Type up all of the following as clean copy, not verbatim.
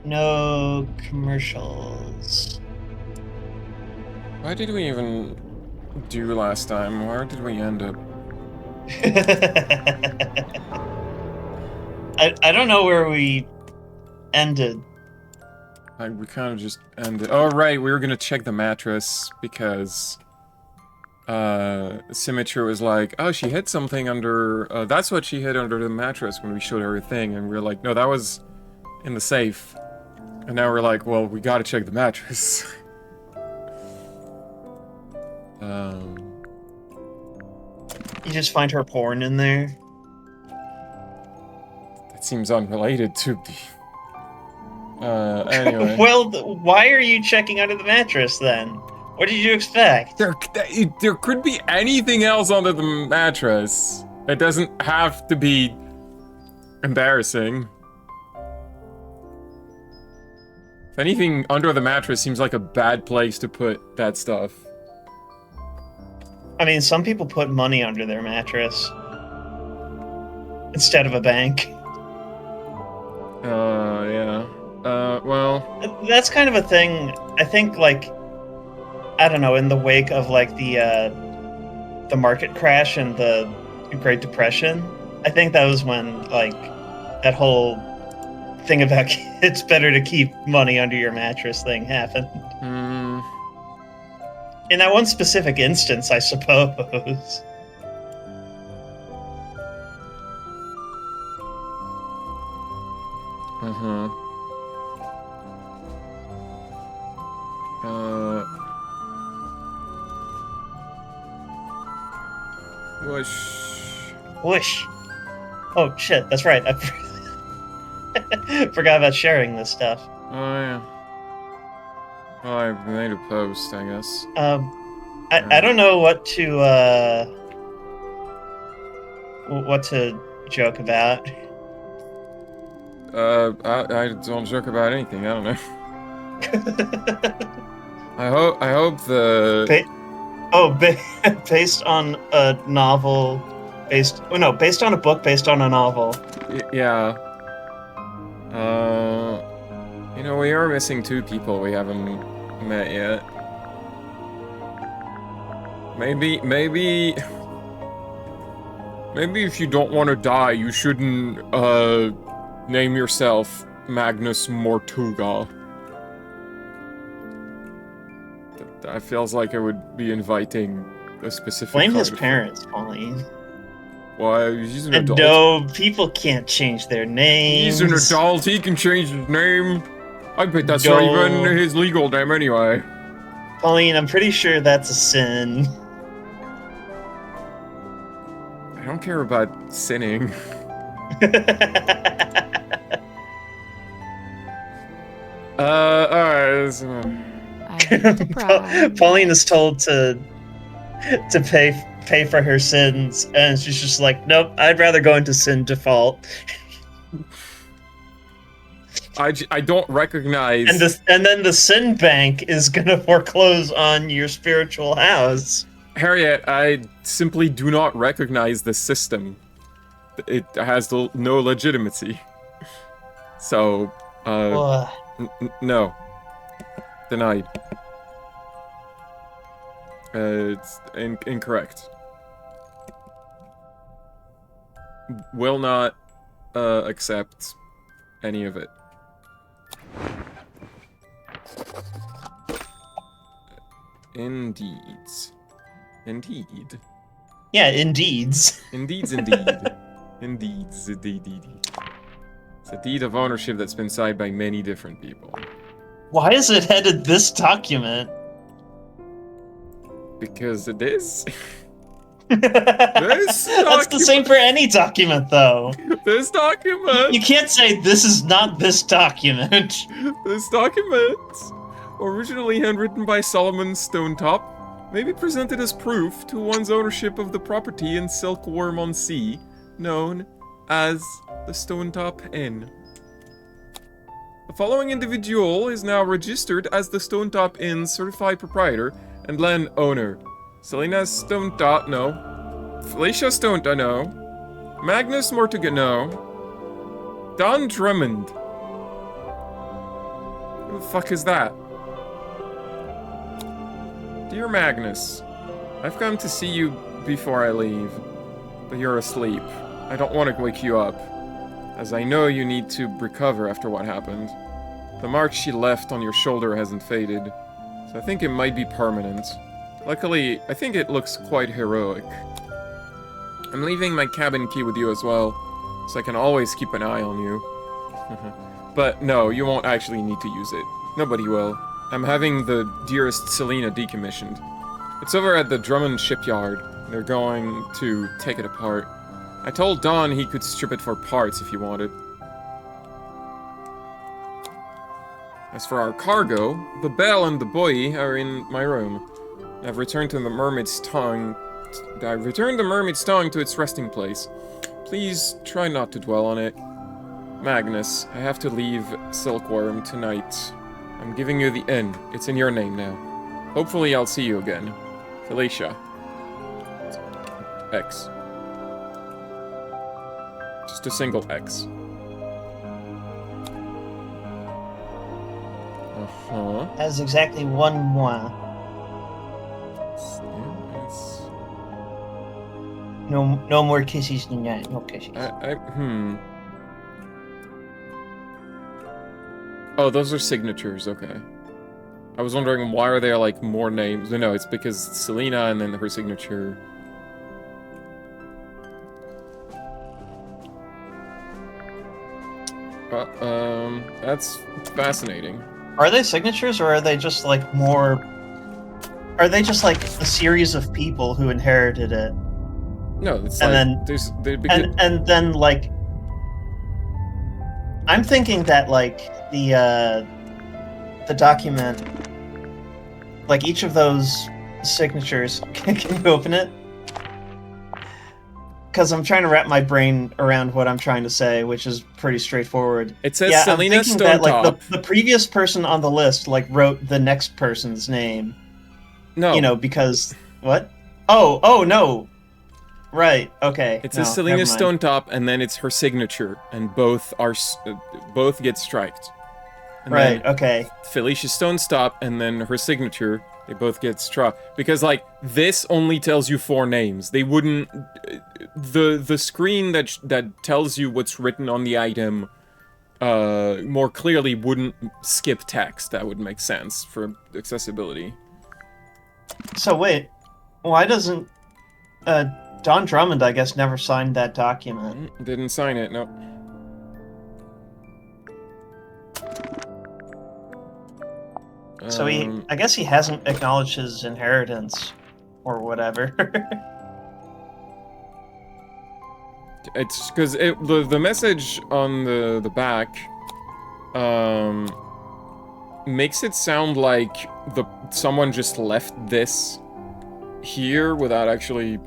No commercials. Why did we even do last time? Where did we end up? I don't know where we ended. We kind of just ended. Oh, right, we were gonna check the mattress because Symmetry was like, oh, she hid something under. That's what she hid under the mattress when we showed her a thing, and we were like, no, that was in the safe. And now we're like, well, we gotta check the mattress. um. You just find her porn in there. That seems unrelated to the. Anyway. Well, why are you checking under the mattress then? What did you expect? There could be anything else under the mattress. It doesn't have to be embarrassing. If anything, under the mattress seems like a bad place to put that stuff. I mean, some people put money under their mattress instead of a bank. Yeah. Well... That's kind of a thing, I think, like, I don't know, in the wake of, like, the market crash and the Great Depression, I think that was when, like, that whole thing about it's better to keep money under your mattress thing happened. In that one specific instance, I suppose. Whoosh. Whoosh. Oh, shit, that's right. I forgot about sharing this stuff. Oh, yeah. Well, I made a post, I guess. I don't know what to joke about. I don't joke about anything, I don't know. I hope the... Based on a novel, based on a book based on a novel. Yeah. You know, we are missing 2 people we haven't met yet. Maybe if you don't want to die, you shouldn't, name yourself Magnus Mortuga. That feels like it would be inviting a specific... Blame his parents, Pauline. Why? He's an adult. No, people can't change their names. He's an adult, he can change his name. I bet that's not even his legal name anyway. Pauline, I'm pretty sure that's a sin. I don't care about sinning. Alright. Pauline is told to pay for her sins, and she's just like, nope, I'd rather go into sin default. I don't recognize... And then the sin bank is gonna foreclose on your spiritual house. Harriet, I simply do not recognize the system. It has no legitimacy. So, no. Denied. It's incorrect. Will not accept any of it. Indeed. Indeed. Yeah, indeeds. Indeeds, indeed. Indeeds, indeed. It's a deed of ownership that's been signed by many different people. Why is it headed this document? Because it is. That's the same for any document, though. This document. You can't say this is not this document. This document, originally handwritten by Solomon Stonetop, may be presented as proof to one's ownership of the property in Silkworm on Sea, known as the Stonetop Inn. The following individual is now registered as the Stonetop Inn certified proprietor and land owner. Selena Stonetop, no. Felicia Stonetop, no. Magnus Mortiga, no. Don Drummond. Who the fuck is that? Dear Magnus, I've come to see you before I leave, but you're asleep. I don't want to wake you up, as I know you need to recover after what happened. The mark she left on your shoulder hasn't faded, so I think it might be permanent. Luckily, I think it looks quite heroic. I'm leaving my cabin key with you as well, so I can always keep an eye on you. But no, you won't actually need to use it. Nobody will. I'm having the dearest Selena decommissioned. It's over at the Drummond shipyard. They're going to take it apart. I told Don he could strip it for parts if he wanted. As for our cargo, the bell and the buoy are in my room. I've returned the Mermaid's tongue to its resting place. Please try not to dwell on it. Magnus, I have to leave Silkworm tonight. I'm giving you the inn. It's in your name now. Hopefully I'll see you again. Felicia. X. Just a single X. Uh-huh. That is exactly one moi. Yeah, it's... No more kisses than that. No kisses. Oh, those are signatures, okay. I was wondering why are there like more names? No, it's because Selena and then her signature. That's fascinating. Are they signatures or are they just like more... Are they just like a series of people who inherited it? No, it's and like then and then like I'm thinking that like the document, like each of those signatures, can you open it? Because I'm trying to wrap my brain around what I'm trying to say, which is pretty straightforward. It says Selena I'm thinking that like Stonetop. the previous person on the list like wrote the next person's name. No. You know, because what? Oh no. Right. Okay. It says Selena Stonetop, and then it's her signature, and both are both get striked. And right. Okay. Felicia Stonestop, and then her signature. They both get struck because, like, this only tells you 4 names. They wouldn't. The screen that tells you what's written on the item more clearly wouldn't skip text. That would make sense for accessibility. So wait, why doesn't Don Drummond, I guess, never signed that document? Didn't sign it, no. So I guess he hasn't acknowledged his inheritance, or whatever. It's because the message on the back makes it sound like someone just left this here without actually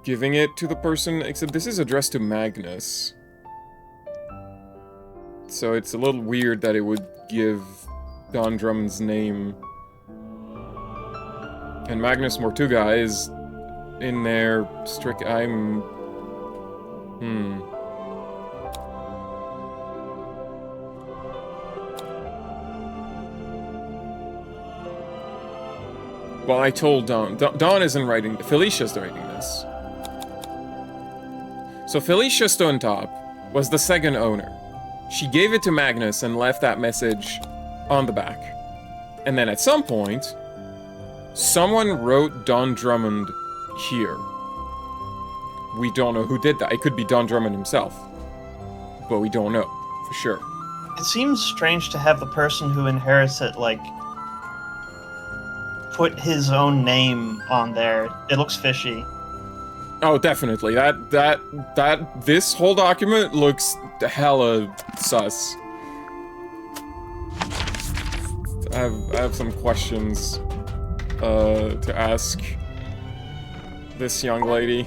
giving it to the person, except this is addressed to Magnus. So it's a little weird that it would give Don Drummond's name. And Magnus Mortuga is in there Well, I told Don. Don isn't writing. Felicia's writing this. So Felicia Stonetop was the second owner. She gave it to Magnus and left that message on the back. And then at some point, someone wrote Don Drummond here. We don't know who did that. It could be Don Drummond himself. But we don't know for sure. It seems strange to have the person who inherits it, like, put his own name on there. It looks fishy. Oh, definitely. This whole document looks hella sus. I have some questions to ask this young lady.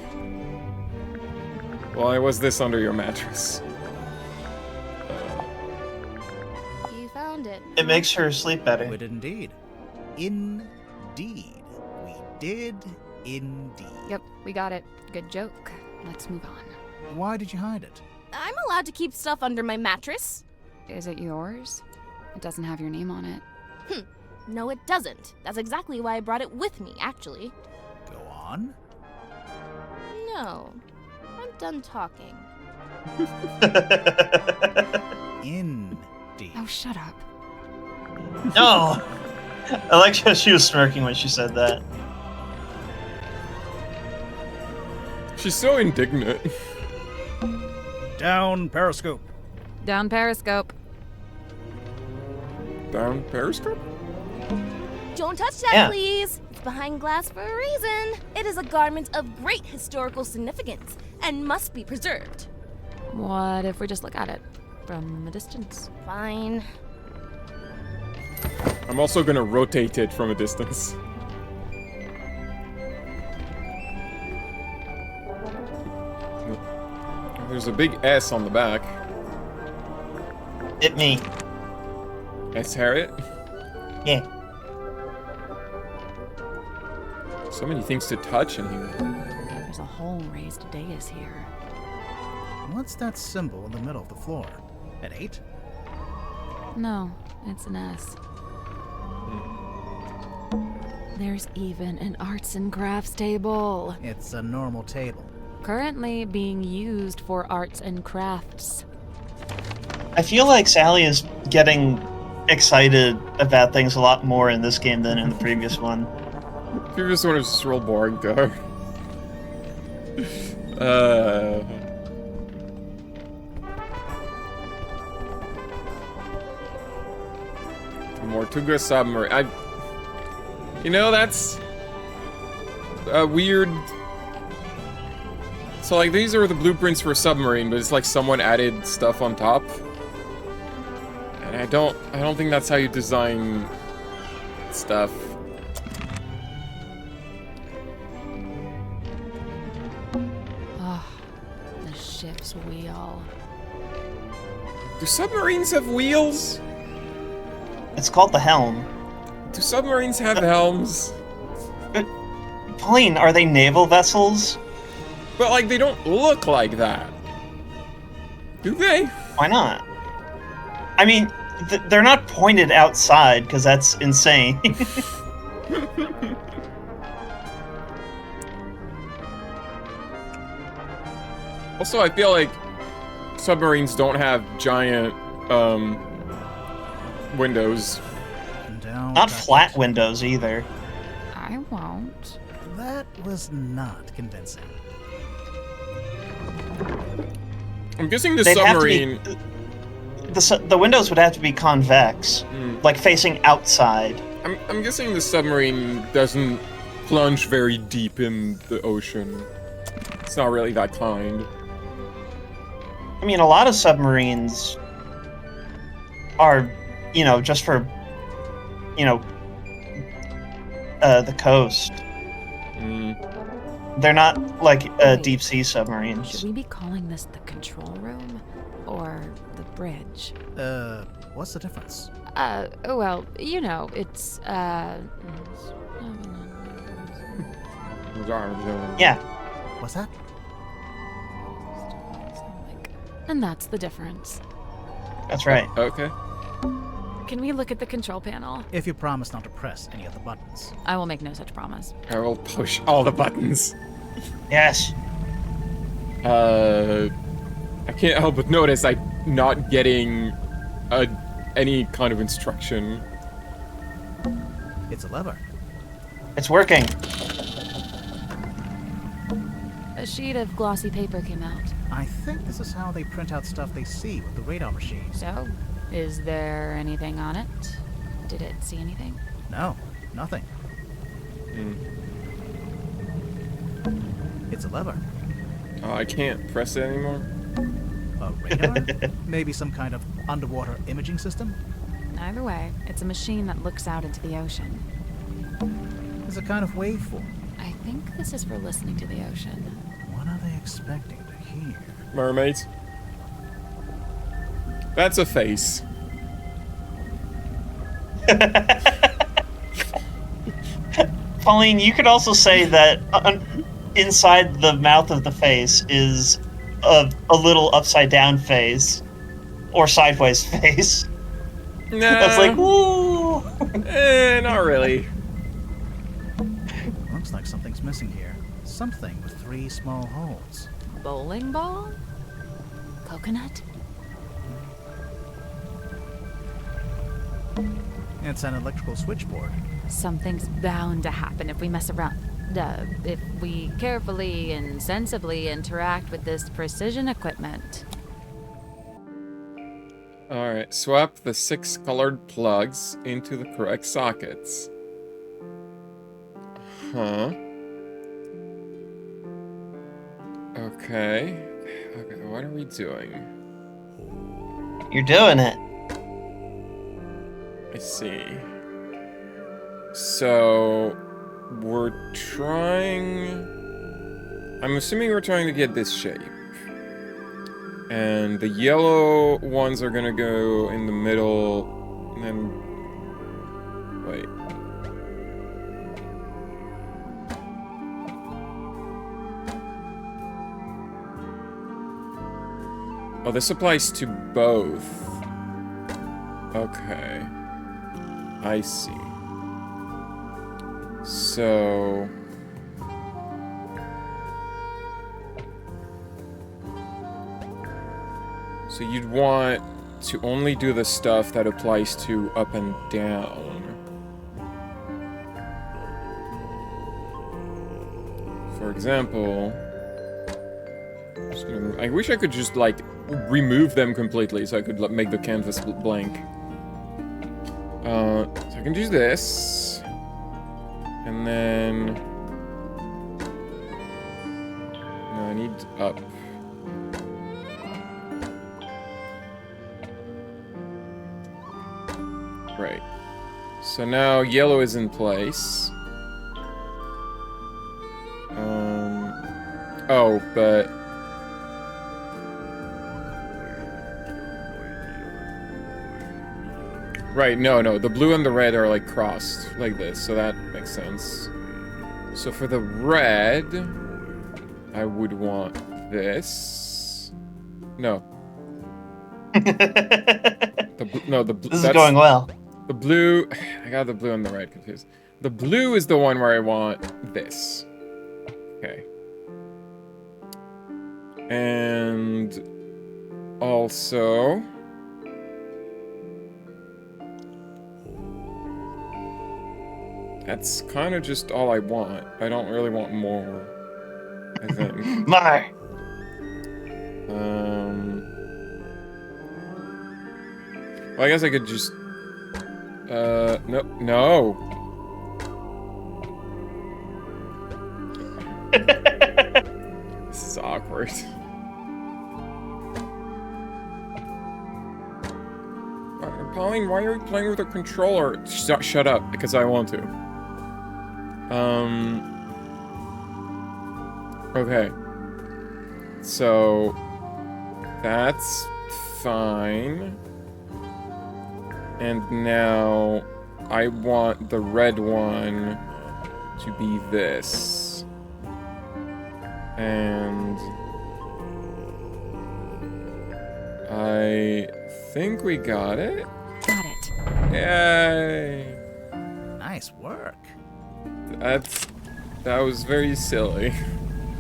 Why was this under your mattress? You found it. It makes her sleep better. We did indeed. Indeed. We did indeed. Yep, we got it. Good joke. Let's move on. Why did you hide it? I'm allowed to keep stuff under my mattress. Is it yours? It doesn't have your name on it. No, it doesn't. That's exactly why I brought it with me, actually. Go on. No, I'm done talking. Indeed. Oh, shut up. No! I like how she was smirking when she said that. She's so indignant. Down periscope. Down periscope. Down periscope? Don't touch that, Yeah. please! It's behind glass for a reason. It is a garment of great historical significance and must be preserved. What if we just look at it from a distance? Fine. I'm also gonna rotate it from a distance. There's a big S on the back. Hit me. S Harriet. Yeah. So many things to touch in here. There's a whole raised dais here. What's that symbol in the middle of the floor? An 8? No, it's an S. There's even an arts and crafts table. It's a normal table. Currently being used for arts and crafts. I feel like Sally is getting excited about things a lot more in this game than in the previous one. Previous one was just real boring to her. Tortuga submarine. You know, that's a weird. So like these are the blueprints for a submarine, but it's like someone added stuff on top. And I don't think that's how you design stuff. Oh, the ship's wheel. Do submarines have wheels? It's called the helm. Do submarines have helms? Pauline, are they naval vessels? But like they don't look like that. Do they? Why not? I mean, they're not pointed outside, because that's insane. Also, I feel like submarines don't have giant windows. Down Not passage. flat windows either. I won't. That was not convincing. I'm guessing the They'd submarine. have to be, the windows would have to be convex, like facing outside. I'm guessing the submarine doesn't plunge very deep in the ocean. It's not really that kind. I mean, a lot of submarines are, just for, the coast. They're not like Wait. deep sea submarines. Should we be calling this the control room or the bridge? What's the difference? Well, it's Yeah, What's that? and that's the difference. that's right. Okay. Can we look at the control panel? If you promise not to press any of the buttons. I will make no such promise. I will push all the buttons. Yes. I can't help but notice I'm not getting any kind of instruction. It's a lever. It's working. A sheet of glossy paper came out. I think this is how they print out stuff they see with the radar machines. So, is there anything on it? Did it see anything? No, nothing. It's a lever. Oh, I can't press it anymore. A radar? Maybe some kind of underwater imaging system? Either way, it's a machine that looks out into the ocean. It's a kind of waveform. I think this is for listening to the ocean. What are they expecting to hear? Mermaids. That's a face. Pauline, you could also say that inside the mouth of the face is a little upside down face or sideways face. Nah. I was like, woo! Not really. Looks like something's missing here. Something with 3 small holes. Bowling ball? Coconut? It's an electrical switchboard. Something's bound to happen if we mess around. If we carefully and sensibly interact with this precision equipment. Alright, swap the 6 colored plugs into the correct sockets. Huh. Okay. Okay, what are we doing? You're doing it. I see. So, we're trying... I'm assuming we're trying to get this shape. And the yellow ones are gonna go in the middle, and then... Wait. Oh, this applies to both. Okay. I see. So... So you'd want to only do the stuff that applies to up and down. For example... I wish I could just, like, remove them completely so I could make the canvas blank. So I can do this. And then... No, I need up. Right. So now yellow is in place. Oh, but... Right, no, the blue and the red are like crossed, like this, so that makes sense. So for the red, I would want this. No. This is going well. The blue, I got the blue and the red confused. The blue is the one where I want this. Okay. And also... That's kind of just all I want. I don't really want more, I think. More! Well, I guess I could just... No! This is awkward. Pauline, why are you playing with a controller? Shut up, because I want to. Okay. So... That's fine. And now... I want the red one to be this. And... I think we got it. Got it. Yay! Nice work. That was very silly.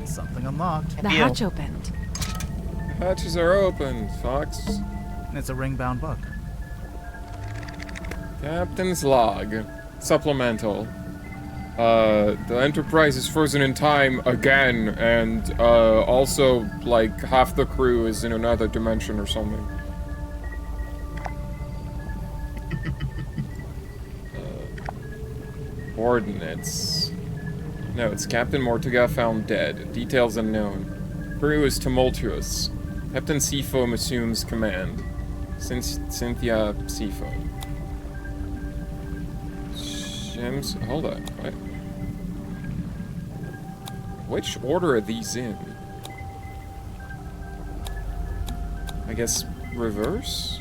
Something unlocked. The hatch opened. The hatches are open, Fox. It's a ring-bound book. Captain's log. Supplemental. The Enterprise is frozen in time again, and also, like, half the crew is in another dimension or something. Coordinates. No, it's Captain Mortiga found dead. Details unknown. Crew is tumultuous. Captain Seafoam assumes command. Cynthia Seafoam. Hold on. What? Which order are these in? I guess reverse?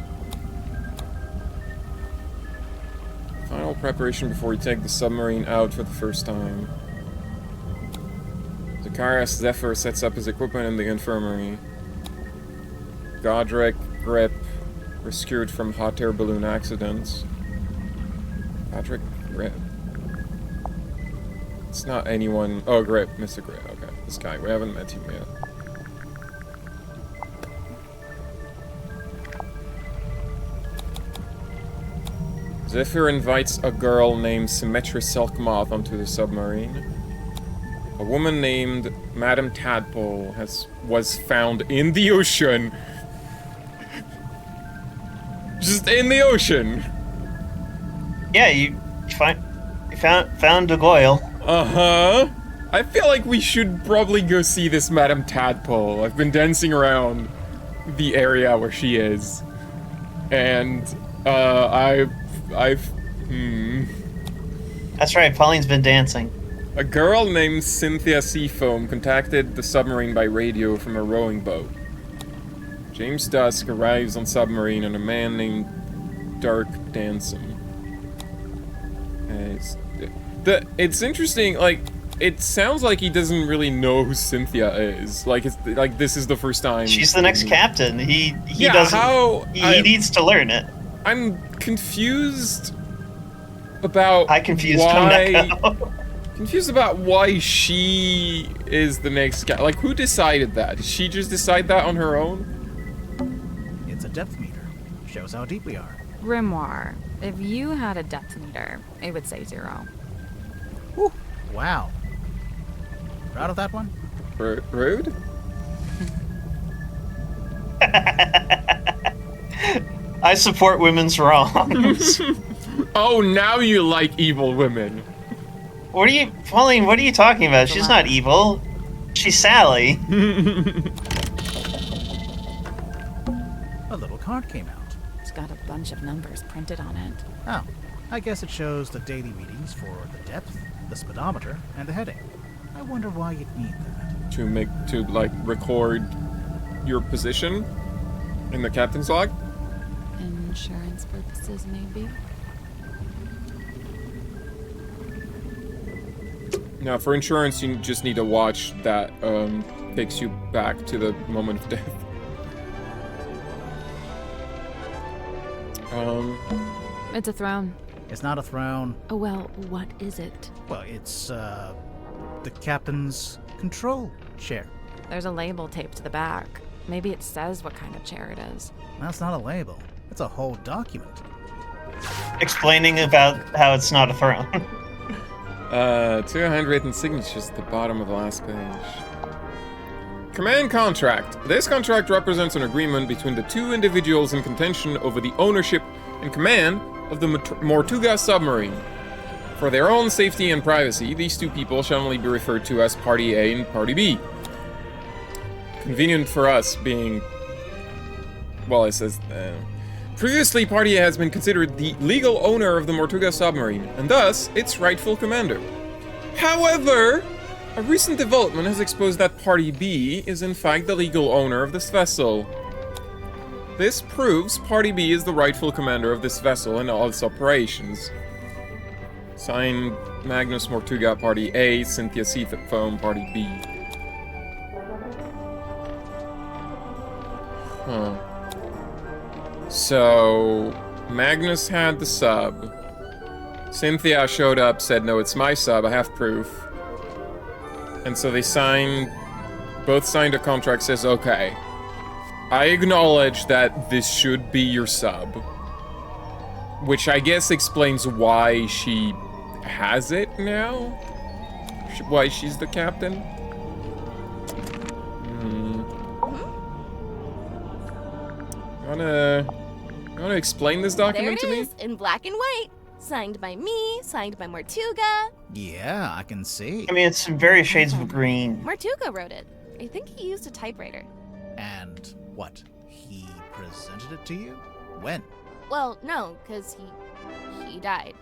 Final preparation before we take the submarine out for the first time. Zacharias Zephyr sets up his equipment in the infirmary. Godric, Grip, rescued from hot air balloon accidents. Patrick Grip. It's not anyone. Oh, Grip, Mr. Grip. Okay, this guy. We haven't met him yet. Zephyr invites a girl named Symmetry Silk Moth onto the submarine. A woman named Madame Tadpole was found in the ocean. Just in the ocean. Yeah, you found a Goyle. Uh-huh. I feel like we should probably go see this Madame Tadpole. I've been dancing around the area where she is. And, That's right, Pauline's been dancing. A girl named Cynthia Seafoam contacted the submarine by radio from a rowing boat. James Dusk arrives on submarine and a man named Dark Dansom. It's interesting, like, it sounds like he doesn't really know who Cynthia is. Like, it's like this is the first time. She's the next captain. He needs to learn it. I'm confused about confused about why she is the next guy. Like, who decided that? Did she just decide that on her own? It's a depth meter. Shows how deep we are. Grimoire, if you had a depth meter, it would say 0. Whew. Wow. Proud of that one? Rude? I support women's wrongs. Oh, now you like evil women. Pauline, what are you talking about? She's not evil. She's Sally. A little card came out. It's got a bunch of numbers printed on it. Oh, I guess it shows the daily readings for the depth, the speedometer, and the heading. I wonder why you'd need that. To record your position in the captain's log? Insurance purposes, maybe? Now, for insurance, you just need a watch that takes you back to the moment of death. It's a throne. It's not a throne. Oh, well, what is it? Well, it's, the captain's control chair. There's a label taped to the back. Maybe it says what kind of chair it is. That's not a label. It's a whole document. Explaining about how it's not a throne. 200 signatures at the bottom of the last page. Command contract. This contract represents an agreement between the two individuals in contention over the ownership and command of the Mortuga submarine. For their own safety and privacy, these two people shall only be referred to as Party A and Party B. Convenient for us being... Well, it says... Previously, Party A has been considered the legal owner of the Mortuga submarine, and thus, its rightful commander. However, a recent development has exposed that Party B is in fact the legal owner of this vessel. This proves Party B is the rightful commander of this vessel and all its operations. Signed, Magnus Mortuga, Party A, Cynthia Seafoam, Party B. Huh. So, Magnus had the sub. Cynthia showed up, said, no, it's my sub, I have proof. And so they both signed a contract, says, okay, I acknowledge that this should be your sub. Which I guess explains why she has it now? Why she's the captain? You wanna explain this document to me? There it is, in black and white. Signed by me, signed by Mortuga. Yeah, I can see. I mean, it's in various shades of green. Mortuga wrote it. I think he used a typewriter. And what? He presented it to you? When? Well, no, because he died.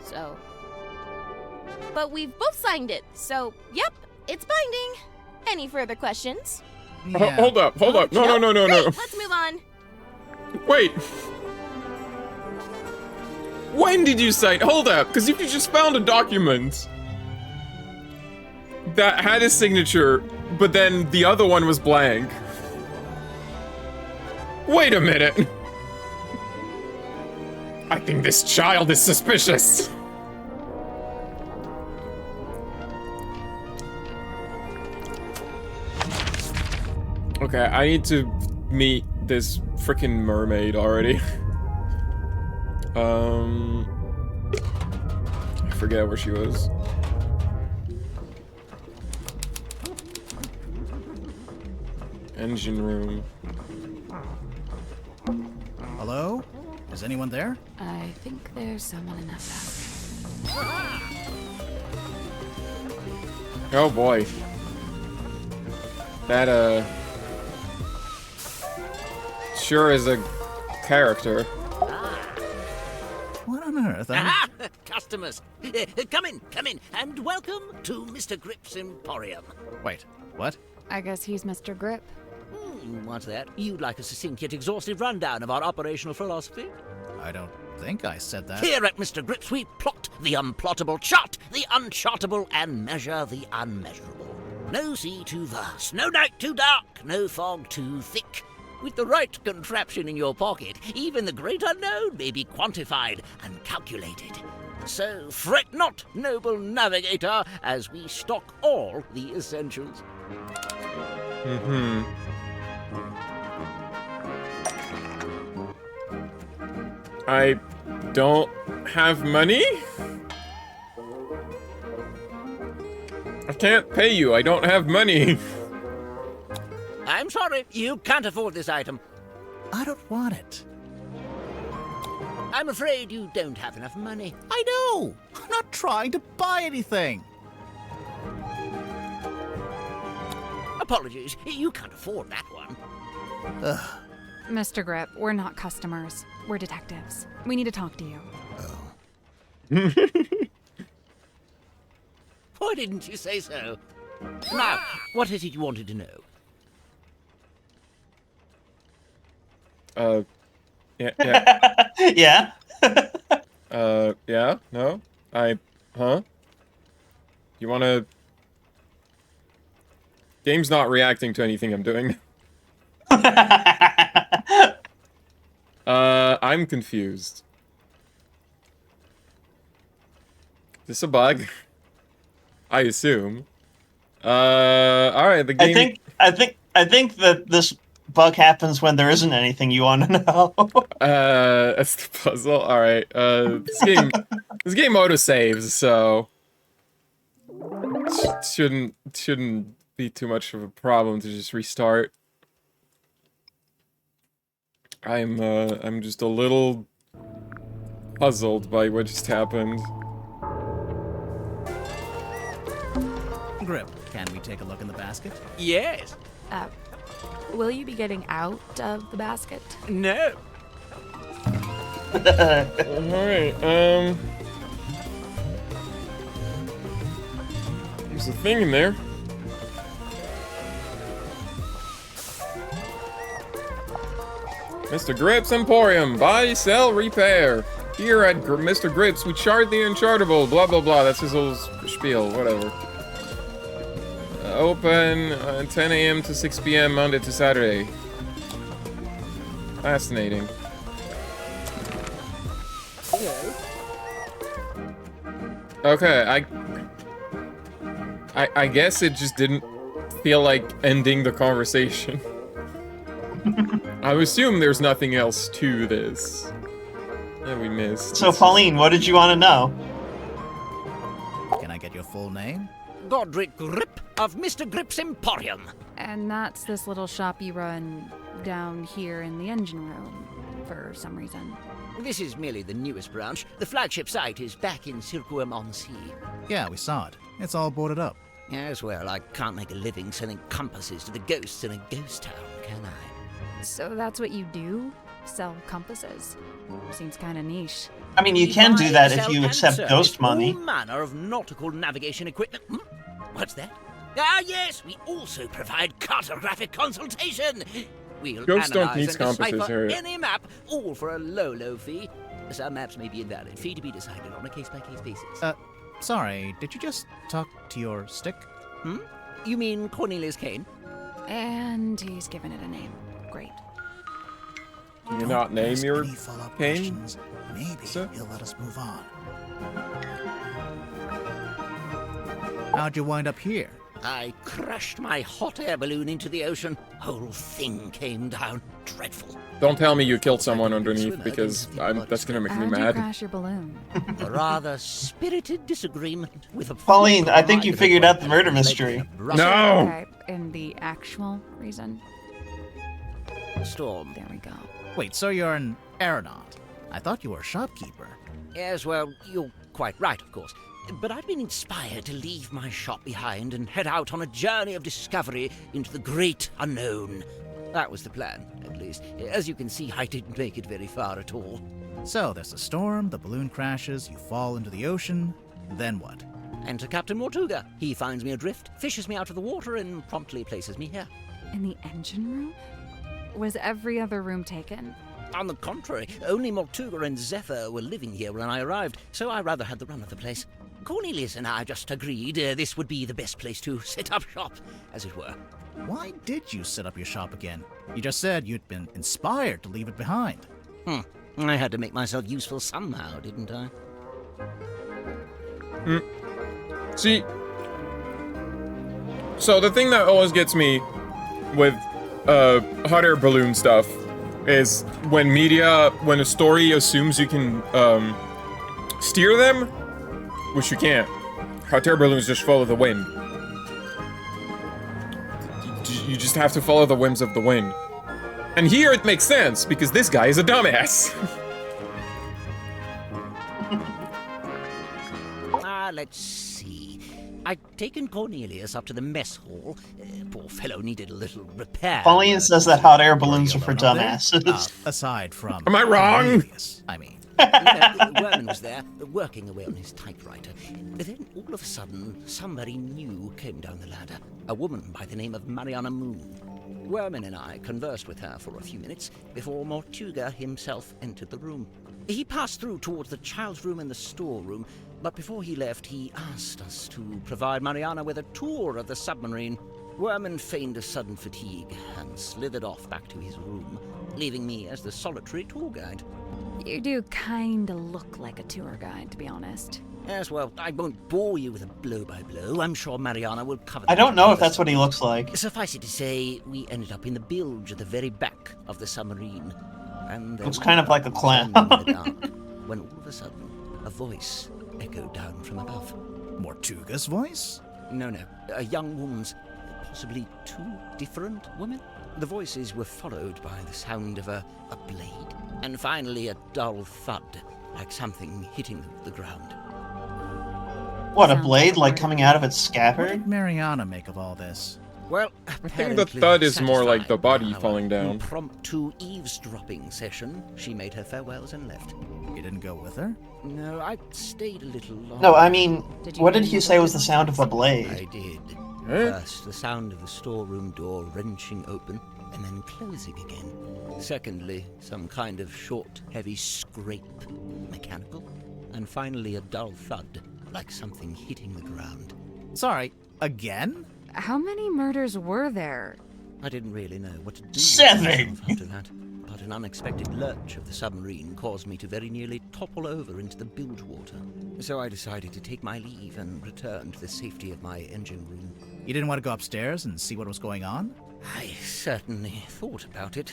So... But we've both signed it, so, yep, it's binding. Any further questions? Yeah. Hold up. No. Great, let's move on. Wait. When did you sign? Hold up, because if you just found a document that had his signature, but then the other one was blank. Wait a minute. I think this child is suspicious. Okay, I need to meet this freaking mermaid already. I forget where she was. Engine room. Hello? Is anyone there? I think there's someone in that basket. Oh boy. That, sure is a character. What on earth? Ah, customers. Come in, and welcome to Mr. Grip's Emporium. Wait, what? I guess he's Mr. Grip. What's that? You'd like a succinct yet exhaustive rundown of our operational philosophy? I don't think I said that. Here at Mr. Grip's, we plot the unplottable, chart the unchartable, and measure the unmeasurable. No sea too vast, no night too dark, no fog too thick. With the right contraption in your pocket, even the great unknown may be quantified and calculated. So fret not, noble navigator, as we stock all the essentials. I don't have money? I can't pay you, I don't have money. I'm sorry, you can't afford this item. I don't want it. I'm afraid you don't have enough money. I know! I'm not trying to buy anything! Apologies, you can't afford that one. Mr. Grip, we're not customers. We're detectives. We need to talk to you. Why didn't you say so? Now, what is it you wanted to know? Yeah. Yeah. Yeah? No? Huh? You wanna... Game's not reacting to anything I'm doing. I'm confused. Is this a bug? I assume. Alright, the game... I think that this bug happens when there isn't anything you want to know. That's the puzzle. Alright, this game auto-saves, so... Shouldn't be too much of a problem to just restart. I'm just a little puzzled by what just happened. Grip, can we take a look in the basket? Yes. Will you be getting out of the basket? No. Alright, there's a thing in there. Mr. Grip's Emporium. Buy, sell, repair. Here at Mr. Grip's, we chart the unchartable. Blah, blah, blah. That's his little spiel. Whatever. Open 10 a.m. to 6 p.m. Monday to Saturday. Fascinating. Okay, I guess it just didn't feel like ending the conversation. I assume there's nothing else to this that we missed. So, Pauline, what did you want to know? Can I get your full name? Godric Grip of Mr. Grip's Emporium. And that's this little shop you run down here in the engine room, for some reason. This is merely the newest branch. The flagship site is back in Circuum-on-Sea. Yeah, we saw it. It's all boarded up. Yes, well, I can't make a living selling compasses to the ghosts in a ghost town, can I? So that's what you do? Sell compasses? Seems kind of niche. I mean, you can do buy, that if sell, you and accept service ghost money. all manner of nautical navigation equipment. What's that? Ah, yes, we also provide cartographic consultation. We'll Ghosts don't analyze need and compasses, decipher Harriet. any map, all for a low, low fee. Some maps may be invalid. Fee to be decided on a case-by-case basis. Sorry, did you just talk to your stick? You mean Cornelius Kane? And he's given it a name. Great. Do you Don't not name ask your any follow-up pain, questions. Maybe sir? he'll let us move on. How'd you wind up here? I crashed my hot air balloon into the ocean. Whole thing came down. Dreadful. Don't tell me you killed someone underneath, because that's gonna make me How'd you mad. crash your balloon? A rather spirited disagreement with a... Pauline, I think you figured out the murder mystery. No! Okay, and the actual reason? Storm. There we go. Wait, so you're an aeronaut? I thought you were a shopkeeper. Yes, well, you're quite right, of course. But I've been inspired to leave my shop behind and head out on a journey of discovery into the great unknown. That was the plan, at least. As you can see, I didn't make it very far at all. So there's a storm, the balloon crashes, you fall into the ocean. Then what? Enter Captain Mortuga. He finds me adrift, fishes me out of the water, and promptly places me here. In the engine room? Was every other room taken? On the contrary, only Mortuga and Zephyr were living here when I arrived, so I rather had the run of the place. Cornelius and I just agreed this would be the best place to set up shop, as it were. Why did you set up your shop again? You just said you'd been inspired to leave it behind. I had to make myself useful somehow, didn't I? See, so the thing that always gets me with hot air balloon stuff is when a story assumes you can steer them, which you can't. Hot air balloons just follow the wind. You just have to follow the whims of the wind. And here it makes sense, because this guy is a dumbass. Let's see. I'd taken Cornelius up to the mess hall. Poor fellow needed a little repair. Pauline says that hot air balloons are for dumbasses. Aside from... Am I wrong? Cornelius, I mean... Werman was there, working away on his typewriter. Then, all of a sudden, somebody new came down the ladder. A woman by the name of Mariana Moon. Werman and I conversed with her for a few minutes before Mortuga himself entered the room. He passed through towards the child's room and the storeroom, but before he left, he asked us to provide Mariana with a tour of the submarine. Werman feigned a sudden fatigue and slithered off back to his room, leaving me as the solitary tour guide. You do kinda look like a tour guide, to be honest. Yes, well, I won't bore you with a blow-by-blow. I'm sure Mariana will cover I that don't know for if that's us. what he looks like. Suffice it to say, we ended up in the bilge at the very back of the submarine. And Looks kind of like a clown. in the dark, when all of a sudden, a voice echoed down from above. Mortuga's voice? No, a young woman's, possibly two different women. The voices were followed by the sound of a blade, and finally a dull thud, like something hitting the ground. What, a Sounds blade, like like coming out of its What scabbard? did Mariana make of all this? Well, I think the apparently thud is more like the satisfied body by our falling down. impromptu eavesdropping session, she made her farewells and left. You didn't go with her? No, I stayed a little longer. No, I mean, Did you what did hear he the say was the voices? sound of a blade? I did. Huh? First, the sound of the storeroom door wrenching open and then closing again. Secondly, some kind of short, heavy scrape, mechanical. And finally, a dull thud, like something hitting the ground. Sorry, again? How many murders were there? I didn't really know what to do with 7! myself after that, but an unexpected lurch of the submarine caused me to very nearly topple over into the bilge water. So I decided to take my leave and return to the safety of my engine room. You didn't want to go upstairs and see what was going on? I certainly thought about it.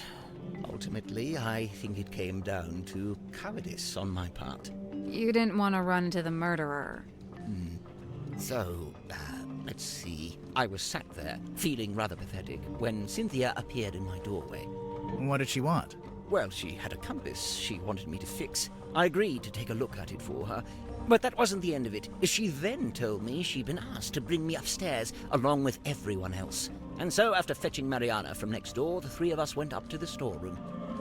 Ultimately, I think it came down to cowardice on my part. You didn't want to run into the murderer. So, let's see. I was sat there, feeling rather pathetic, when Cynthia appeared in my doorway. What did she want? Well, she had a compass she wanted me to fix. I agreed to take a look at it for her. But that wasn't the end of it. She then told me she'd been asked to bring me upstairs, along with everyone else. And so, after fetching Mariana from next door, the three of us went up to the storeroom.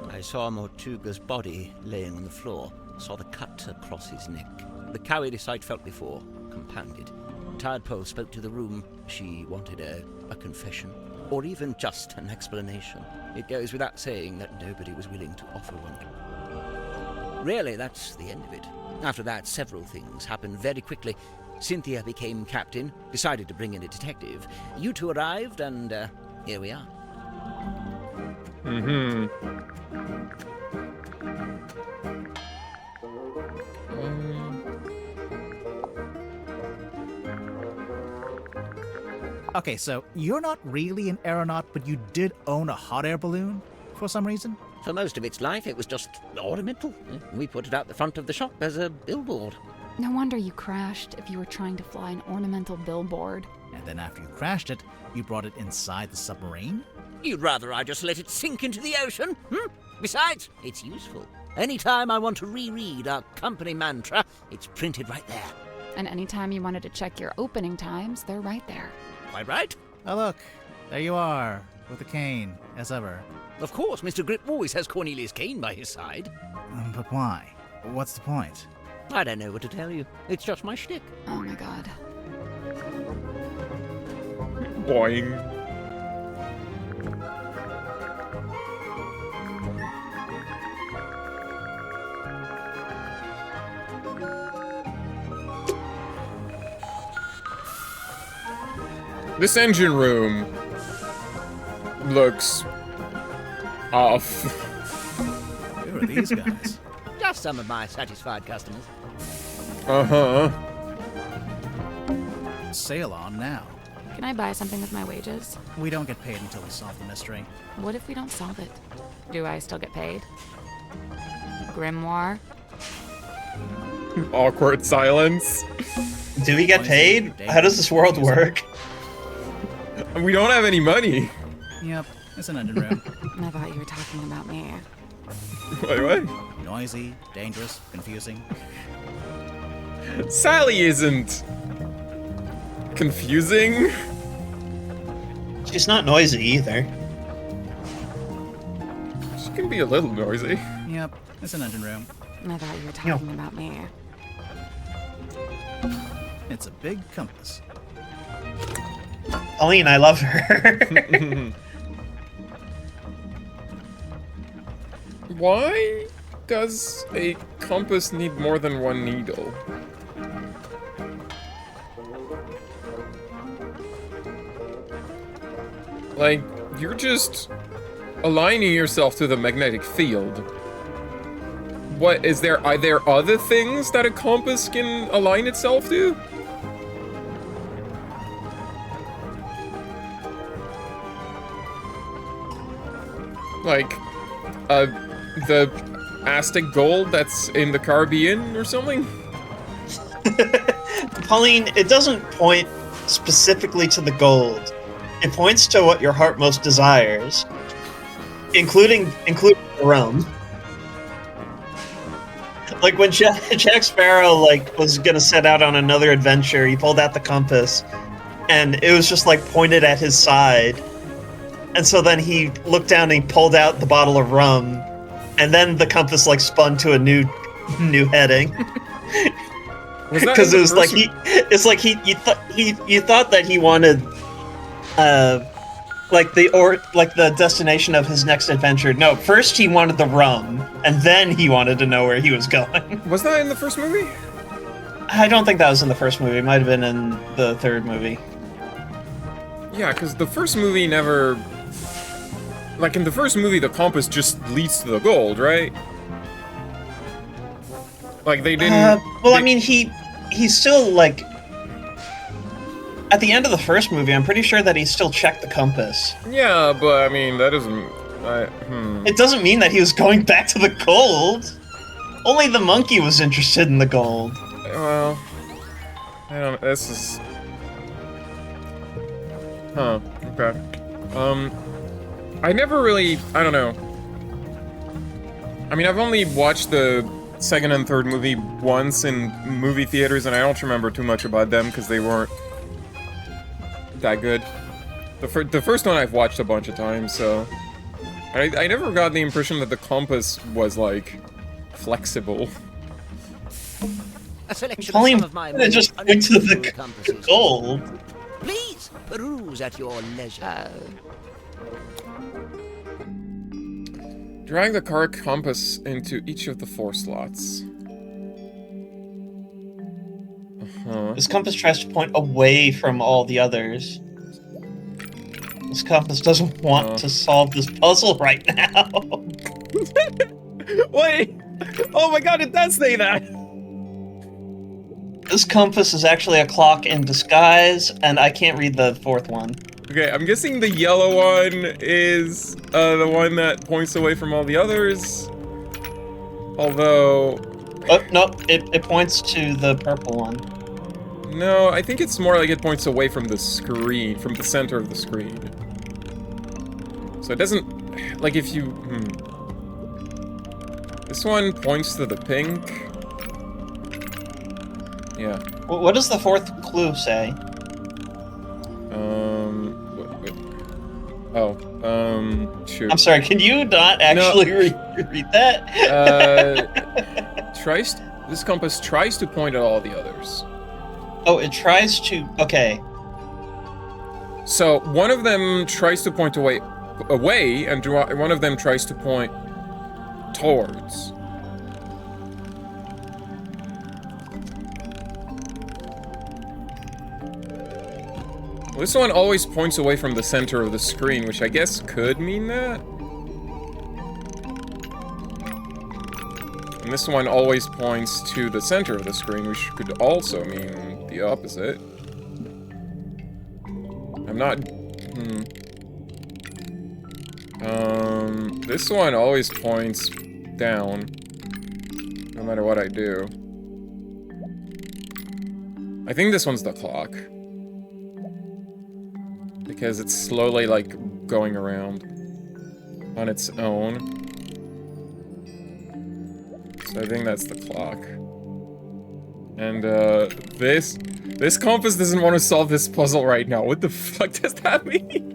I saw Mortuga's body laying on the floor, saw the cut across his neck. The cowardice I'd felt before, compounded. Tadpole spoke to the room. She wanted a confession, or even just an explanation. It goes without saying that nobody was willing to offer one. Really, that's the end of it. After that, several things happened very quickly. Cynthia became captain, decided to bring in a detective. You two arrived, and here we are. Okay, so you're not really an aeronaut, but you did own a hot air balloon for some reason? For most of its life, it was just ornamental. We put it out the front of the shop as a billboard. No wonder you crashed if you were trying to fly an ornamental billboard. And then after you crashed it, you brought it inside the submarine? You'd rather I just let it sink into the ocean? Besides, it's useful. Anytime I want to reread our company mantra, it's printed right there. And anytime you wanted to check your opening times, they're right there. Quite right? Oh look, there you are, with the cane, as ever. Of course, Mr. Grip always has Cornelius Kane by his side. But why? What's the point? I don't know what to tell you. It's just my shtick. Oh my god. Boing. This engine room looks off. Who are these guys? Just some of my satisfied customers. Uh-huh. Sail on now. Can I buy something with my wages? We don't get paid until we solve the mystery. What if we don't solve it? Do I still get paid? Grimoire? Awkward silence. Do we get paid? How does this world work? We don't have any money. Yep, it's an engine room. I thought you were talking about me. Wait, what? Noisy, dangerous, confusing. Sally isn't confusing. She's not noisy either. She can be a little noisy. Yep, it's an engine room. I thought you were talking about me. It's a big compass. Pauline, I love her. Why does a compass need more than one needle? Like, you're just aligning yourself to the magnetic field. What is there? Are there other things that a compass can align itself to? Like, the Aztec gold that's in the Caribbean or something? Pauline, it doesn't point specifically to the gold. It points to what your heart most desires, including rum. Like when Jack Sparrow was gonna set out on another adventure, he pulled out the compass, and it was just pointed at his side. And so then he looked down and he pulled out the bottle of rum, and then the compass spun to a new heading. Because it was you thought that he wanted the destination of his next adventure. No, first he wanted the rum, and then he wanted to know where he was going. Was that in the first movie? I don't think that was in the first movie. It might have been in the third movie. Yeah, because the first movie never... in the first movie, the compass just leads to the gold, right? They didn't... I mean, he's still, at the end of the first movie, I'm pretty sure that he still checked the compass. Yeah, but, I mean, that doesn't... It doesn't mean that he was going back to the gold. Only the monkey was interested in the gold. Well... I don't... This is... Huh. Okay. I never really... I don't know. I mean, I've only watched the second and third movie once in movie theaters, and I don't remember too much about them, because they weren't that good. The first one I've watched a bunch of times, so... I never got the impression that the compass was, flexible. A selection Pauline, of some of my it just went to the compasses. gold. Please, peruse at your leisure. Drag the car compass into each of the 4 slots. Uh-huh. This compass tries to point away from all the others. This compass doesn't want to solve this puzzle right now. Wait! Oh my god, it does say that! This compass is actually a clock in disguise, and I can't read the fourth one. Okay, I'm guessing the yellow one is the one that points away from all the others. Although... Oh, no, it points to the purple one. No, I think it's more like it points away from the screen, from the center of the screen. So it doesn't... Like if you... This one points to the pink. Yeah. What does the fourth clue say? Shoot. I'm sorry, can you not actually read that? This compass tries to point at all the others. Oh, it tries to... Okay. So, one of them tries to point away, and one of them tries to point towards. Well, this one always points away from the center of the screen, which I guess could mean that. And this one always points to the center of the screen, which could also mean the opposite. I'm not... This one always points down, no matter what I do. I think this one's the clock. Because it's slowly, like, going around on its own. So I think that's the clock. And, this compass doesn't want to solve this puzzle right now. What the fuck does that mean?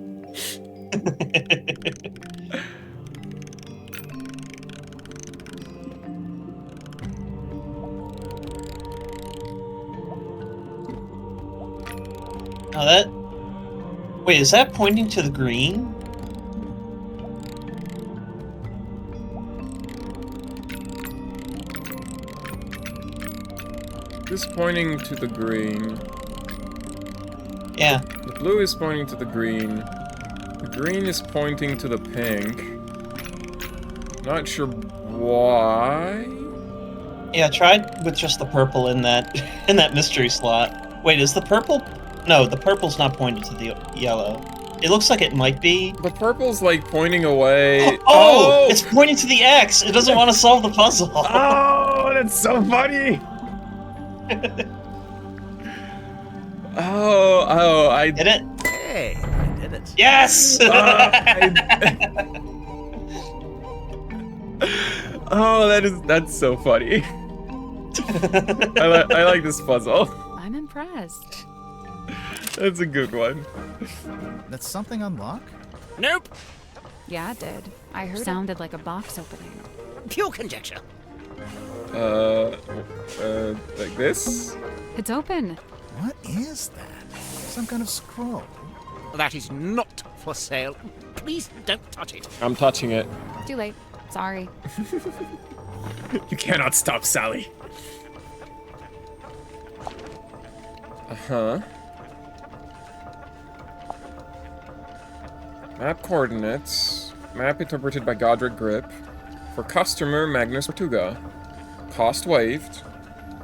Oh, that... Wait, is that pointing to the green? This is pointing to the green. Yeah. The blue is pointing to the green. The green is pointing to the pink. Not sure why. Yeah, try with just the purple in that mystery slot. Wait, is the purple? No, the purple's not pointed to the yellow. It looks like it might be. The purple's like pointing away. Oh! It's pointing to the X! It doesn't want to solve the puzzle. Oh, that's so funny! I did it. Hey, I did it. Yes! That's so funny. I like this puzzle. I'm impressed. That's a good one. Did something unlock? Nope. Yeah, it did. I heard it sounded like a box opening. Pure conjecture. Like this? It's open. What is that? Some kind of scroll. That is not for sale. Please don't touch it. I'm touching it. Too late. Sorry. You cannot stop Sally. Uh-huh. Map coordinates. Map interpreted by Godric Grip. For customer, Magnus Tortuga. Cost waived.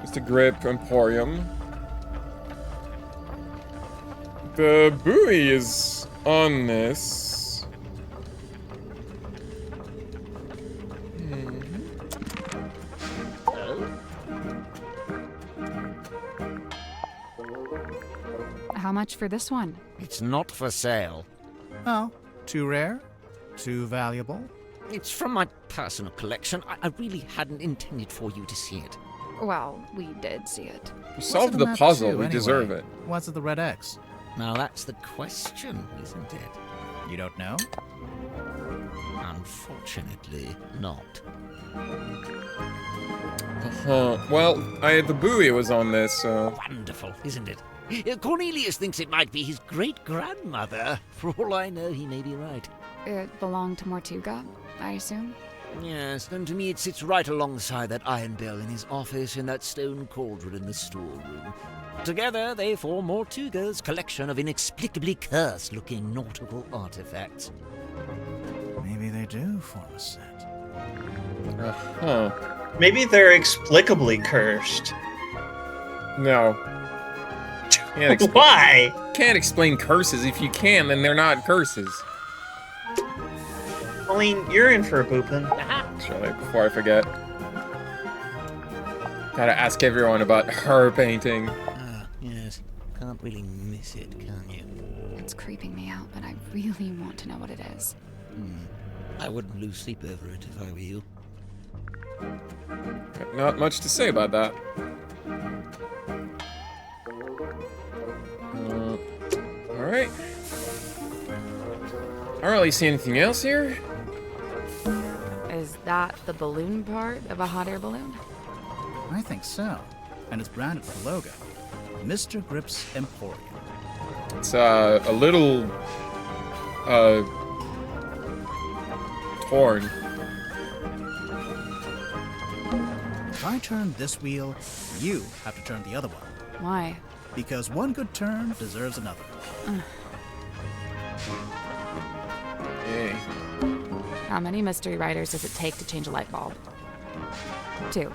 It's the Grip Emporium. The buoy is on this. How much for this one? It's not for sale. Oh, too rare? Too valuable? It's from my personal collection. I really hadn't intended for you to see it. Well, we did see it. We solved What's it the a map puzzle, to, we anyway? deserve it. What's at the red X? Now that's the question, isn't it? You don't know? Unfortunately, not. Well, the buoy was on this, so... Wonderful, isn't it? Cornelius thinks it might be his great-grandmother. For all I know, he may be right. It belonged to Mortuga, I assume? Yes, and to me it sits right alongside that iron bell in his office and that stone cauldron in the storeroom. Together, they form Mortuga's collection of inexplicably cursed-looking nautical artifacts. Maybe they do form a set. Maybe they're explicably cursed. No. Why? Can't explain curses. If you can, then they're not curses. Pauline, you're in for a boopin'. Actually, before I forget. Gotta ask everyone about her painting. Ah, yes. Can't really miss it, can you? It's creeping me out, but I really want to know what it is. I wouldn't lose sleep over it if I were you. Not much to say about that. Alright. I don't really see anything else here. Is that the balloon part of a hot air balloon? I think so. And it's branded with the logo. Mr. Grip's Emporium. It's a little torn. If I turn this wheel, you have to turn the other one. Why? Because one good turn deserves another. Yay. How many mystery writers does it take to change a light bulb? 2.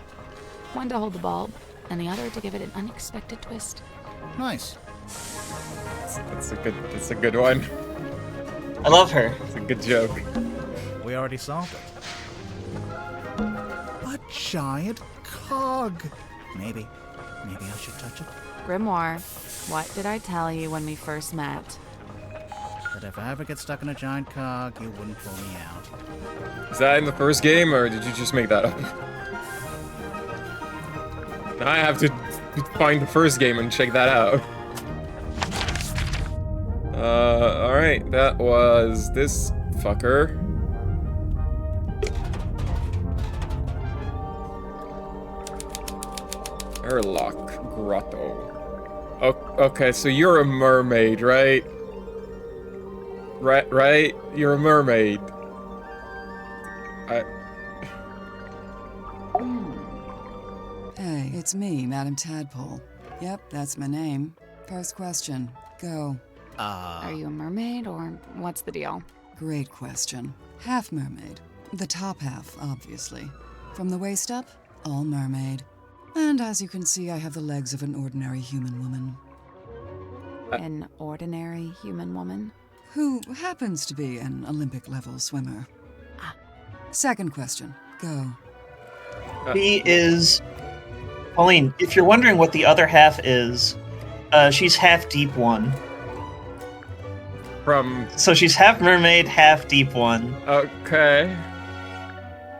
One to hold the bulb, and the other to give it an unexpected twist. Nice. That's a good one. I love her. It's a good joke. We already solved it. A giant cog. Maybe I should touch it. Grimoire, what did I tell you when we first met? That if I ever get stuck in a giant cog, you wouldn't pull me out. Is that in the first game, or did you just make that up? Now I have to find the first game and check that out. Alright, that was this fucker. Airlock Grotto. Okay, so you're a mermaid, right? Right? You're a mermaid. Hey, it's me, Madam Tadpole. Yep, that's my name. First question. Go. Are you a mermaid, or what's the deal? Great question. Half mermaid. The top half, obviously. From the waist up, all mermaid. And as you can see, I have the legs of an ordinary human woman. An ordinary human woman? Who happens to be an Olympic-level swimmer. Second question. Go. He is... Pauline, if you're wondering what the other half is, she's half deep one. From... So she's half mermaid, half deep one. Okay.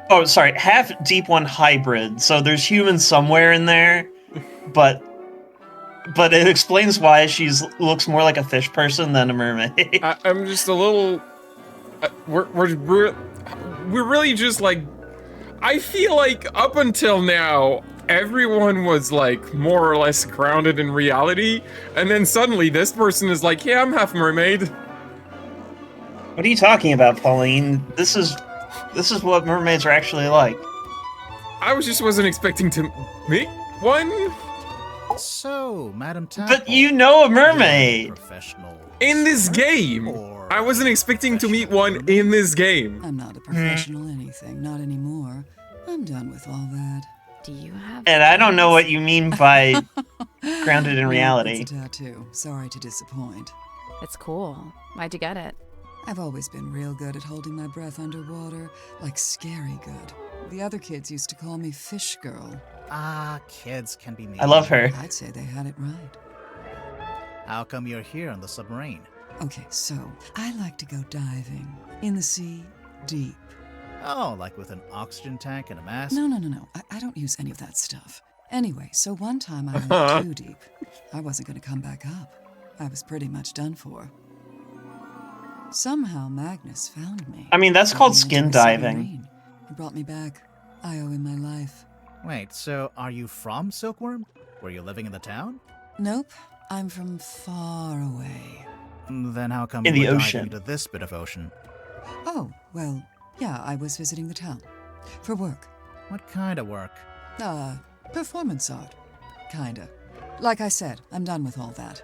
Oh, sorry, half deep one hybrid. So there's humans somewhere in there, but it explains why she's looks more like a fish person than a mermaid. I'm just a little... we're really just like... I feel like up until now, everyone was like more or less grounded in reality, and then suddenly this person is like, yeah, I'm half mermaid. What are you talking about, Pauline? This is what mermaids are actually like. I wasn't expecting to meet one So, Madam Tadpole. But you know a mermaid! Professional. in this game. Or I wasn't expecting to meet one in this game. I'm not a professional anything, not anymore. I'm done with all that. Do you have... And I don't know what you mean by grounded in No, reality. It's a tattoo. Sorry to disappoint. It's cool. Why'd you get it? I've always been real good at holding my breath underwater, like scary good. The other kids used to call me Fish Girl. Ah, kids can be mean. I love her. I'd say they had it right. How come you're here on the submarine? Okay, so I like to go diving. In the sea, deep. Oh, like with an oxygen tank and a mask? No. I don't use any of that stuff. Anyway, so one time I went too deep. I wasn't going to come back up. I was pretty much done for. Somehow Magnus found me. I mean, that's Brought called me skin into a diving. submarine. He brought me back. I owe him my life. Wait, so are you from Silkworm? Were you living in the town? Nope. I'm from far away. Then how come In you the were ocean. diving into this bit of ocean? Oh, well, yeah, I was visiting the town. For work. What kind of work? Performance art. Kinda. Like I said, I'm done with all that.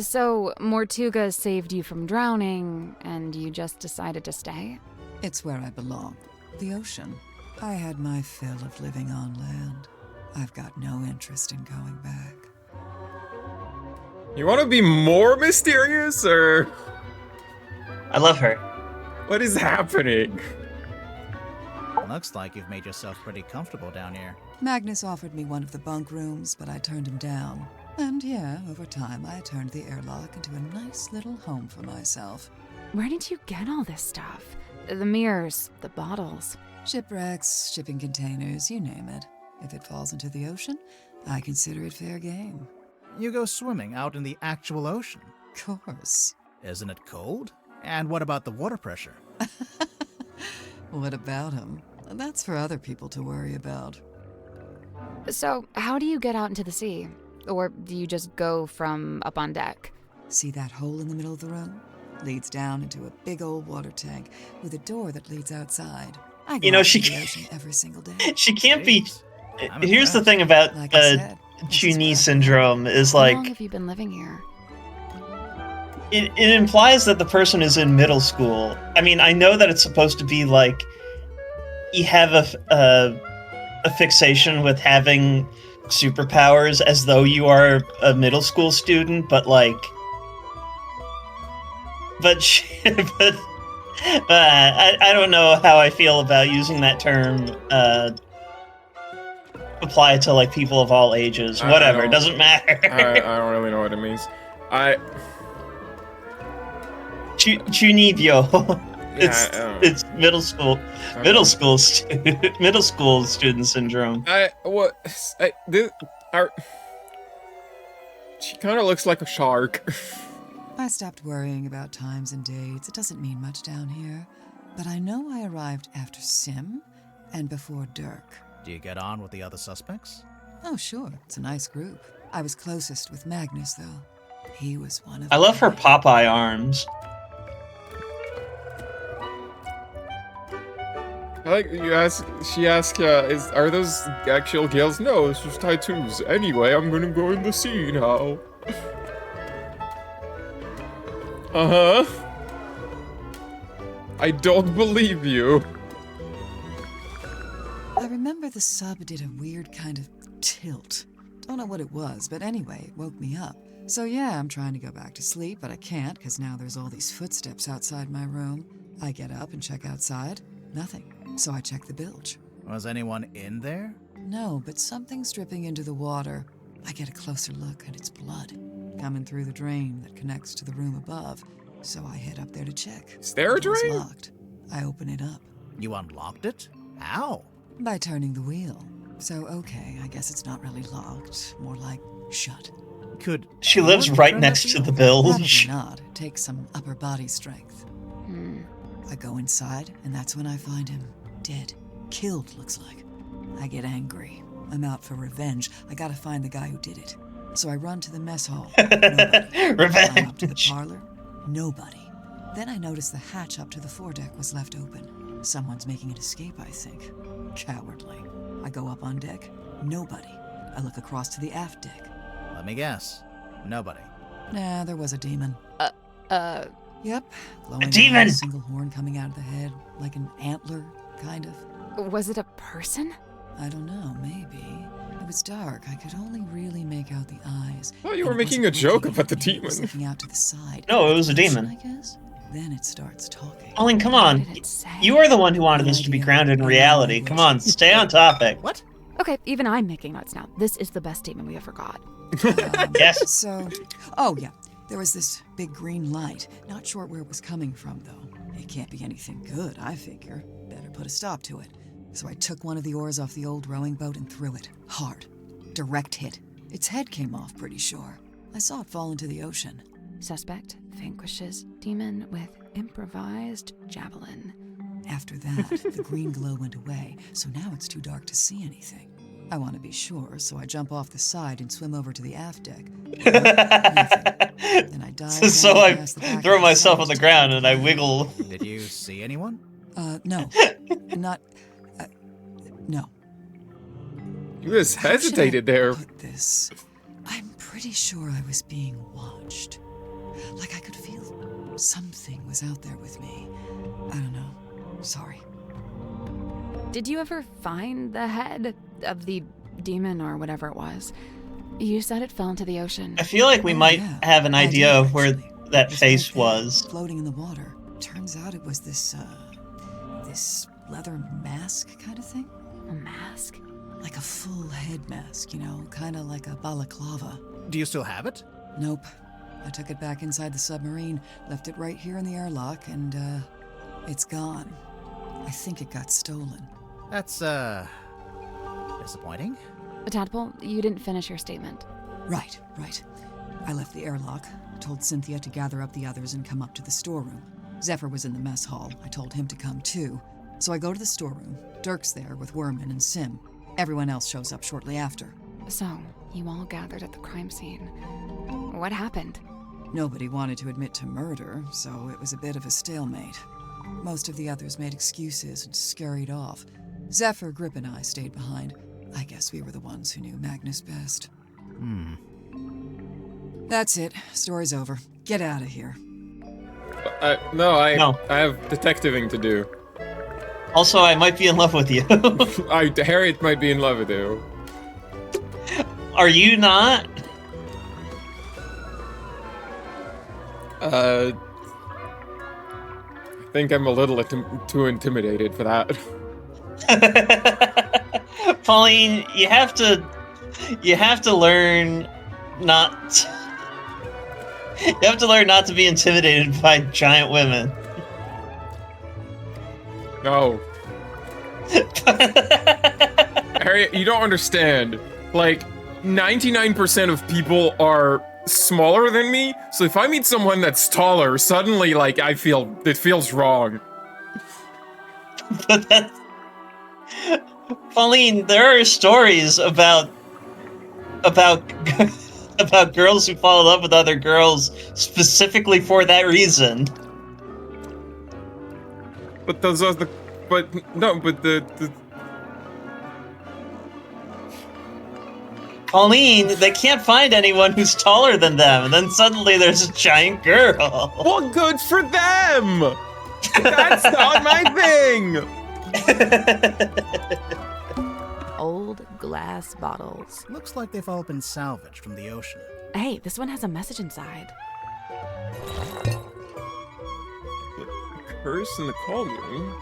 So, Mortuga saved you from drowning, and you just decided to stay? It's where I belong. The ocean. I had my fill of living on land. I've got no interest in going back. You want to be more mysterious, or I love her. what is happening? Looks like you've made yourself pretty comfortable down here. Magnus offered me one of the bunk rooms, but I turned him down. And yeah, over time, I turned the airlock into a nice little home for myself. Where did you get all this stuff? The mirrors, the bottles. Shipwrecks, shipping containers, you name it. If it falls into the ocean, I consider it fair game. You go swimming out in the actual ocean. Of course. Isn't it cold? And what about the water pressure? What about him? That's for other people to worry about. So, how do you get out into the sea? Or do you just go from up on deck? See that hole in the middle of the room? Leads down into a big old water tank with a door that leads outside. I go You know, out she to the can't- ocean every single day. She can't be. Jeez. I'm Here's the impressed. thing about Like I said, this is Chuni where- syndrome is How like long have you been living here? it implies that the person is in middle school. I mean, I know that it's supposed to be like you have a fixation with having superpowers as though you are a middle school student, but like, but I don't know how I feel about using that term. Apply it to like people of all ages. I Whatever, it don't- doesn't matter. I don't really know what it means. Chunibyo. Yeah, I don't know. It's middle school middle school student syndrome. She kind of looks like a shark. I stopped worrying about times and dates. It doesn't mean much down here. But I know I arrived after Sim and before Dirk. Do you get on with the other suspects? Oh, sure. It's a nice group. I was closest with Magnus, though. He was one of I love her many. Popeye arms. She asked, are those actual gills? No, it's just tattoos. Anyway, I'm gonna go in the sea now. Uh-huh. I don't believe you. I remember the sub did a weird kind of tilt. Don't know what it was, but anyway, it woke me up. So yeah, I'm trying to go back to sleep, but I can't because now there's all these footsteps outside my room. I get up and check outside. Nothing. So I check the bilge. Was anyone in there? No, but something's dripping into the water. I get a closer look and it's blood coming through the drain that connects to the room above. So I head up there to check. Is there a The door's drain? locked. I open it up You unlocked it? How? by turning the wheel. So okay, I guess it's not really locked. More like shut. Could She lives anyone right turn next that to the wheel? Probably bilge. not. It takes some upper body strength. I go inside, and that's when I find him. Dead. Killed, looks like. I get angry. I'm out for revenge. I gotta find the guy who did it. So I run to the mess hall. Nobody. Climb up to the Revenge. parlor. Nobody. Then I notice the hatch up to the foredeck was left open. Someone's making an escape, I think. Cowardly. I go up on deck. Nobody. I look across to the aft deck. Let me guess. Nobody. Nah, there was a demon. Yep. Glowing demon! eyes, single horn coming out of the head, like an antler, kind of. Was it a person? I don't know, maybe. It was dark. I could only really make out the eyes. Oh, you And were it making wasn't a joke looking about the at me, it was demon. looking out to the side. No, it was a Person, demon. I guess. Then it starts talking. Colleen, come on. What did it say? You are the one who wanted No this to be idea. grounded in I know reality. language. Come on, stay on topic. What? Okay, even I'm making notes now. This is the best demon we ever got. Yes. So, oh yeah, there was this big green light. Not sure where it was coming from, though. It can't be anything good, I figure. Better put a stop to it. So I took one of the oars off the old rowing boat and threw it. Hard. Direct hit. Its head came off, pretty sure. I saw it fall into the ocean. Suspect vanquishes demon with improvised javelin. After that, the green glow went away, so now it's too dark to see anything. I want to be sure, so I jump off the side and swim over to the aft deck. Nothing. Then I dive So down I past the back throw of the myself side on the to ground check and I the wiggle. Did you see anyone? No. Not... no. You just How should I hesitated there. put this? I'm pretty sure I was being watched. Like I could feel something was out there with me. I don't know. Sorry. Did you ever find the head of the demon or whatever it was? You said it fell into the ocean. I feel like we might Yeah, have an I idea did, of where actually. that It was face right there, was. floating in the water. Turns out it was this leather mask kind of thing. A mask? Like a full head mask, you know, kind of like a balaclava. Do you still have it? Nope. I took it back inside the submarine, left it right here in the airlock, and, it's gone. I think it got stolen. That's, disappointing. Tadpole, you didn't finish your statement. Right. I left the airlock, told Cynthia to gather up the others and come up to the storeroom. Zephyr was in the mess hall. I told him to come too. So I go to the storeroom. Dirk's there with Werman and Sim. Everyone else shows up shortly after. So, you all gathered at the crime scene. What happened? Nobody wanted to admit to murder, so it was a bit of a stalemate. Most of the others made excuses and scurried off. Zephyr, Grip, and I stayed behind. I guess we were the ones who knew Magnus best. That's it. Story's over. Get out of here. No. No. I have detectiving to do. Also, I might be in love with you. Harriet might be in love with you. Are you not? I think I'm a little too intimidated for that. Pauline, you have to learn not. You have to learn not to be intimidated by giant women. No. Harriet, you don't understand. Like, 99% of people are smaller than me, so if I meet someone that's taller, suddenly, like, it feels wrong. But that's... Pauline, there are stories about girls who fall in love with other girls specifically for that reason. But those are the... Pauline, they can't find anyone who's taller than them, and then suddenly there's a giant girl. Well, good for them! That's not my thing! Old glass bottles. Looks like they've all been salvaged from the ocean. Hey, this one has a message inside. Curse in the cauldron?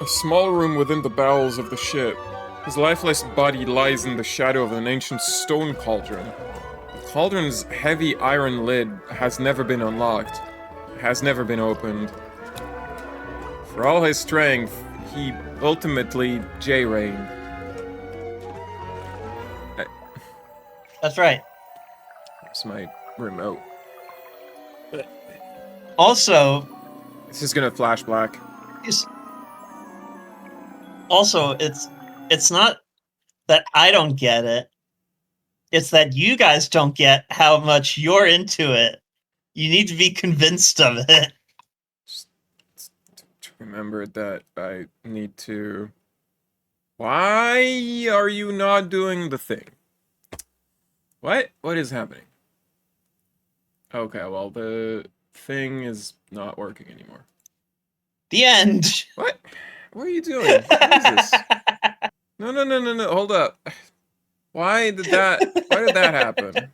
A small room within the bowels of the ship. His lifeless body lies in the shadow of an ancient stone cauldron. The cauldron's heavy iron lid has never been unlocked, has never been opened. For all his strength, he ultimately J-rained. That's right. That's my remote. Also, This is gonna flash black. it's not that I don't get it. It's that you guys don't get how much you're into it. You need to be convinced of it. Just remember that I need to... Why are you not doing the thing? What? What is happening? Okay, well, the thing is not working anymore. The end. What? What are you doing? What is this? No, hold up. Why did that happen?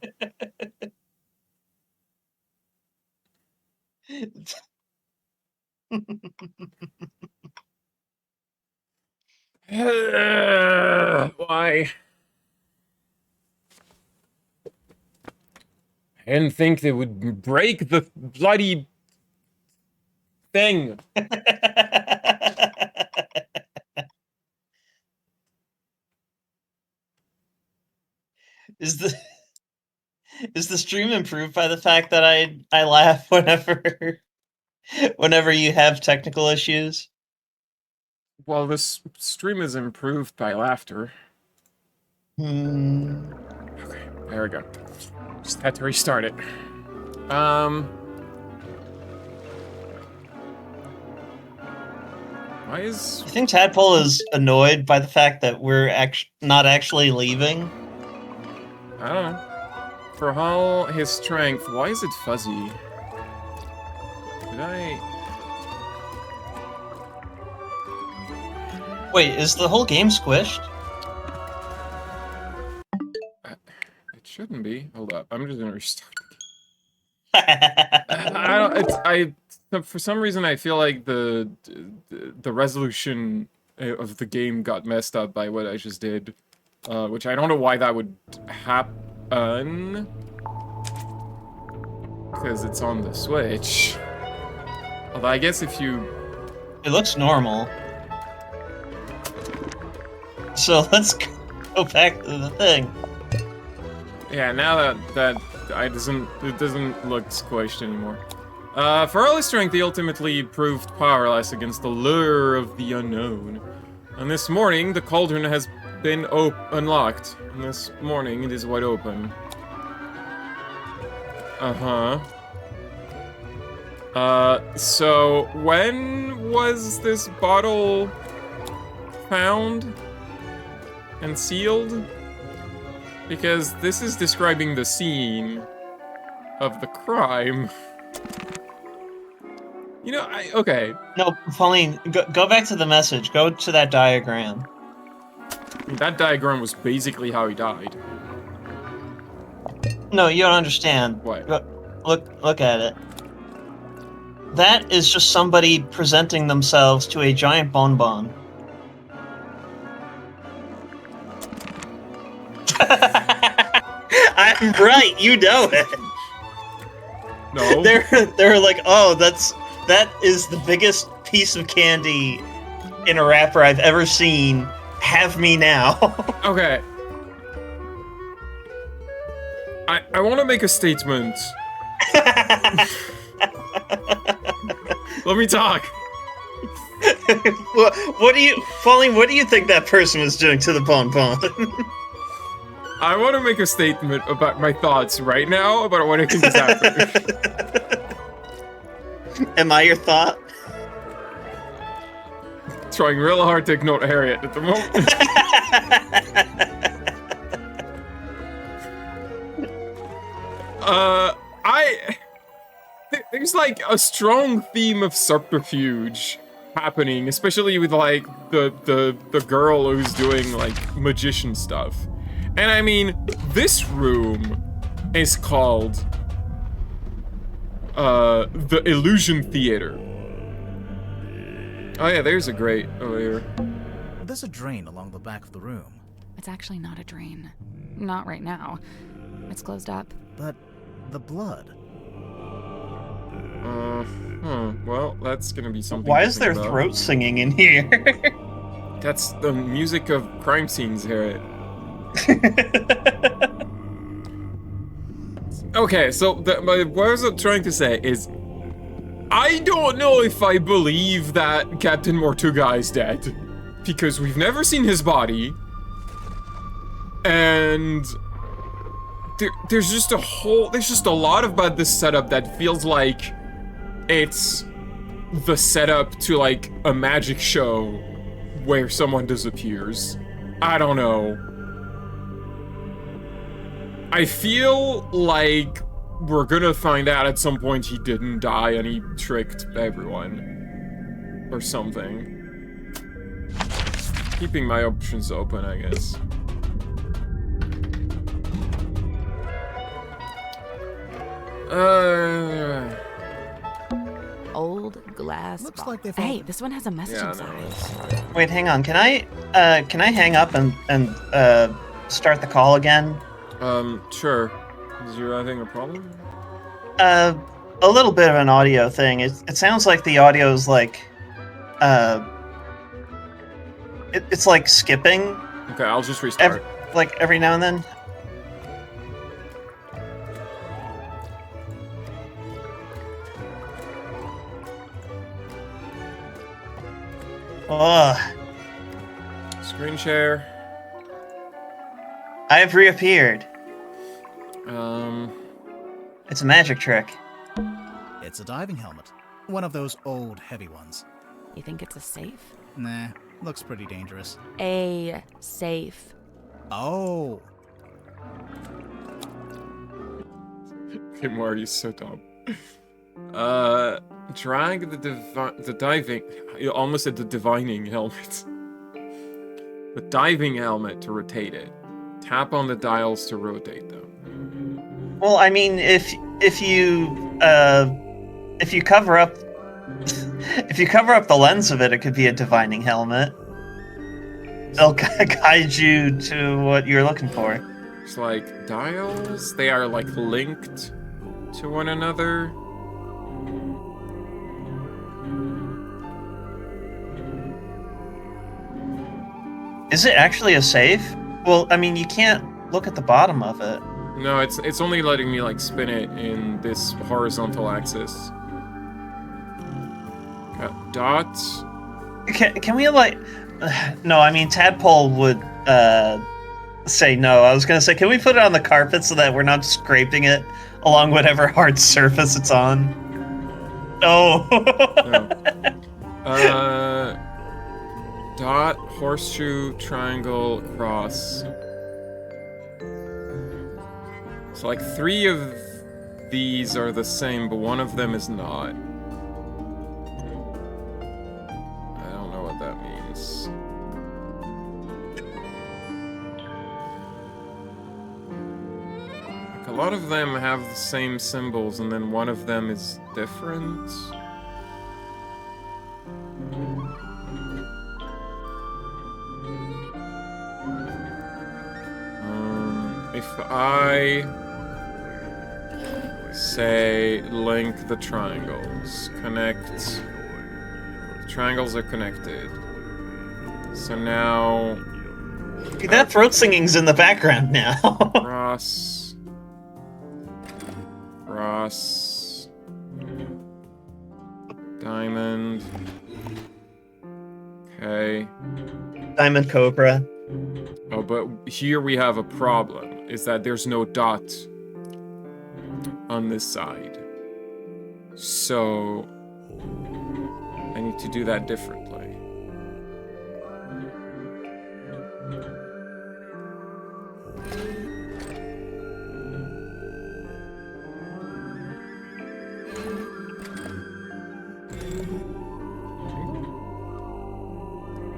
Why? I didn't think they would break the bloody thing. Is the stream improved by the fact that I laugh whenever you have technical issues? Well, this stream is improved by laughter. Hmm. Okay, there we go. Just had to restart it. Why is... You think Tadpole is annoyed by the fact that we're not actually leaving? I don't know. For all his strength, why is it fuzzy? Did I... Wait, is the whole game squished? It shouldn't be. Hold up. I'm just gonna restart. For some reason I feel like the resolution of the game got messed up by what I just did, which I don't know why that would happen, because it's on the Switch. Although I guess if you... It looks normal. So let's go back to the thing. Yeah, now that it doesn't look squished anymore. For all his strength, he ultimately proved powerless against the lure of the unknown. And this morning, the cauldron has been unlocked. And this morning, it is wide open. So when was this bottle found and sealed? Because this is describing the scene of the crime. You know, okay. No, Pauline, go back to the message. Go to that diagram. That diagram was basically how he died. No, you don't understand. What? Look at it. That is just somebody presenting themselves to a giant bonbon. I'm right, you know it. No. They're like, oh, that is the biggest piece of candy in a wrapper I've ever seen. Have me now. Okay. I want to make a statement. Let me talk. What do you, Pauline? What do you think that person was doing to the bonbon? I want to make a statement about my thoughts right now about what I think is happening. Am I your thought? Trying real hard to ignore Harriet at the moment. There's like a strong theme of subterfuge happening, especially with like the girl who's doing like magician stuff. And I mean, this room is called the Illusion Theater. Oh yeah, there's a grate over here. There's a drain along the back of the room. It's actually not a drain. Not right now. It's closed up. But the blood. Well, that's gonna be something. Why to is think there about. throat singing in here? That's the music of crime scenes, Harriet. Okay, so what I was trying to say is, I don't know if I believe that Captain Mortuga is dead, because we've never seen his body, and there's just a lot about this setup that feels like it's the setup to like a magic show where someone disappears. I don't know. I feel like we're gonna find out at some point he didn't die and he tricked everyone. Or something. Keeping my options open, I guess. Old glass Looks bottle. like they found Hey, it. this one has a message Yeah, inside. Wait, hang on. Can I hang up and start the call again? Sure. Is you having a problem? A little bit of an audio thing. It sounds like the audio is like, it's like skipping. Okay, I'll just restart. Every now and then. Ugh. Screen share. I have reappeared. It's a magic trick. It's a diving helmet. One of those old, heavy ones. You think it's a safe? Nah, looks pretty dangerous. A safe. Oh, Okay, Marty's so dumb. Drag the diving... You almost said the divining helmet. The diving helmet to rotate it. Tap on the dials to rotate them. Well, I mean, if you cover up the lens of it, it could be a divining helmet. It'll guide you to what you're looking for. It's like dials. They are like linked to one another. Is it actually a safe? Well, I mean, you can't look at the bottom of it. No, it's only letting me like spin it in this horizontal axis. Got dots. Can we like? No, I mean Tadpole would say no. I was gonna say, can we put it on the carpet so that we're not scraping it along whatever hard surface it's on? Oh. No. Dot, horseshoe, triangle, cross. So like 3 of these are the same, but one of them is not. I don't know what that means. Like a lot of them have the same symbols, and then one of them is different. If I say link the triangles, connect, the triangles are connected. So now that throat singing's in the background now. cross, diamond. Okay. Diamond Cobra. Oh, but here we have a problem, is that there's no dot on this side. So I need to do that differently.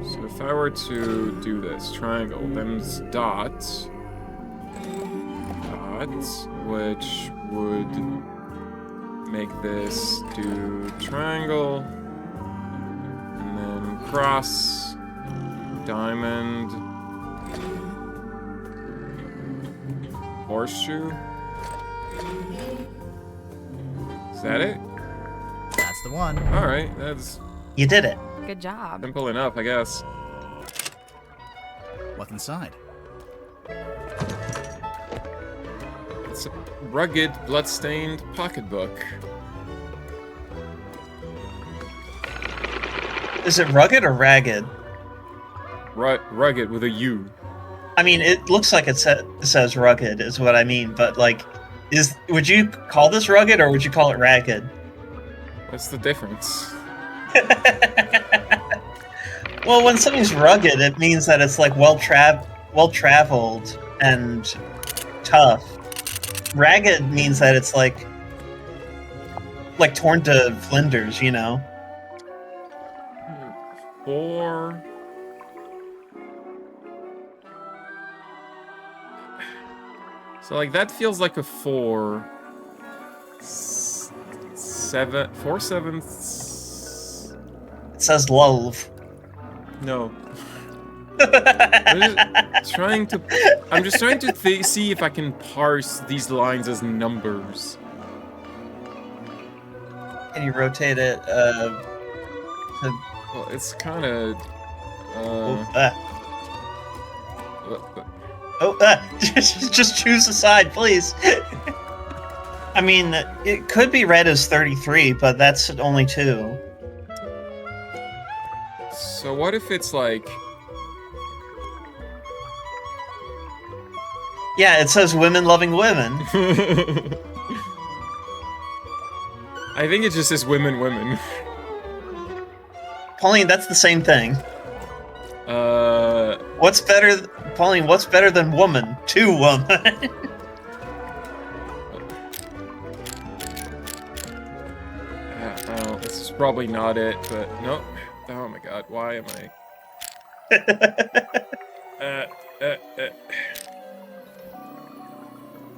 So if I were to do this triangle, then it's dots, which would make this do triangle, and then cross, diamond, horseshoe. Is that it? That's the one. All right, that's You did it. Good job. simple enough, I guess. What's inside? It's a rugged, blood-stained pocketbook. Is it rugged or ragged? Rugged with a U. I mean, it looks like it says rugged, is what I mean. But like, would you call this rugged or would you call it ragged? What's the difference? Well, when something's rugged, it means that it's like well-traveled and tough. Ragged means that it's like torn to flinders, you know. 4. So like that feels like a 4. 4/7. It says love. No. I'm just trying to see if I can parse these lines as numbers. Can you rotate it? Well, it's kind of. Just choose a side, please. I mean, it could be read as 33, but that's only 2. So what if it's like? Yeah, it says women loving women. I think it just says women. Pauline, that's the same thing. What's better, Pauline? What's better than woman? 2 woman. Oh, this is probably not it, but nope. Oh my god, why am I? uh, uh.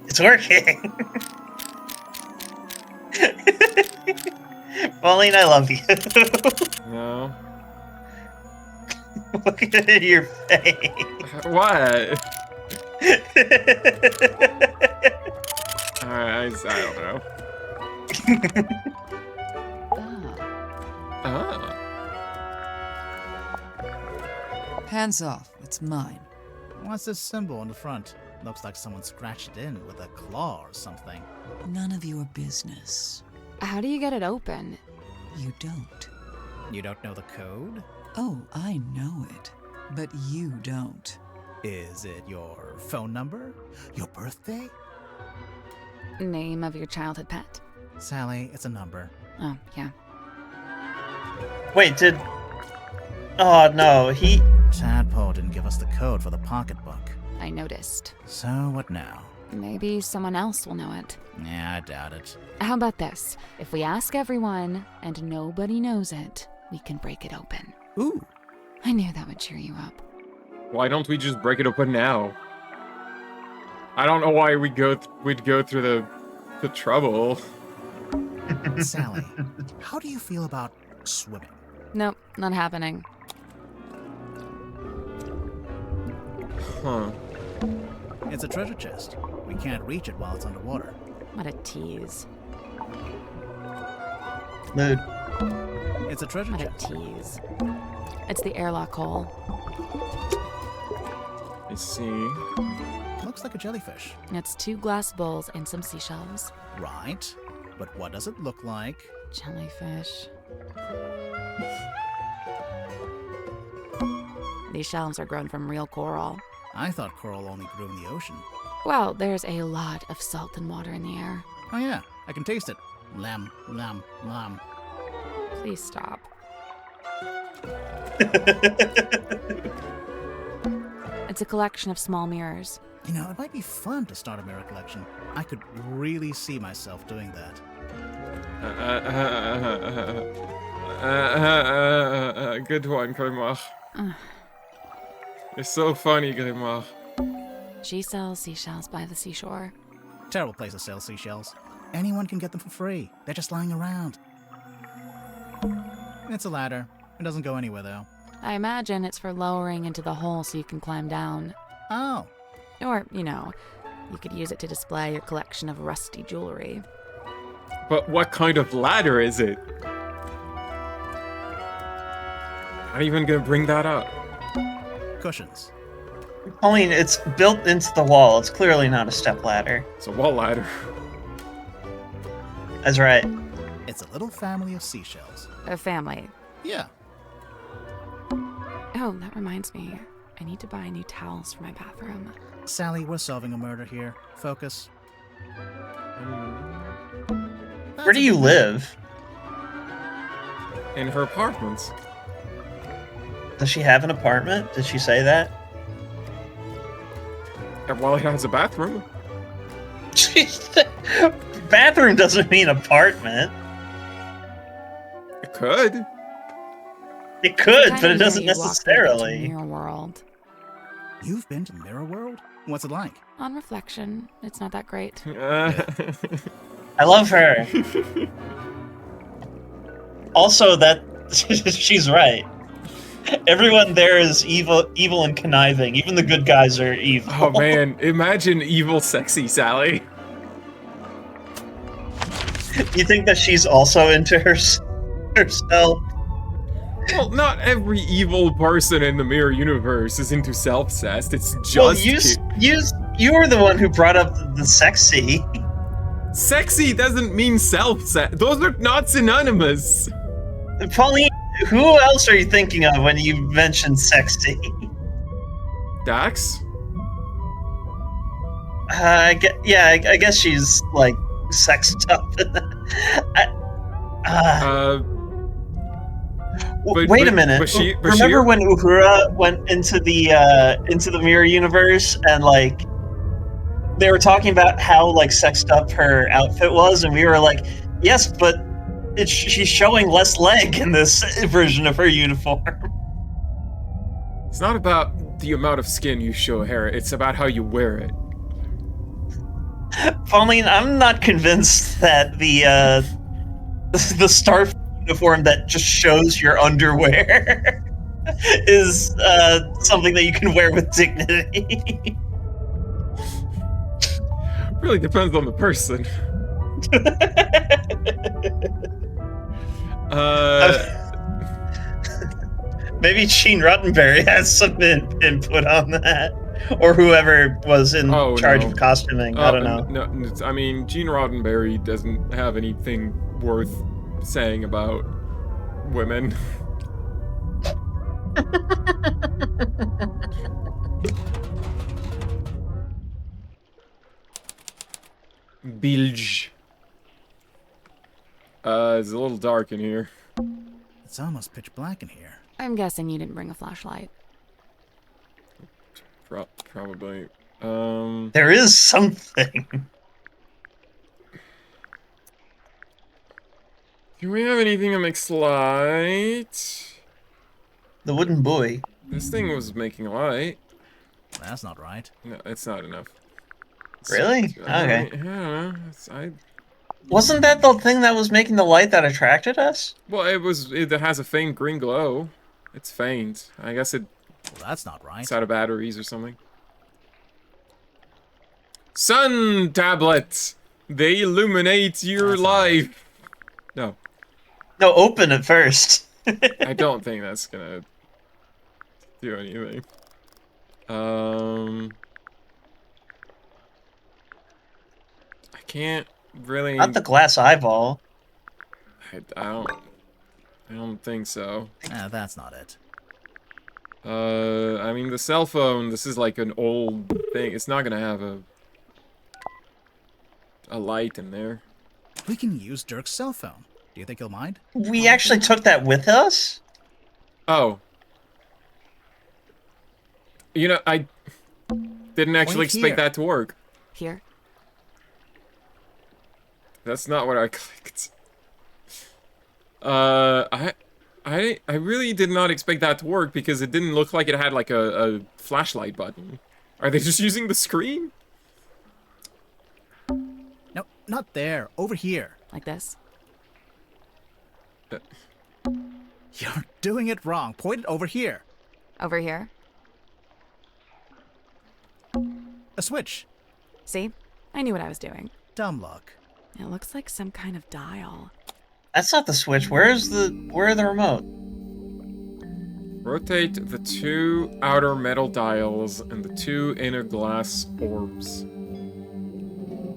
It's working. Pauline, I love you. No. Look at your face. What? I don't know. Ah. Hands off. It's mine. What's this symbol on the front? Looks like someone scratched it in with a claw or something. None of your business. How do you get it open? You don't. You don't know the code? Oh, I know it. But you don't. Is it your phone number? Your birthday? Name of your childhood pet? Sally, it's a number. Oh, yeah. Wait, did... Oh, no, he... Tadpole didn't give us the code for the pocketbook. I noticed. So what now? Maybe someone else will know it. Yeah, I doubt it. How about this? If we ask everyone and nobody knows it, we can break it open. Ooh. I knew that would cheer you up. Why don't we just break it open now? I don't know why we'd go through the trouble. Sally, how do you feel about swimming? Nope, not happening. Huh. It's a treasure chest. We can't reach it while it's underwater. What a tease. Mood. It's a treasure What a chest. tease. It's the airlock hole. I see. Looks like a jellyfish. It's 2 glass bowls and some seashells. Right. But what does it look like? Jellyfish. These shells are grown from real coral. I thought coral only grew in the ocean. Well, there's a lot of salt and water in the air. Oh yeah, I can taste it. Lamb, lamb, lamb. Please stop. It's a collection of small mirrors. You know, it might be fun to start a mirror collection. I could really see myself doing that. Good one, Grimach. You're so funny, Grimach. She sells seashells by the seashore. Terrible place to sell seashells. Anyone can get them for free. They're just lying around. It's a ladder. It doesn't go anywhere, though. I imagine it's for lowering into the hole so you can climb down. Oh. Or, you know, you could use it to display your collection of rusty jewelry. But what kind of ladder is it? Not even gonna bring that up. Cushions. Pauline, it's built into the wall. It's clearly not a stepladder. It's a wall ladder. That's right. It's a little family of seashells. A family. Yeah. Oh, that reminds me. I need to buy new towels for my bathroom. Sally, we're solving a murder here. Focus. Where do you live? In her apartments. Does she have an apartment? Did she say that? Well, it has a bathroom. Bathroom doesn't mean apartment. It could. It could, but it Kinda doesn't near you walked into necessarily. Mirror World. You've been to Mirror World? What's it like? On reflection, it's not that great. I love her. Also, that she's right. Everyone there is evil and conniving. Even the good guys are evil. Oh man, imagine evil sexy Sally. You think that she's also into herself? Well, not every evil person in the mirror universe is into self-cessed. It's just Well, you were the one who brought up the sexy. Sexy doesn't mean self-cessed. Those are not synonymous. Pauline, who else are you thinking of when you mention sexy? Dax? I guess she's like sexed up. Wait a minute. Remember when Uhura went into the mirror universe and like they were talking about how like sexed up her outfit was, and we were like, yes, but she's showing less leg in this version of her uniform. It's not about the amount of skin you show hair. It's about how you wear it. Pauline, I'm not convinced that the Starfleet uniform that just shows your underwear is something that you can wear with dignity. Really depends on the person. Maybe Gene Roddenberry has some input on that, or whoever was in charge of costuming. I don't know. No, I mean, Gene Roddenberry doesn't have anything worth saying about women. Bilge. It's a little dark in here. It's almost pitch black in here. I'm guessing you didn't bring a flashlight. Probably. There is something. Do we have anything that makes light? The wooden buoy. This thing was making light. That's not right. No, it's not enough. Really? Okay. I don't know. Wasn't that the thing that was making the light that attracted us? Well, it has a faint green glow. It's faint. I guess Well, that's not right. it's out of batteries or something. Sun tablets! They illuminate your That's life! No. No, open it first. I don't think that's gonna do anything. I can't really... Not the glass eyeball. I don't think so. That's not it. I mean, the cell phone, this is like an old thing. It's not gonna have a light in there. We can use Dirk's cell phone. Do you think he'll mind? We actually took that with us? Oh. You know, I didn't actually Wait expect here. that to work. Here. That's not what I clicked. I really did not expect that to work because it didn't look like it had like a flashlight button. Are they just using the screen? No, not there. Over here. Like this. You're doing it wrong. Point it over here. Over here. A switch. See? I knew what I was doing. Dumb luck. It looks like some kind of dial. That's not the switch. Where are the remote? Rotate the 2 outer metal dials and the 2 inner glass orbs.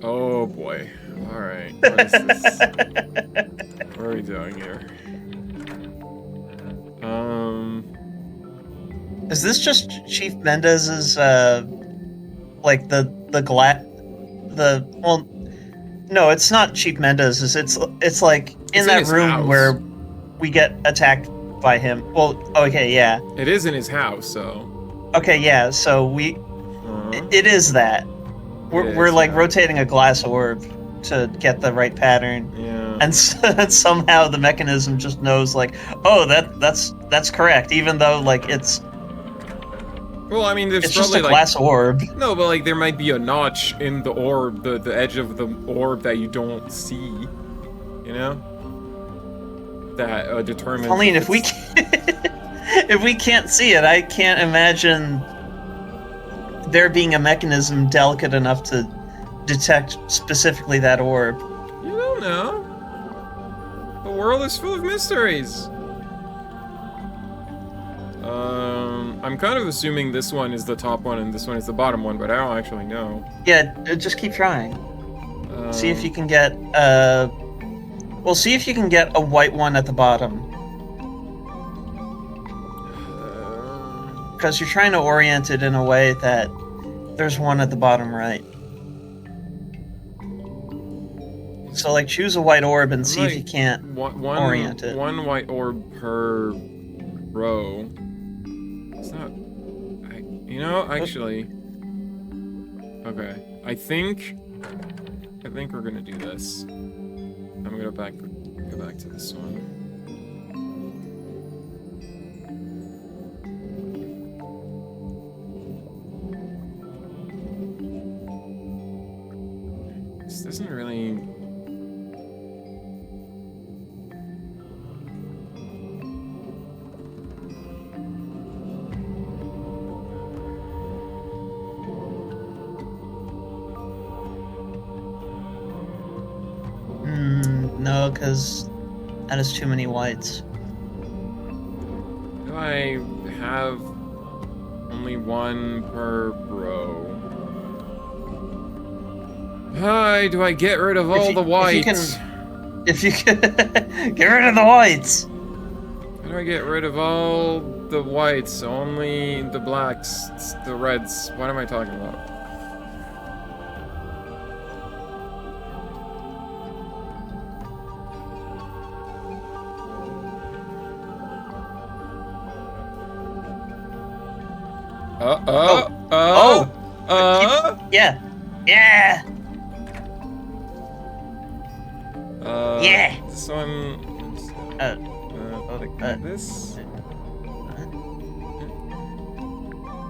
Oh boy. Alright, what is this? What are we doing here? Is this just Chief Mendez's like the well, no, it's not Chief Mendez's. It's like in that his room house. where we get attacked by him. Well, okay, yeah. It is in his house, so... Okay, yeah. So it is that. We're like rotating a glass orb to get the right pattern. Yeah. And somehow the mechanism just knows, like, oh, that's correct, even though like it's Well, I mean, there's just probably a glass orb. No, but like there might be a notch in the orb, the edge of the orb that you don't see. You know? That determines. Pauline, if we if we can't see it, I can't imagine there being a mechanism delicate enough to detect specifically that orb. You don't know. The world is full of mysteries. I'm kind of assuming this one is the top one and this one is the bottom one, but I don't actually know. Yeah, just keep trying. See if you can get well, see if you can get a white one at the bottom. Because you're trying to orient it in a way that there's one at the bottom right. So, like, choose a white orb and see if you can't orient it. One white orb per row. It's not... you know, actually... Okay. I think we're gonna do this. I'm gonna go back to this one. No, because that is too many whites. Do I have only one per row? Hi, do I get rid of all the whites? If you can get rid of the whites. How do I get rid of all the whites? Only the blacks, the reds. What am I talking about? Yeah. Yeah. Yeah. This one. Like this.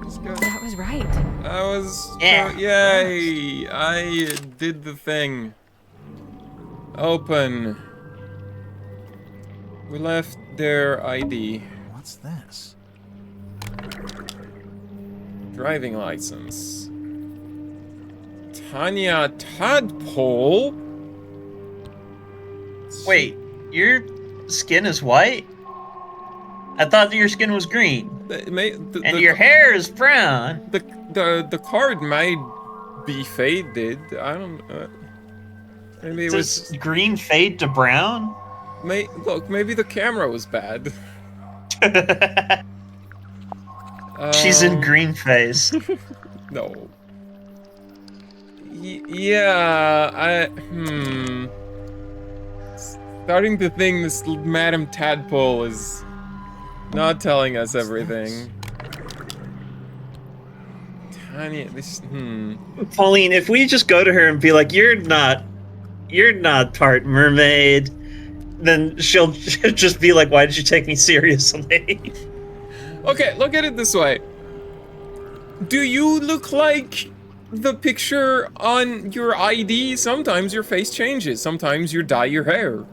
Let's go. That was right. I was. Yeah. Yay! I did the thing. Open. We left their ID. What's this? Driving license. Tanya Tadpole? Wait, your skin is white? I thought that your skin was green. And your hair is brown. The card might be faded. I don't. Maybe it was green fade to brown. Look, maybe the camera was bad. She's in green face. No. Yeah, starting to think this Madam Tadpole is not telling us everything. Tanya, Pauline, if we just go to her and be like, you're not part mermaid, then she'll just be like, why did you take me seriously? Okay, look at it this way. Do you look like the picture on your ID? Sometimes your face changes. Sometimes you dye your hair.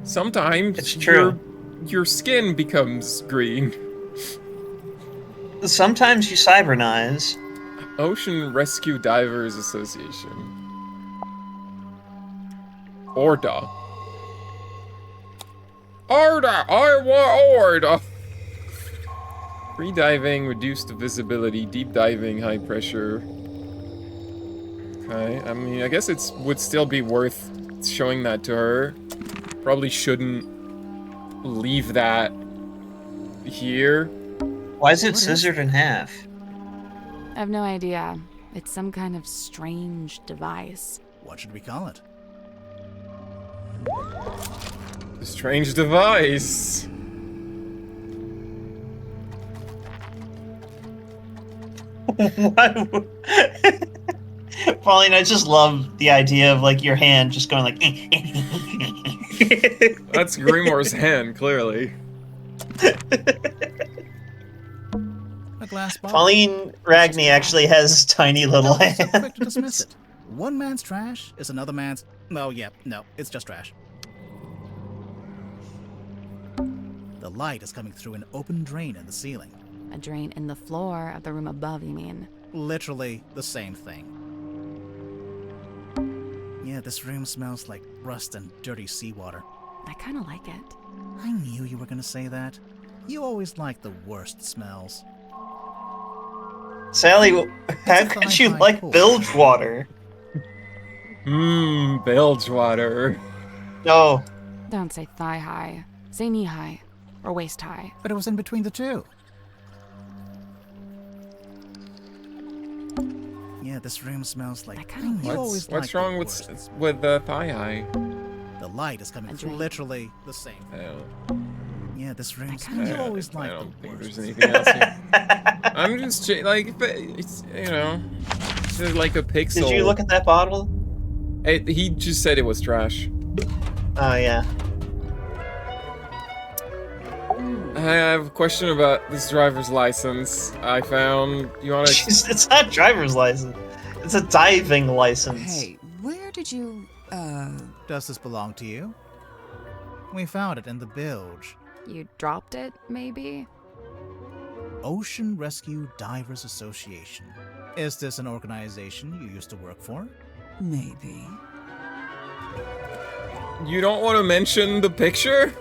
Sometimes it's true. Your skin becomes green. Sometimes you cybernize. Ocean Rescue Divers Association. Orda. Orda! I want Orda! Free diving, reduced visibility, deep diving, high pressure. Okay, I mean, I guess it would still be worth showing that to her. Probably shouldn't leave that here. Why is it scissored in half? I have no idea. It's some kind of strange device. What should we call it? A strange device. What? Pauline, I just love the idea of like your hand just going like. That's Grimoire's hand, clearly. A glass bottle. Pauline Ragni actually has tiny little hands. So quick to dismiss it. One man's trash is another man's. Oh yeah, no, it's just trash. The light is coming through an open drain in the ceiling. A drain in the floor of the room above, you mean? Literally the same thing. Yeah, this room smells like rust and dirty seawater. I kind of like it. I knew you were gonna say that. You always like the worst smells. Sally, how could you like bilge water? Bilge water. No. Don't say thigh high. Say knee high. Or waist high. But it was in between the two. Yeah, this room smells like. What's wrong with thigh high? The light is coming through literally the same. Yeah, this room smells. You always like. I don't think there's anything else here. I'm just like, it's, you know, it's like a pixel. Did you look at that bottle? He just said it was trash. Oh yeah. I have a question about this driver's license. I found. You want to? It's not driver's license. It's a diving license. Hey, where did you, Does this belong to you? We found it in the bilge. You dropped it, maybe? Ocean Rescue Divers Association. Is this an organization you used to work for? Maybe. You don't want to mention the picture?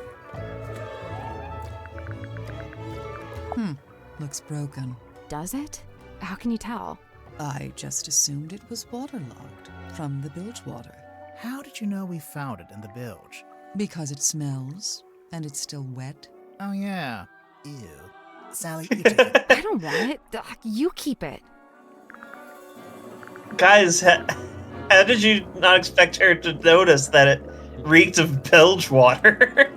Looks broken. Does it? How can you tell? I just assumed it was waterlogged from the bilge water. How did you know we found it in the bilge? Because it smells, and it's still wet. Oh, yeah. Ew. Sally, you take it. I don't want it. Ugh, you keep it. Guys, how did you not expect her to notice that it reeked of bilge water?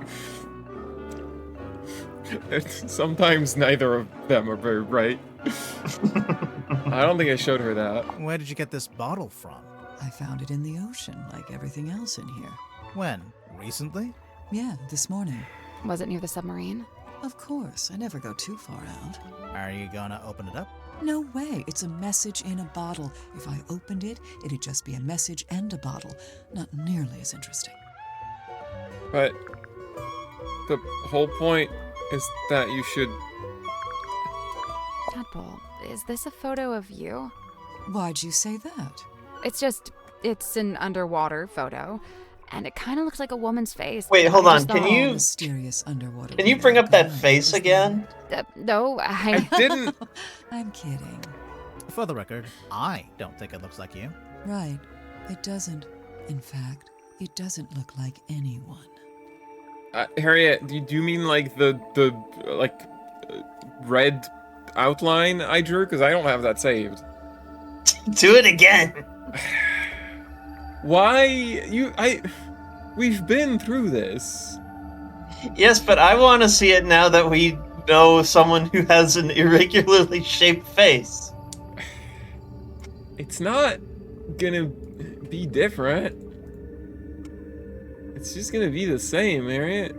Sometimes neither of them are very right. I don't think I showed her that. Where did you get this bottle from? I found it in the ocean, like everything else in here. When? Recently? Yeah, this morning. Was it near the submarine? Of course, I never go too far out. Are you gonna open it up? No way, it's a message in a bottle. If I opened it, it'd just be a message and a bottle. Not nearly as interesting. But the whole point is that you should... Tadpole, is this a photo of you? Why'd you say that? It's an underwater photo, and it kind of looks like a woman's face. Wait, hold I on. just Can thought- you Mysterious underwater. can you bring up that face again? No, I didn't... I'm kidding. For the record, I don't think it looks like you. Right. It doesn't. In fact, it doesn't look like anyone. Harriet, do you mean like the red outline I drew? Because I don't have that saved. Do it again. Why? We've been through this. Yes, but I want to see it now that we know someone who has an irregularly shaped face. It's not gonna be different. It's just gonna be the same, Harriet.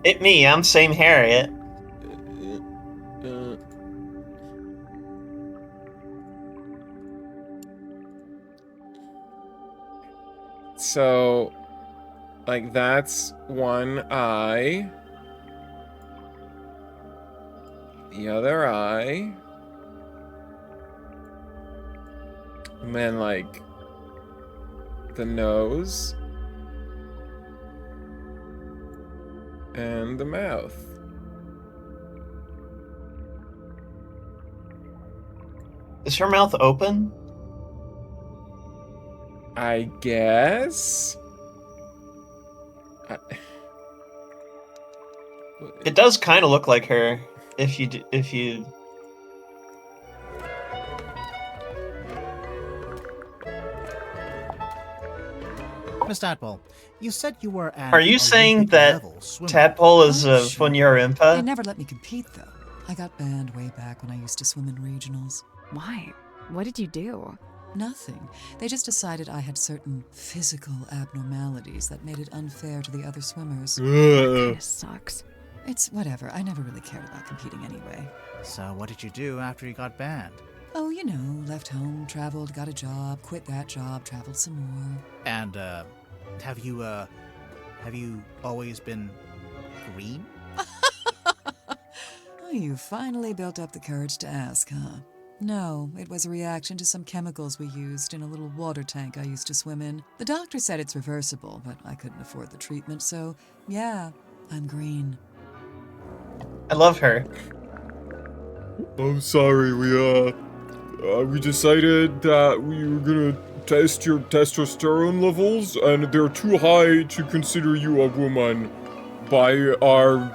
It me, I'm same Harriet. So, like, that's one eye. The other eye. And then, like, the nose. And the mouth. Is her mouth open? I guess. It does kind of look like her if you Miss Tadpole, you said you were at Are you saying Olympic that level swimmer. Tadpole is Oh, a sure. They Funyar never let me compete, though. I got banned way back when I used to swim in regionals. Why? What did you do? Nothing. They just decided I had certain physical abnormalities that made it unfair to the other swimmers. Kinda sucks. It's whatever. I never really cared about competing anyway. So what did you do after you got banned? Oh, you know, left home, traveled, got a job, quit that job, traveled some more. And, have you always been green? Oh, you finally built up the courage to ask, huh? No, it was a reaction to some chemicals we used in a little water tank I used to swim in. The doctor said it's reversible, but I couldn't afford the treatment, so yeah, I'm green. I love her. I'm sorry, we decided that we were gonna test your testosterone levels, and they're too high to consider you a woman by our,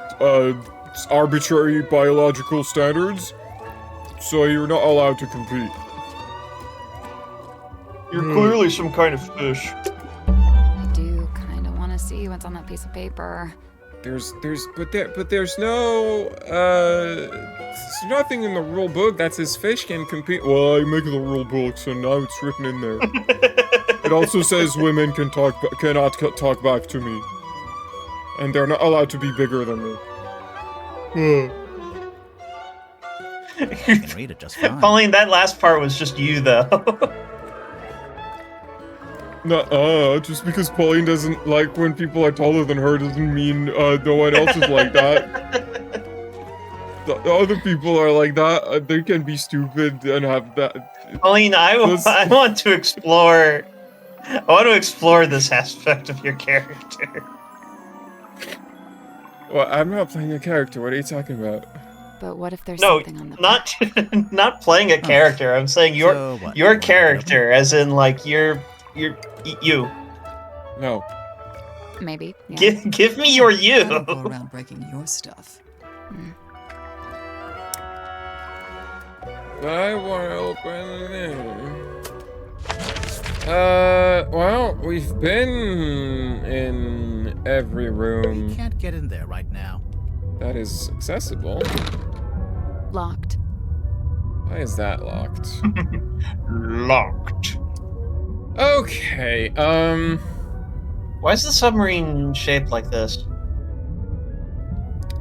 arbitrary biological standards, so you're not allowed to compete. You're clearly some kind of fish. I do kind of want to see what's on that piece of paper. There's no, there's nothing in the rule book that says fish can compete. Well, I make the rule book, so now it's written in there. It also says women cannot talk back to me. And they're not allowed to be bigger than me. I can read it just fine. Pauline, that last part was just you, though. Just because Pauline doesn't like when people are taller than her doesn't mean no one else is like that. The other people are like that. They can be stupid and have that. Pauline, I want to explore I want to explore this aspect of your character. Well, I'm not playing a character. What are you talking about? But what if there's No, something on the not not playing a character. I'm saying So what, you your wanna look it character, as in like you. No. Maybe. Yeah. Give me your I you. don't go around breaking your stuff. I want to open it. Well, we've been in every You room can't get in there right now. that is accessible. Locked. Why is that locked? Locked. Okay, Why is the submarine shaped like this?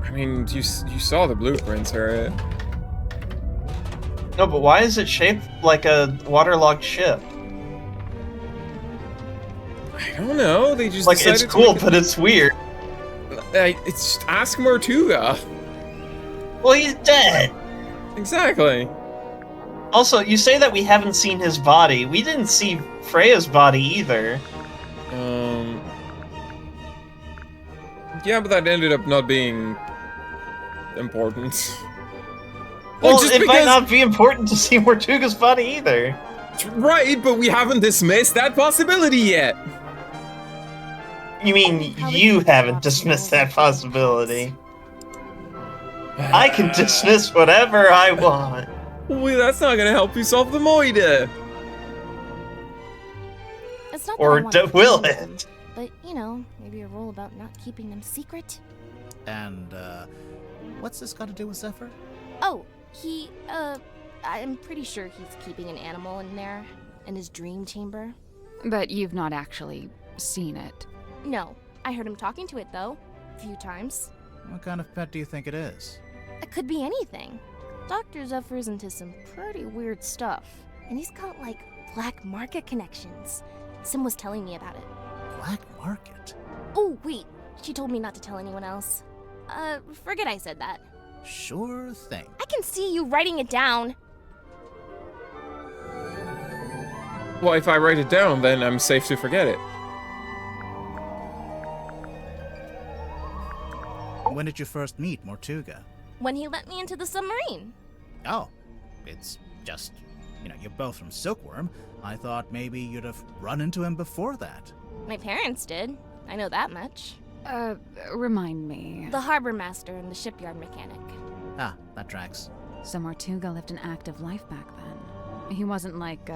I mean, you saw the blueprints, right? No, but why is it shaped like a waterlogged ship? I don't know, they just Like, it's decided to cool, make but it's weird. it's ask Mortuga. Well, he's dead. Exactly. Also, you say that we haven't seen his body. We didn't see Freya's body either. Yeah, but that ended up not being important. Well, just it might because- not be important to see Mortuga's body either. Right, but we haven't dismissed that possibility yet. You mean you haven't dismissed that possibility? I can dismiss whatever I want. Well, that's not gonna help you solve the Moida. It's not that Or I want will to kill them, it? but you know, maybe a rule about not keeping them secret. And, what's this got to do with Zephyr? Oh, I'm pretty sure he's keeping an animal in there, in his dream chamber. But you've not actually seen it. No, I heard him talking to it though, a few times. What kind of pet do you think it is? It could be anything. Dr. Zephyr's into some pretty weird stuff, and he's got like black market connections. Sim was telling me about it. Black market? Oh, wait, she told me not to tell anyone else. Forget I said that. Sure thing. I can see you writing it down. Well, if I write it down, then I'm safe to forget it. When did you first meet Mortuga? When he let me into the submarine. Oh, it's just, you're both from Silkworm. I thought maybe you'd have run into him before that. My parents did. I know that much. Remind me. The harbor master and the shipyard mechanic. Ah, that tracks. So Mortuga lived an active life back then. He wasn't like,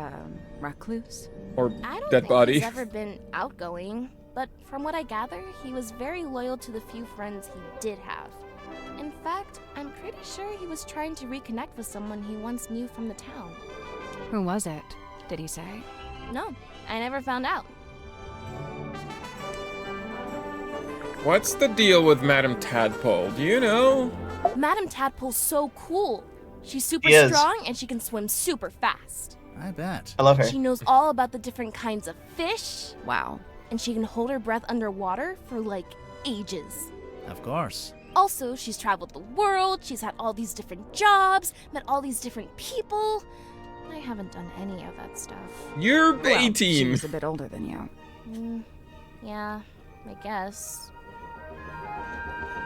recluse? Or I don't dead think body. he's ever been outgoing, but from what I gather, he was very loyal to the few friends he did have. In fact, I'm pretty sure he was trying to reconnect with someone he once knew from the town. Who was it? Did he say? No, I never found out. What's the deal with Madame Tadpole? Do you know? Madame Tadpole's so cool. She's super She is. strong and she can swim super fast. I bet. I love her. She knows all about the different kinds of fish, Wow. and she can hold her breath underwater for like ages. Of course. Also, she's traveled the world, she's had all these different jobs, met all these different people. I haven't done any of that stuff. You're Well, 18. she was a bit older than you. Yeah, I guess.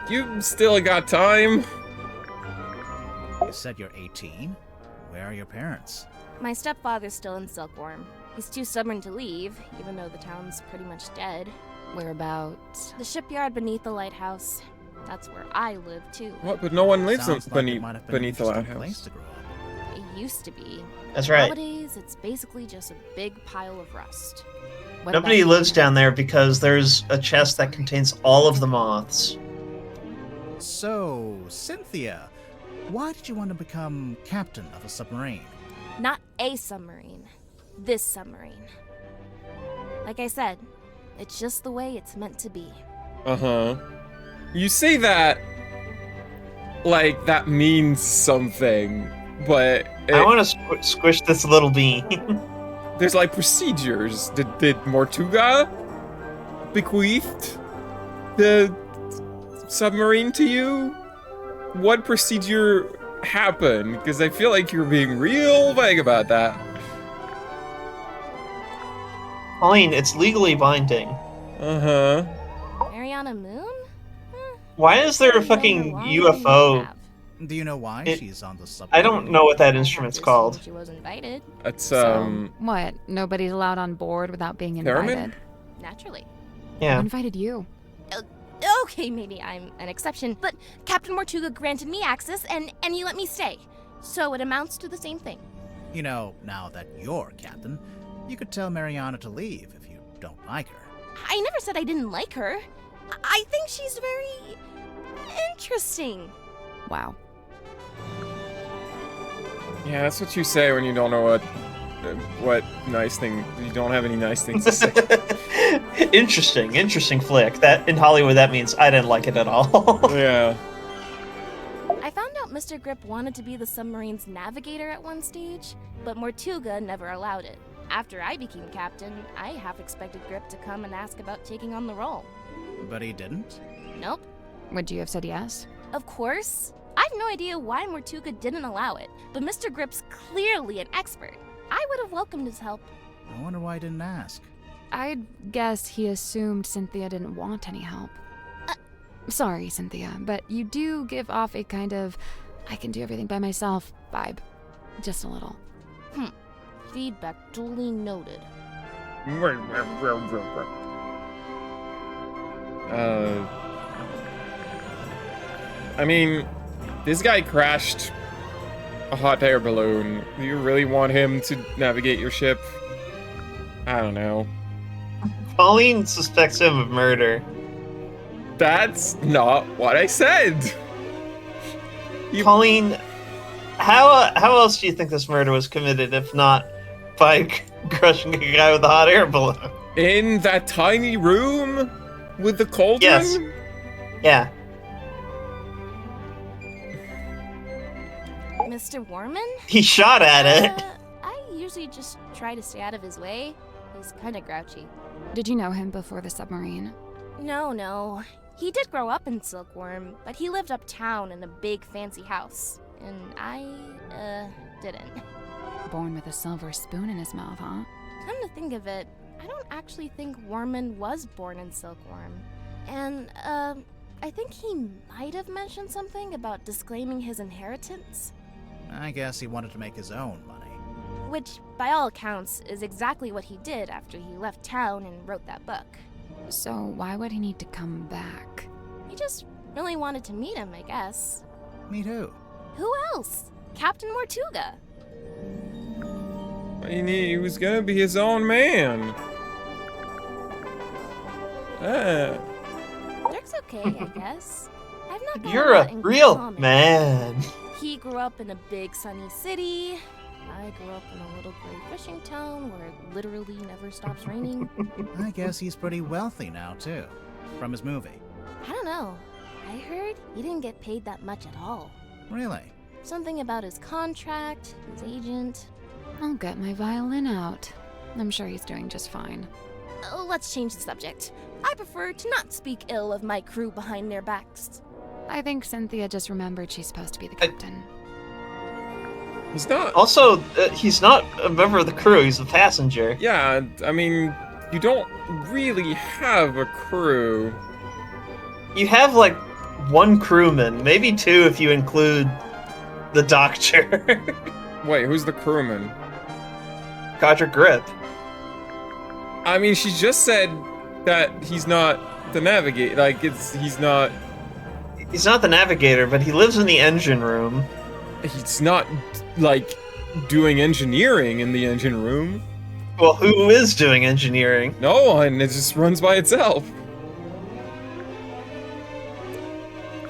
You still got time. You said you're 18? Where are your parents? My stepfather's still in Silkworm. He's too stubborn to leave, even though the town's pretty much dead. Whereabouts? The shipyard beneath the lighthouse. That's where I live, too. What? But no one lives Sounds like it might have been an beneath the interesting lighthouse. place to grow up. It used to be. That's right. Nowadays, it's basically just a big pile of rust. What Nobody about lives you? down there because there's a chest that contains all of the moths. So, Cynthia, why did you want to become captain of a submarine? Not a submarine. This submarine. Like I said, it's just the way it's meant to be. Uh-huh. You say that like that means something, but I want to squish this little bean. there's like procedures. Did Mortuga bequeathed the submarine to you? What procedure happened? Because I feel like you're being real vague about that. Pauline, it's legally binding. Uh-huh. Mariana Moon? Why is there a Been known her fucking longer than you UFO? have. Do you know why It- she's on the subway? I don't know what that I have instrument's to called. assume She was invited, It's, So, what? Nobody's allowed on board without being Theremin? invited? naturally. Who Yeah. invited you? Okay, maybe I'm an exception, but Captain Mortuga granted me access and you let me stay. So it amounts to the same thing. You know, now that you're captain, you could tell Mariana to leave if you don't like her. I never said I didn't like her. I think she's very interesting. Wow. yeah, that's what you say when you don't know what nice thing, you don't have any nice things to say. Interesting flick. That in Hollywood, that means I didn't like it at all. Yeah. I found out Mr. Grip wanted to be the submarine's navigator at one stage, but Mortuga never allowed it. After I became captain, I half expected Grip to come and ask about taking on the role. But he didn't? Nope. Would you have said yes? Of course. I have no idea why Mortuga didn't allow it, but Mr. Grip's clearly an expert. I would have welcomed his help. I wonder why he didn't ask. I'd guess he assumed Cynthia didn't want any help. Sorry, Cynthia, but you do give off a kind of I can do everything by myself vibe. Just a little. Feedback duly noted. I mean, this guy crashed a hot air balloon. Do you really want him to navigate your ship? I don't know. Pauline suspects him of murder. That's not what I said. Pauline, how else do you think this murder was committed if not by crushing a guy with a hot air balloon? In that tiny room with the cauldron? Yes. Yeah. Mr. Warman? He shot at it. I usually just try to stay out of his way. He's kinda grouchy. Did you know him before the submarine? No. He did grow up in Silkworm, but he lived uptown in a big fancy house. And I, didn't. Born with a silver spoon in his mouth, huh? Come to think of it, I don't actually think Warman was born in Silkworm. And, I think he might have mentioned something about disclaiming his inheritance. I guess he wanted to make his own money. Which, by all accounts, is exactly what he did after he left town and wrote that book. So why would he need to come back? He just really wanted to meet him, I guess. Meet who? Who else? Captain Mortuga. He was gonna be his own man. Dirk's okay, I guess. I've not got You're lot a in real common. man. He grew up in a big sunny city. I grew up in a little gray fishing town where it literally never stops raining. I guess he's pretty wealthy now, too. From his movie. I don't know. I heard he didn't get paid that much at all. Really? Something about his contract, his agent. I'll get my violin out. I'm sure he's doing just fine. Let's change the subject. I prefer to not speak ill of my crew behind their backs. I think Cynthia just remembered she's supposed to be the captain. He's not. Also, he's not a member of the crew. He's a passenger. Yeah, I mean, you don't really have a crew. You have like one crewman, maybe two if you include the doctor. Wait, who's the crewman? Godric Grip. I mean, she just said that he's not the navigator. Like, he's not. He's not the navigator, but he lives in the engine room. He's not, like, doing engineering in the engine room. Well, who is doing engineering? No one. It just runs by itself.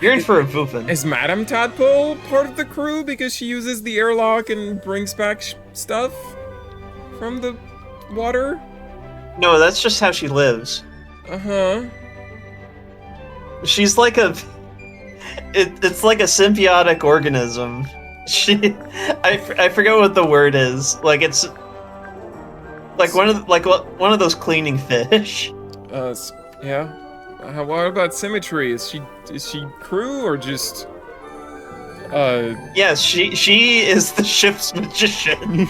You're in for a boopin'. Is Madame Tadpole part of the crew because she uses the airlock and brings back stuff from the water? No, that's just how she lives. Uh-huh. She's like a... It's like a symbiotic organism. I forget what the word is. Like it's like one of those cleaning fish. Yeah. What about symmetry? Is she crew or just? Yes, she is the ship's magician.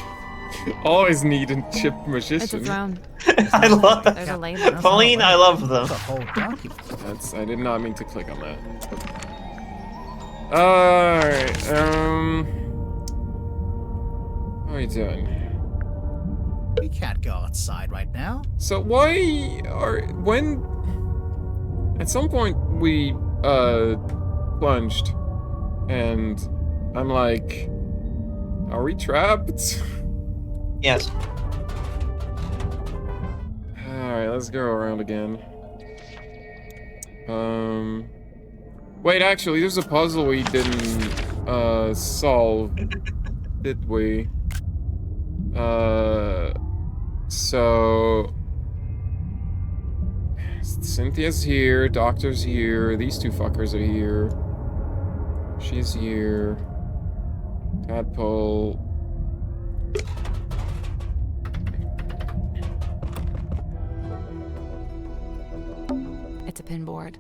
Always need a chip It's a magician. throne. I love There's a label. Pauline, I love them. It's a whole document. I did not mean to click on that. Alright, how are you doing? We can't go outside right now. So when at some point we plunged and I'm like, are we trapped? Yes. Alright, let's go around again. Wait, actually, there's a puzzle we didn't solve, did we? So Cynthia's here, Doctor's here, these two fuckers are here. She's here. Tadpole. It's a pinboard.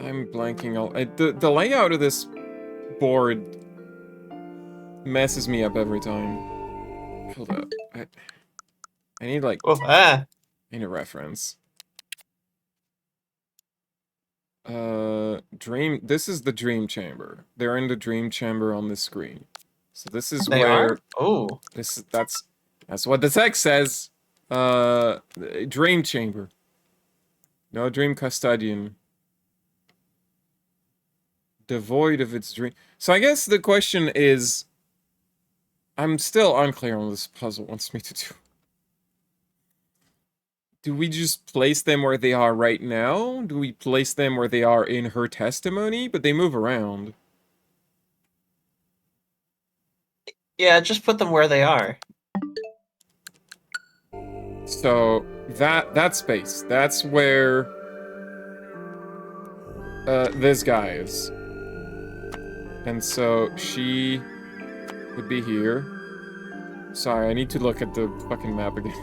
I'm blanking all. The layout of this board messes me up every time. Hold up. I need like I need a reference. Dream. This is the dream chamber. They're in the dream chamber on this screen. So this is where. Oh. That's what the text says. Dream chamber. No dream custodian. Devoid of its dream. So I guess the question is, I'm still unclear on what this puzzle wants me to do. Do we just place them where they are right now? Do we place them where they are in her testimony? But they move around. Yeah, just put them where they are. So that space, that's where this guy is. And so she would be here. Sorry, I need to look at the fucking map again.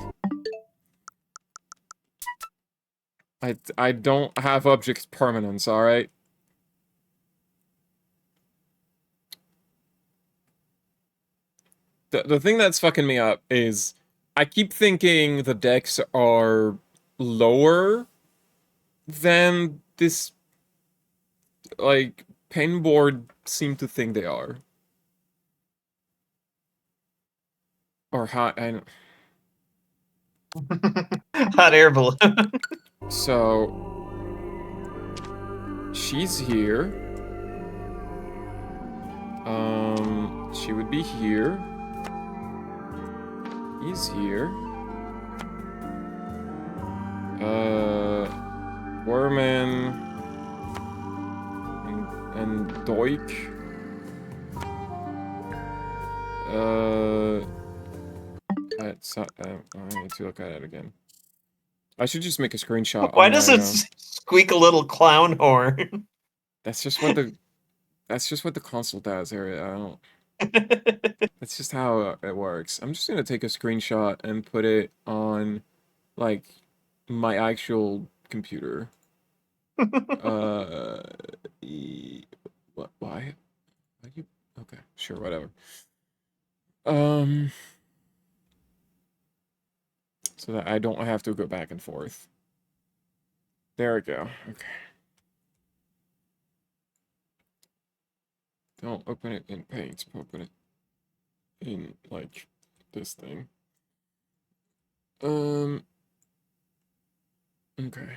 I don't have object permanence, alright? The thing that's fucking me up is I keep thinking the decks are lower than this, like, pen board seem to think they are. Or high, I don't... Hot air balloon. So, she's here. She would be here. He's here. Werman and Doik. I need to look at it again. I should just make a screenshot. Why does it squeak a little clown horn? That's just what the console does, Harry. I don't. That's just how it works. I'm just gonna take a screenshot and put it on, like, my actual computer. What? Why? Why you? Okay, sure, whatever. So that I don't have to go back and forth. There we go. Okay. Don't open it in Paint. Open it in, like, this thing. Okay.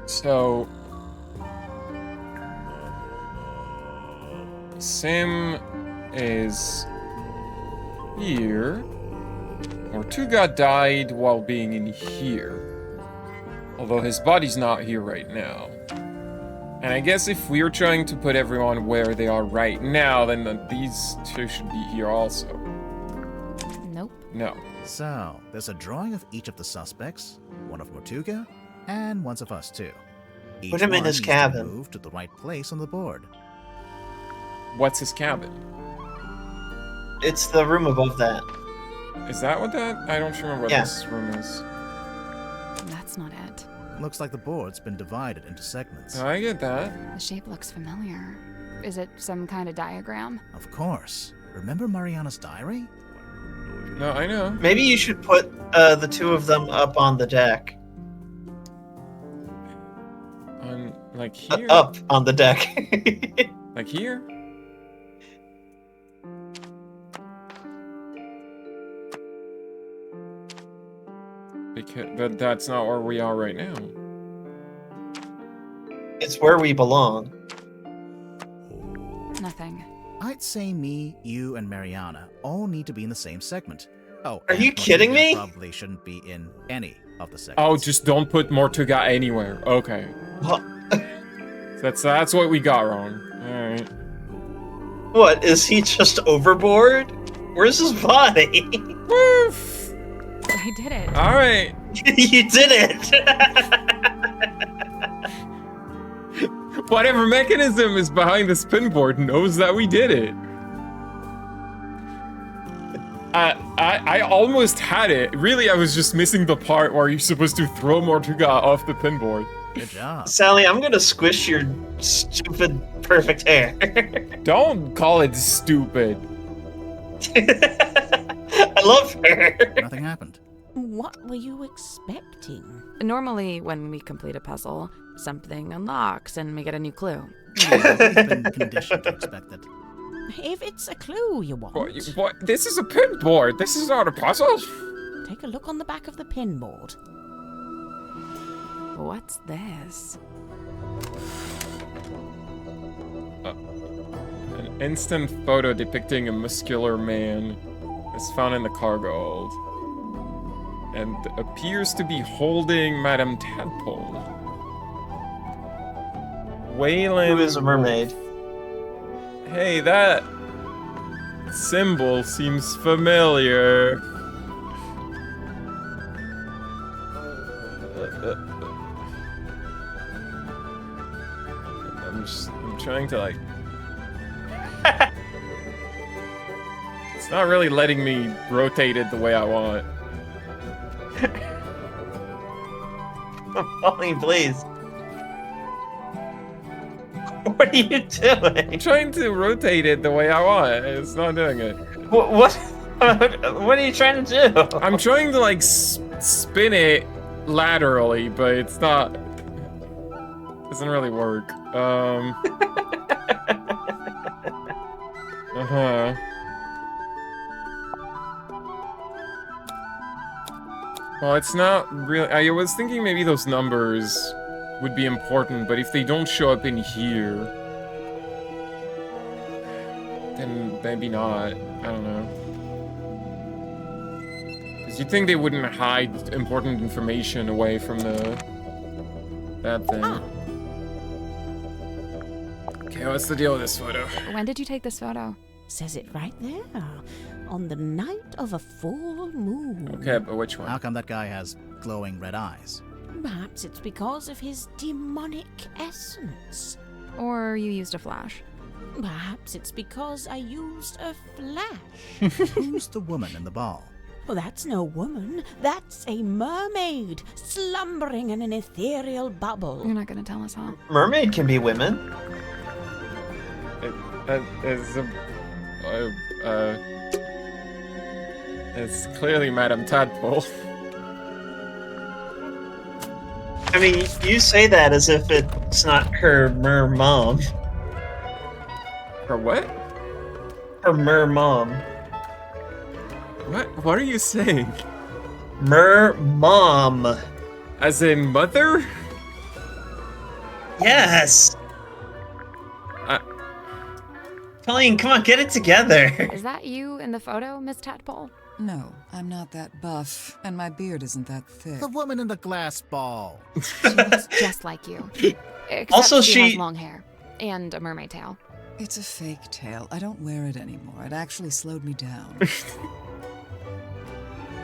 So Sim is here. Tortuga died while being in here. Although his body's not here right now. And I guess if we're trying to put everyone where they are right now, then these two should be here also. Nope. No. So, there's a drawing of each of the suspects, one of Tortuga, and one of us too. Each Put him in one his needs to cabin. move to the right place on the board. What's his cabin? It's the room above that. Is that what that? I don't remember what Yeah. this room is. That's not it. Looks like the board's been divided into segments. I get that. The shape looks familiar. Is it some kind of diagram? Of course. Remember Mariana's diary? No, I know. Maybe you should put the two of them up on the deck. On like here. Up on the deck. Like here. But that's not where we are right now. It's where we belong. Nothing. I'd say me, you, and Mariana all need to be in the same segment. Oh, Are and you kidding Mortiga me? Probably shouldn't be in any of the segments. Oh, just don't put Mortuga anywhere. Okay. What? That's what we got wrong. Alright. What, is he just overboard? Where's his body? Woof! I did it. Alright. You did it! Whatever mechanism is behind the spinboard knows that we did it. I almost had it. Really, I was just missing the part where you're supposed to throw Mortuga off the pinboard. Good job. Sally, I'm gonna squish your stupid perfect hair. Don't call it stupid. I love her. Nothing happened. What were you expecting? Normally, when we complete a puzzle, something unlocks and we get a new clue. Yeah, we've been conditioned to expect that. If it's a clue you want, What? This is a pinboard. This is not a puzzle. take a look on the back of the pinboard. What's this? An instant photo depicting a muscular man is found in the cargo hold and appears to be holding Madame Tadpole. Waylon. Who is a mermaid? Hey, that symbol seems familiar. I'm trying to like. It's not really letting me rotate it the way I want. Pauline, please. What are you doing? I'm trying to rotate it the way I want. It's not doing it. What? What are you trying to do? I'm trying to like spin it laterally, but it's not. Doesn't really work. Uh-huh. Well, it's not really. I was thinking maybe those numbers would be important, but if they don't show up in here, then maybe not. I don't know. Because you'd think they wouldn't hide important information away from that thing. Okay, what's the deal with this photo? When did you take this photo? Says it right there. On the night of a full moon. Okay, but which one? How come that guy has glowing red eyes? Perhaps it's because of his demonic essence. Or you used a flash? Perhaps it's because I used a flash. Who's the woman in the ball? Well, that's no woman. That's a mermaid slumbering in an ethereal bubble. You're not gonna tell us, huh? Mermaid can be women. It's clearly Madame Tadpole. I mean, you say that as if it's not her mer mom. Her what? Her mer mom. What are you saying? Mer mom. As in mother? Yes. Pauline, come on, get it together. Is that you in the photo, Miss Tadpole? No, I'm not that buff, and my beard isn't that thick. The woman in the glass ball. She looks just like you. Except Also, she she- has long hair and a mermaid tail. It's a fake tail. I don't wear it anymore. It actually slowed me down.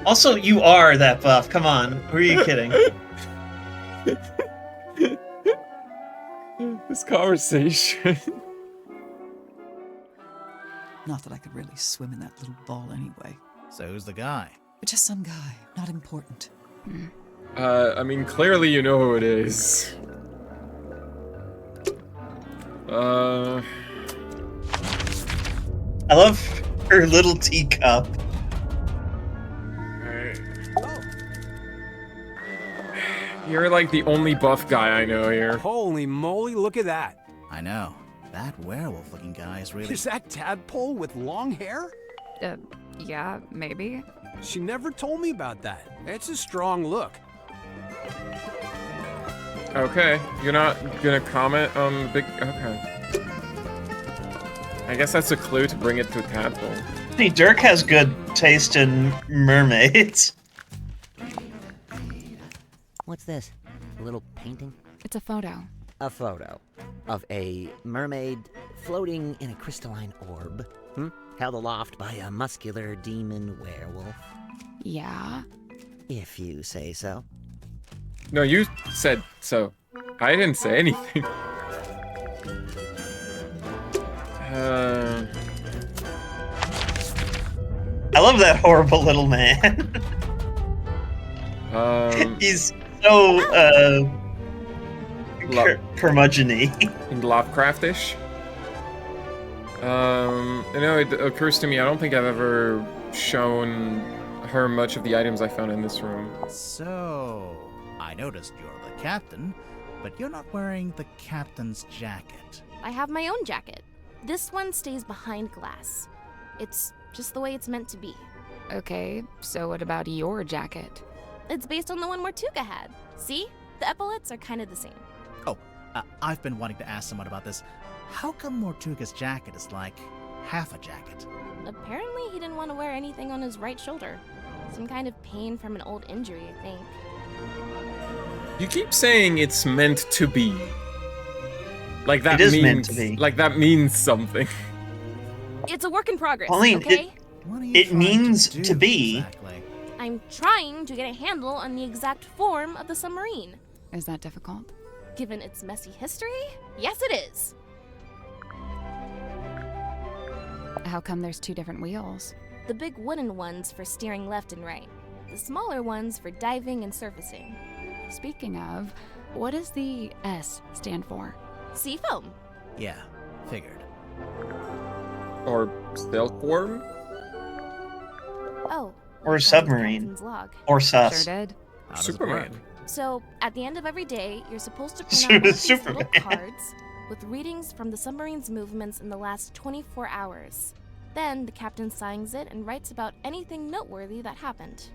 Also, you are that buff. Come on. Who are you kidding? This conversation. Not that I could really swim in that little ball anyway. So who's the guy? But just some guy, not important. I mean, clearly you know who it is. I love her little teacup. You're like the only buff guy I know here. Holy moly, look at that. I know. That werewolf-looking guy is really... Is that Tadpole with long hair? Yeah, maybe. She never told me about that. It's a strong look. Okay, you're not gonna comment on the big... Okay. I guess that's a clue to bring it to Tadpole. See, Dirk has good taste in mermaids. What's this? A little painting? It's a photo. A photo of a mermaid floating in a crystalline orb, held aloft by a muscular demon werewolf. Yeah. If you say so. No, you said so. I didn't say anything. I love that horrible little man. He's so curmudgeon-y. Lovecraftish. You know, it occurs to me, I don't think I've ever shown her much of the items I found in this room. So, I noticed you're the captain, but you're not wearing the captain's jacket. I have my own jacket. This one stays behind glass. It's just the way it's meant to be. Okay, so what about your jacket? It's based on the one Mortuga had. See? The epaulets are kind of the same. Oh, I've been wanting to ask someone about this. How come Mortuga's jacket is like half a jacket? Apparently he didn't want to wear anything on his right shoulder. Some kind of pain from an old injury, I think. You keep saying it's meant to be. Like that It is means, meant to be. Like that means something. It's a work in progress, Pauline, okay? What are you It trying means do, to be. Exactly? I'm trying to get a handle on the exact form of the submarine. Is that difficult? Given its messy history, yes it is. How come there's two different wheels? The big wooden ones for steering left and right. The smaller ones for diving and surfacing. Speaking of, what does the S stand for? Seafoam. Yeah, figured. Or silkworm? Oh. Or I found the submarine. captain's log. Or sus. Sure did. How does it Superman. work? So, at the end of every day, you're supposed to print out one of these little Superman. cards with readings from the submarine's movements in the last 24 hours. Then, the captain signs it and writes about anything noteworthy that happened.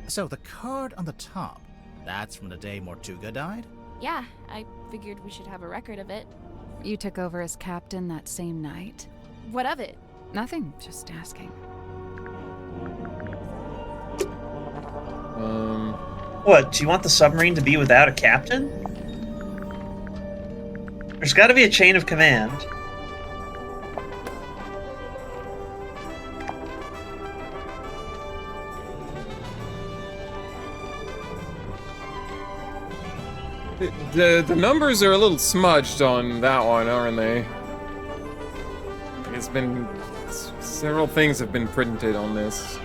So the card on the top, that's from the day Mortuga died? Yeah, I figured we should have a record of it. You took over as captain that same night? What of it? Nothing, just asking. What, do you want the submarine to be without a captain? There's gotta be a chain of command. The numbers are a little smudged on that one, aren't they? It's been... several things have been printed on this.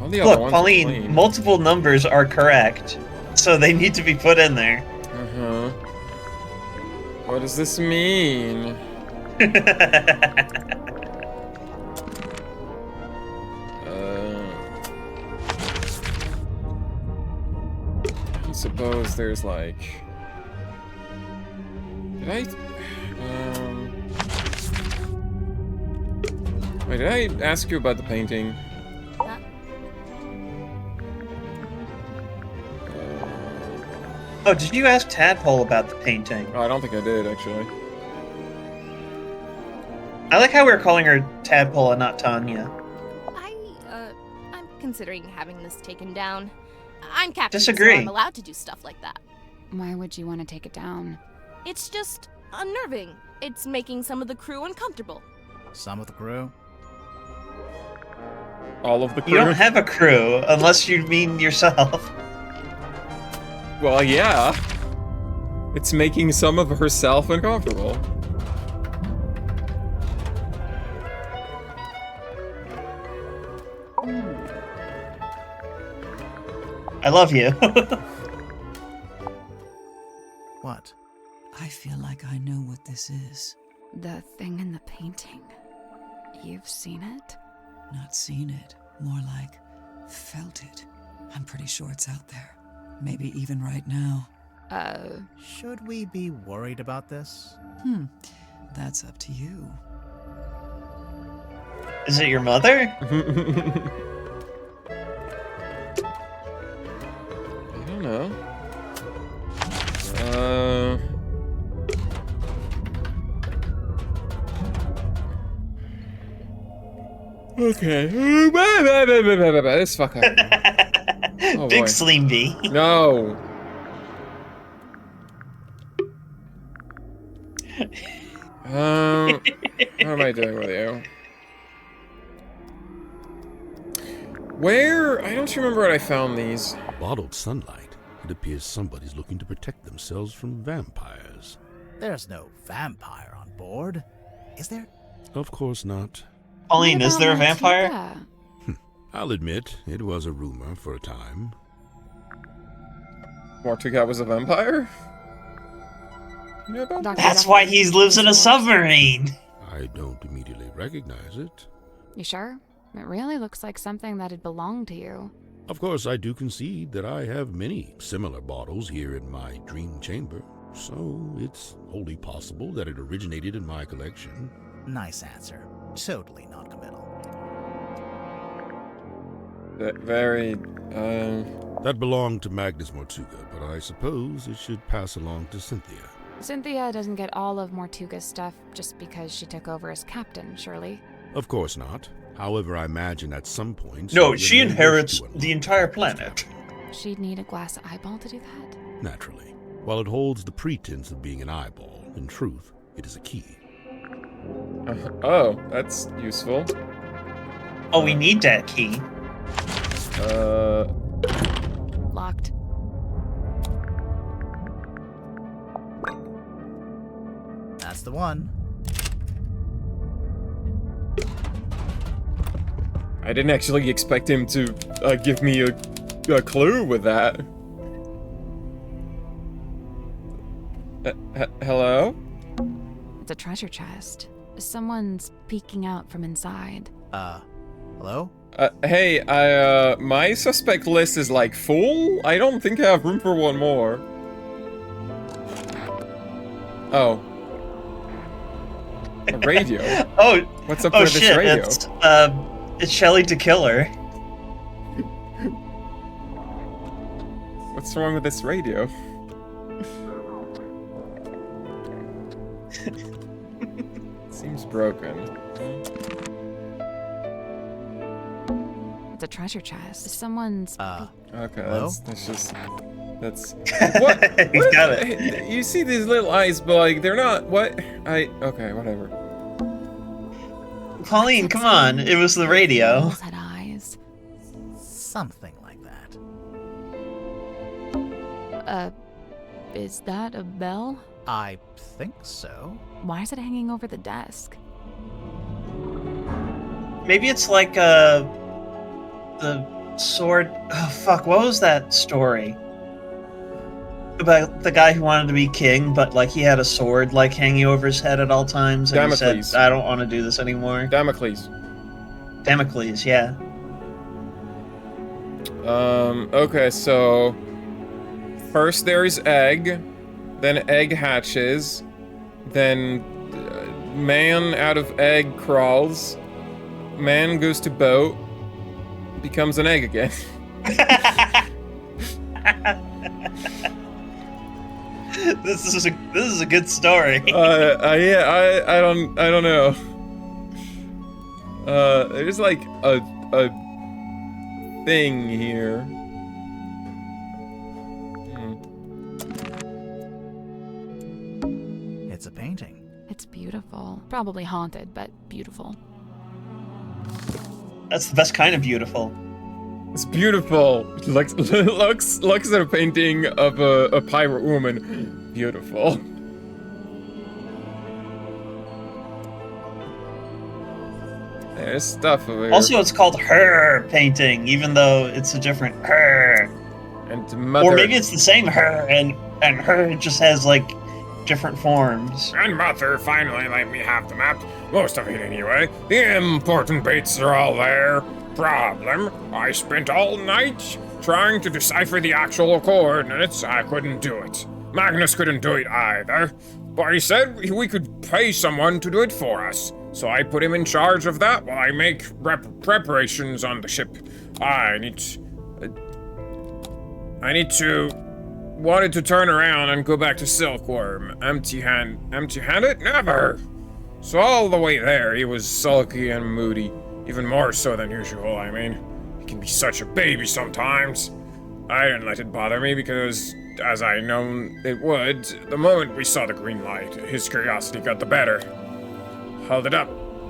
All the other Look, ones are Pauline, clean. multiple numbers are correct, so they need to be put in there. Uh-huh. What does this mean? I suppose there's like... Did I... Wait, did I ask you about the painting? Oh, did you ask Tadpole about the painting? Oh, I don't think I did, actually. I like how we're calling her Tadpole and not Tanya. I'm considering having this taken down. I'm captain, Disagree. so I'm allowed to do stuff like that. Why would you want to take it down? It's just unnerving. It's making some of the crew uncomfortable. Some of the crew? All of the crew? You don't have a crew, unless you mean yourself. Well, yeah. It's making some of herself uncomfortable. I love you. What? I feel like I know what this is. The thing in the painting. You've seen it? Not seen it. More like felt it. I'm pretty sure it's out there. Maybe even right now. Should we be worried about this? That's up to you. Is it your mother? I don't know. Okay. This fucker. Oh, Big boy. Slim B. No. What am I doing with you? Where? I don't remember where I found these. Bottled sunlight. It appears somebody's looking to protect themselves from vampires. There's no vampire on board, is there? Of course not. Pauline, What is there a about vampire? Martika? I'll admit, it was a rumor for a time. Martika was a vampire? You know about that? That's why he lives in a submarine. I don't immediately recognize it. You sure? It really looks like something that'd belong to you. Of course, I do concede that I have many similar bottles here in my dream chamber, so it's wholly possible that it originated in my collection. Nice answer. Totally non-committal. Very, That belonged to Magnus Mortuga, but I suppose it should pass along to Cynthia. Cynthia doesn't get all of Mortuga's stuff just because she took over as captain, surely. Of course not. However, I imagine at some point... No, Cynthia she may wish inherits to unlock the entire Magnus' planet. cabinet. She'd need a glass eyeball to do that? Naturally. While it holds the pretense of being an eyeball, in truth, it is a key. oh, that's useful. Oh, we need that key. Locked. That's the one. I didn't actually expect him to give me a clue with that. Hello? It's a treasure chest. Someone's peeking out from inside. Hello? Hey, my suspect list is like full? I don't think I have room for one more. Oh. A radio? Oh, What's up oh with shit! this radio? It's Shelly to Killer. What's wrong with this radio? Seems broken. It's a treasure chest. Someone's Okay, Hello? that's just... That's... What? He's got it. You see these little eyes, but like, they're not... What? Okay, whatever. Pauline, come on! It was the radio. Animals had eyes. Something like that. Is that a bell? I think so. Why is it hanging over the desk? Maybe it's like the sword. Oh fuck! What was that story about the guy who wanted to be king, but like he had a sword like hanging over his head at all times, and he Damocles. said, "I don't want to do this anymore." Damocles. Damocles, yeah. Okay, so... First there is egg, then egg hatches, then man out of egg crawls, man goes to boat, becomes an egg again. This is a good story. Yeah, I don't know. There's like a thing here. It's a painting. It's beautiful. Probably haunted, but beautiful. That's the best kind of beautiful. It's beautiful. Looks at a painting of a pirate woman. Beautiful. There's stuff over here. Also, it's called her painting, even though it's a different her. And mother. Or maybe it's the same her, and her just has, like, different forms. And Mother finally let me have the map. Most of it anyway. The important bits are all there. Problem, I spent all night trying to decipher the actual coordinates. I couldn't do it. Magnus couldn't do it either. But he said we could pay someone to do it for us. So I put him in charge of that while I make preparations on the ship. Wanted to turn around and go back to Silkworm. Empty-handed? Never! So all the way there, he was sulky and moody. Even more so than usual, I mean. He can be such a baby sometimes. I didn't let it bother me because, as I known it would, the moment we saw the green light, his curiosity got the better. Held it up.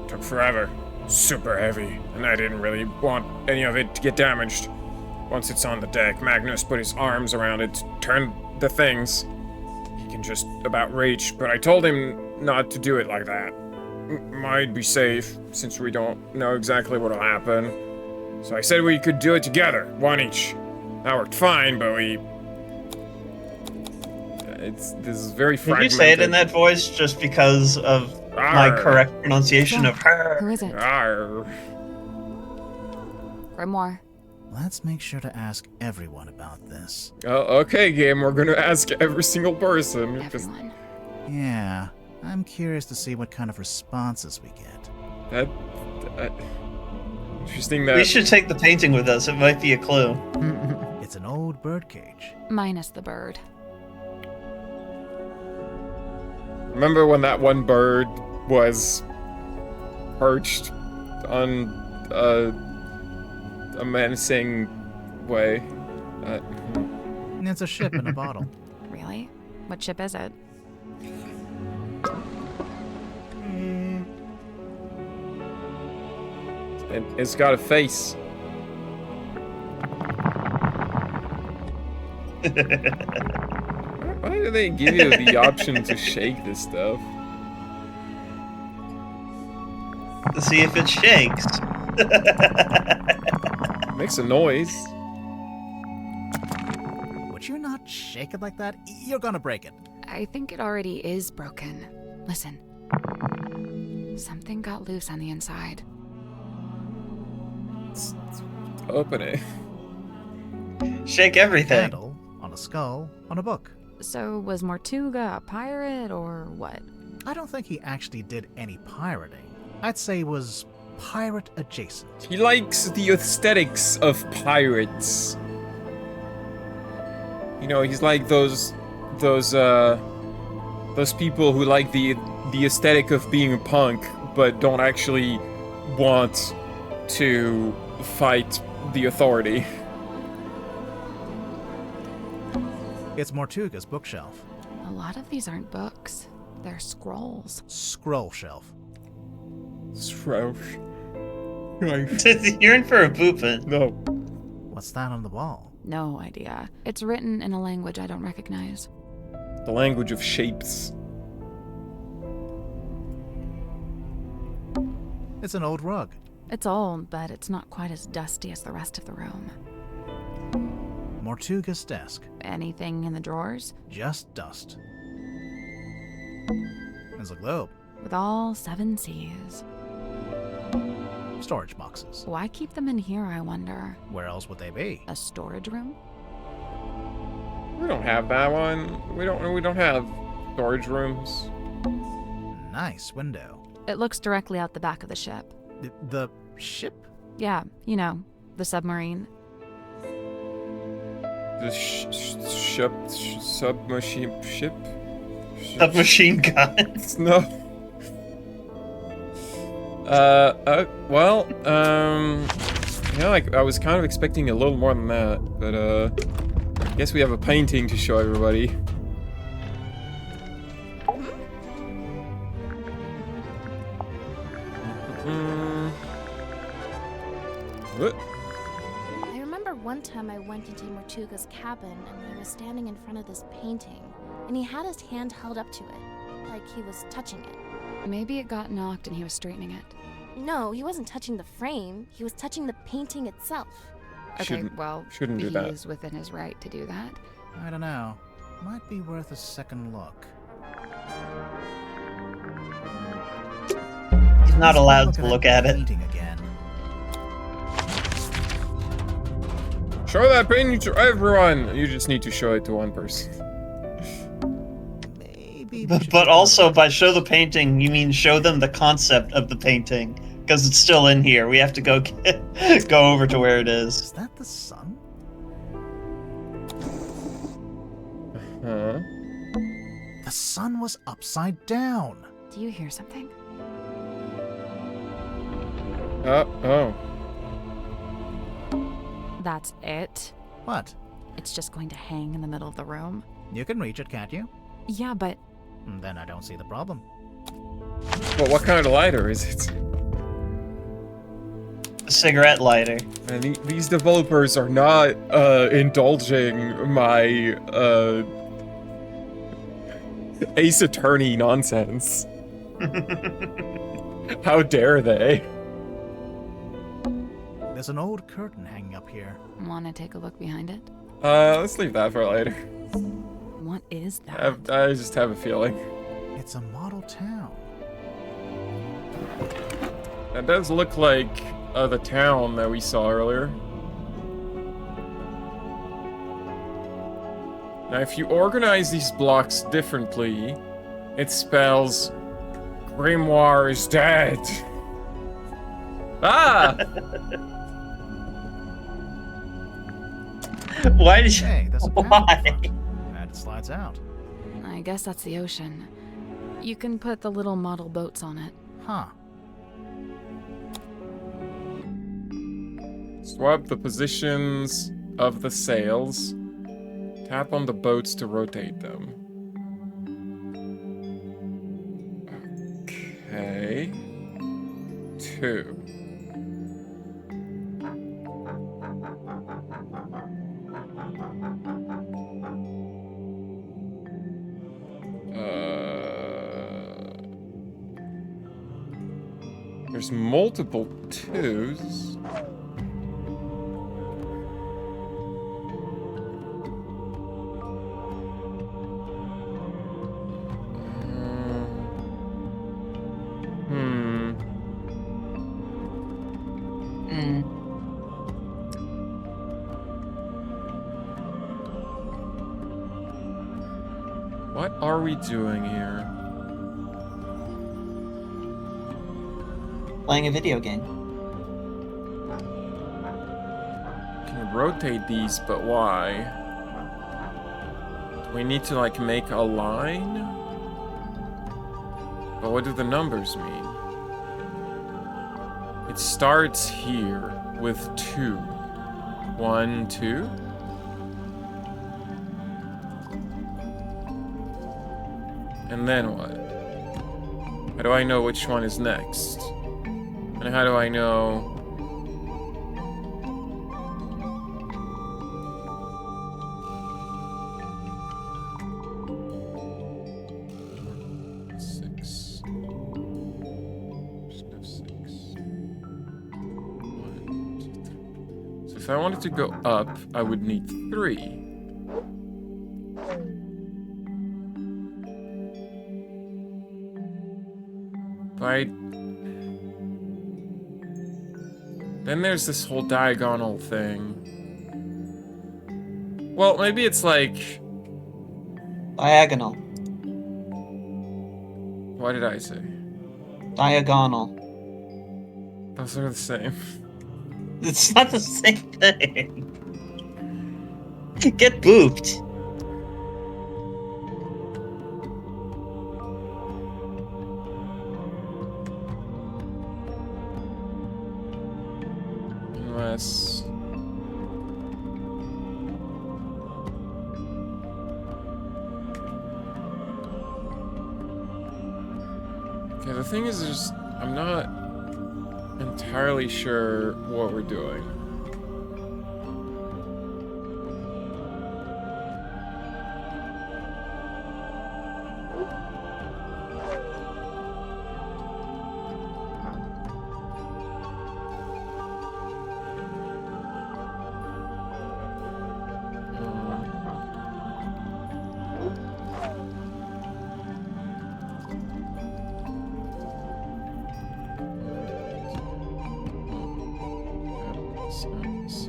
Took forever. Super heavy, and I didn't really want any of it to get damaged. Once it's on the deck, Magnus put his arms around it, turned the things. He can just about reach, but I told him not to do it like that. Might be safe, since we don't know exactly what'll happen. So I said we could do it together, one each. That worked fine, but this is very Did fragmented. you say it in that voice just because of my correct pronunciation of her? Who is it? Arr. Grimoire. Let's make sure to ask everyone about this. Oh, okay, game. We're gonna ask every single person. Everyone. Yeah, I'm curious to see what kind of responses we get. That interesting that... We should take the painting with us. It might be a clue. It's an old birdcage. Minus the bird. Remember when that one bird was perched on a menacing way? It's a ship in a bottle. Really? What ship is it? It's got a face. Why do they give you the option to shake this stuff? To see if it shakes. Makes a noise. Would you not shake it like that? You're gonna break it. I think it already is broken. Listen. Something got loose on the inside. Open it. Shake everything. Handle on a skull on a book. So, was Mortuga a pirate, or what? I don't think he actually did any pirating. I'd say he was pirate adjacent. He likes the aesthetics of pirates. You know, he's like those people who like the aesthetic of being a punk, but don't actually want to fight the authority. It's Mortuga's bookshelf. A lot of these aren't books. They're scrolls. Scroll shelf. Stroush. You're in for a poopin'. No. What's that on the wall? No idea. It's written in a language I don't recognize. The language of shapes. It's an old rug. It's old, but it's not quite as dusty as the rest of the room. Mortuga's desk. Anything in the drawers? Just dust. There's a globe. With all 7 seas. Storage boxes. Why keep them in here, I wonder? Where else would they be? A storage room? We don't have that one. We don't have storage rooms. Nice window. It looks directly out the back of the ship. The ship? Yeah, you know, the submarine. The submachine ship? Submachine guns. No. Well, yeah, like, I was kind of expecting a little more than that, but, I guess we have a painting to show everybody. What? I remember one time I went into Mortuga's cabin and he was standing in front of this painting, and he had his hand held up to it, like he was touching it. Maybe it got knocked and he was straightening it. No, he wasn't touching the frame. He was touching the painting itself. Okay, well, shouldn't do he that. is within his right to do that. I don't know. Might be worth a second look. He's not allowed to Look look that at it. painting again. Show that painting to everyone! You just need to show it to one person. Maybe. But also, by show the painting, you mean show them the concept of the painting. Because it's still in here. We have to go go over to where it is. Is that the sun? Huh? The sun was upside down. Do you hear something? Oh. That's it. What? It's just going to hang in the middle of the room. You can reach it, can't you? Yeah, but Then I don't see the problem. But what kind of lighter is it? A cigarette lighter. And these developers are not indulging my Ace Attorney nonsense. How dare they? There's an old curtain hanging up here. want to take a look behind it? Let's leave that for later. What is that? I just have a feeling. It's a model town. That does look like the town that we saw earlier. Now, if you organize these blocks differently, it spells Grimoire is dead. Ah! Why did you? Hey, there's a panel Why? in front, and it slides out. I guess that's the ocean. You can put the little model boats on it. Huh. Swap the positions of the sails. Tap on the boats to rotate them. Okay. 2. There's multiple 2s. What are we doing here? Playing a video game. Can rotate these, but why? Do we need to, like, make a line? But what do the numbers mean? It starts here with 2. 1, 2? And then what? How do I know which one is next? And how do I know... Six. Just have 6. 1, 2, 3. So if I wanted to go up, I would need 3. Then there's this whole diagonal thing. Well, maybe it's like... Diagonal. What did I say? Diagonal. Those are the same. It's not the same thing. Get booped. Unless... Okay, the thing is, I'm not entirely sure what we're doing.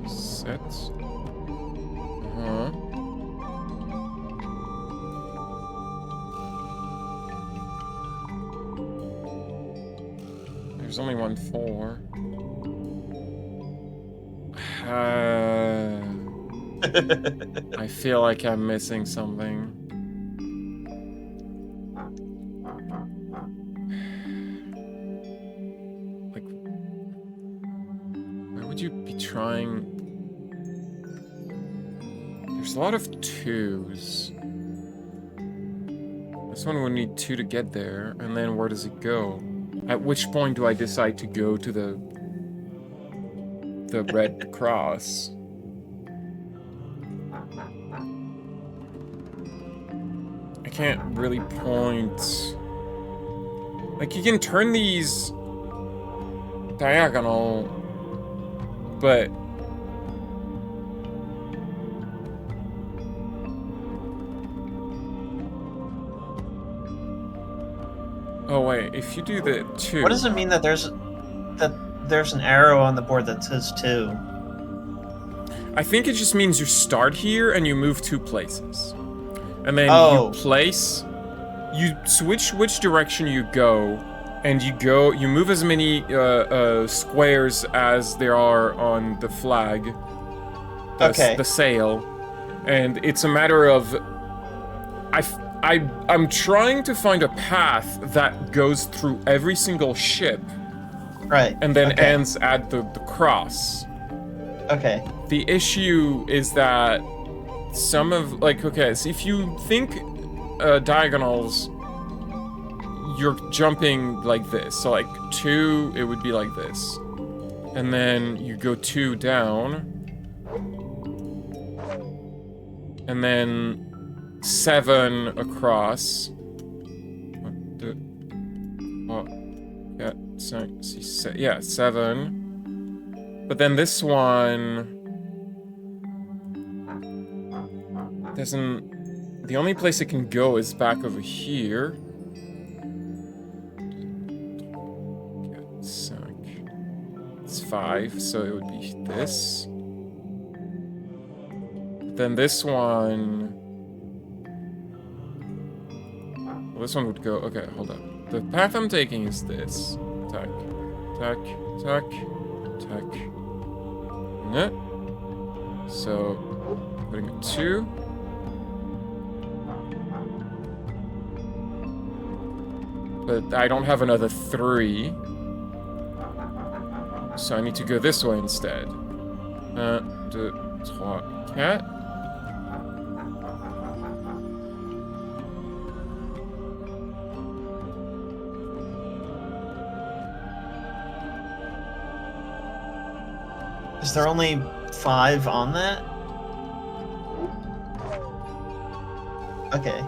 Set. Uh-huh. There's only 1 4. I feel like I'm missing something. Like, why would you be trying? There's a lot of 2s. This one would need 2 to get there, and then where does it go? At which point do I decide to go to the Red Cross? I can't really point. Like, you can turn these diagonal, but oh wait, if you do the 2. What does it mean that there's an arrow on the board that says 2? I think it just means you start here and you move 2 places. And then you place, you switch which direction you go, and you move as many squares as there are on the flag, the sail, and it's a matter of, I'm trying to find a path that goes through every single ship, right, and then ends at the cross. Okay. The issue is that some of, like, okay, so if you think diagonals, you're jumping like this. So, like, 2, it would be like this. And then you go 2 down. And then 7 across. 1, 2, yeah, 7. But then this one doesn't. The only place it can go is back over here. It's 5, so it would be this. Then this one. Well, this one would go. Okay, hold up. The path I'm taking is this. Tack, tack, tack, tack. No. So, putting a 2. But I don't have another 3. So I need to go this way instead. 1, 2, 3, 4. Is there only 5 on that? Okay.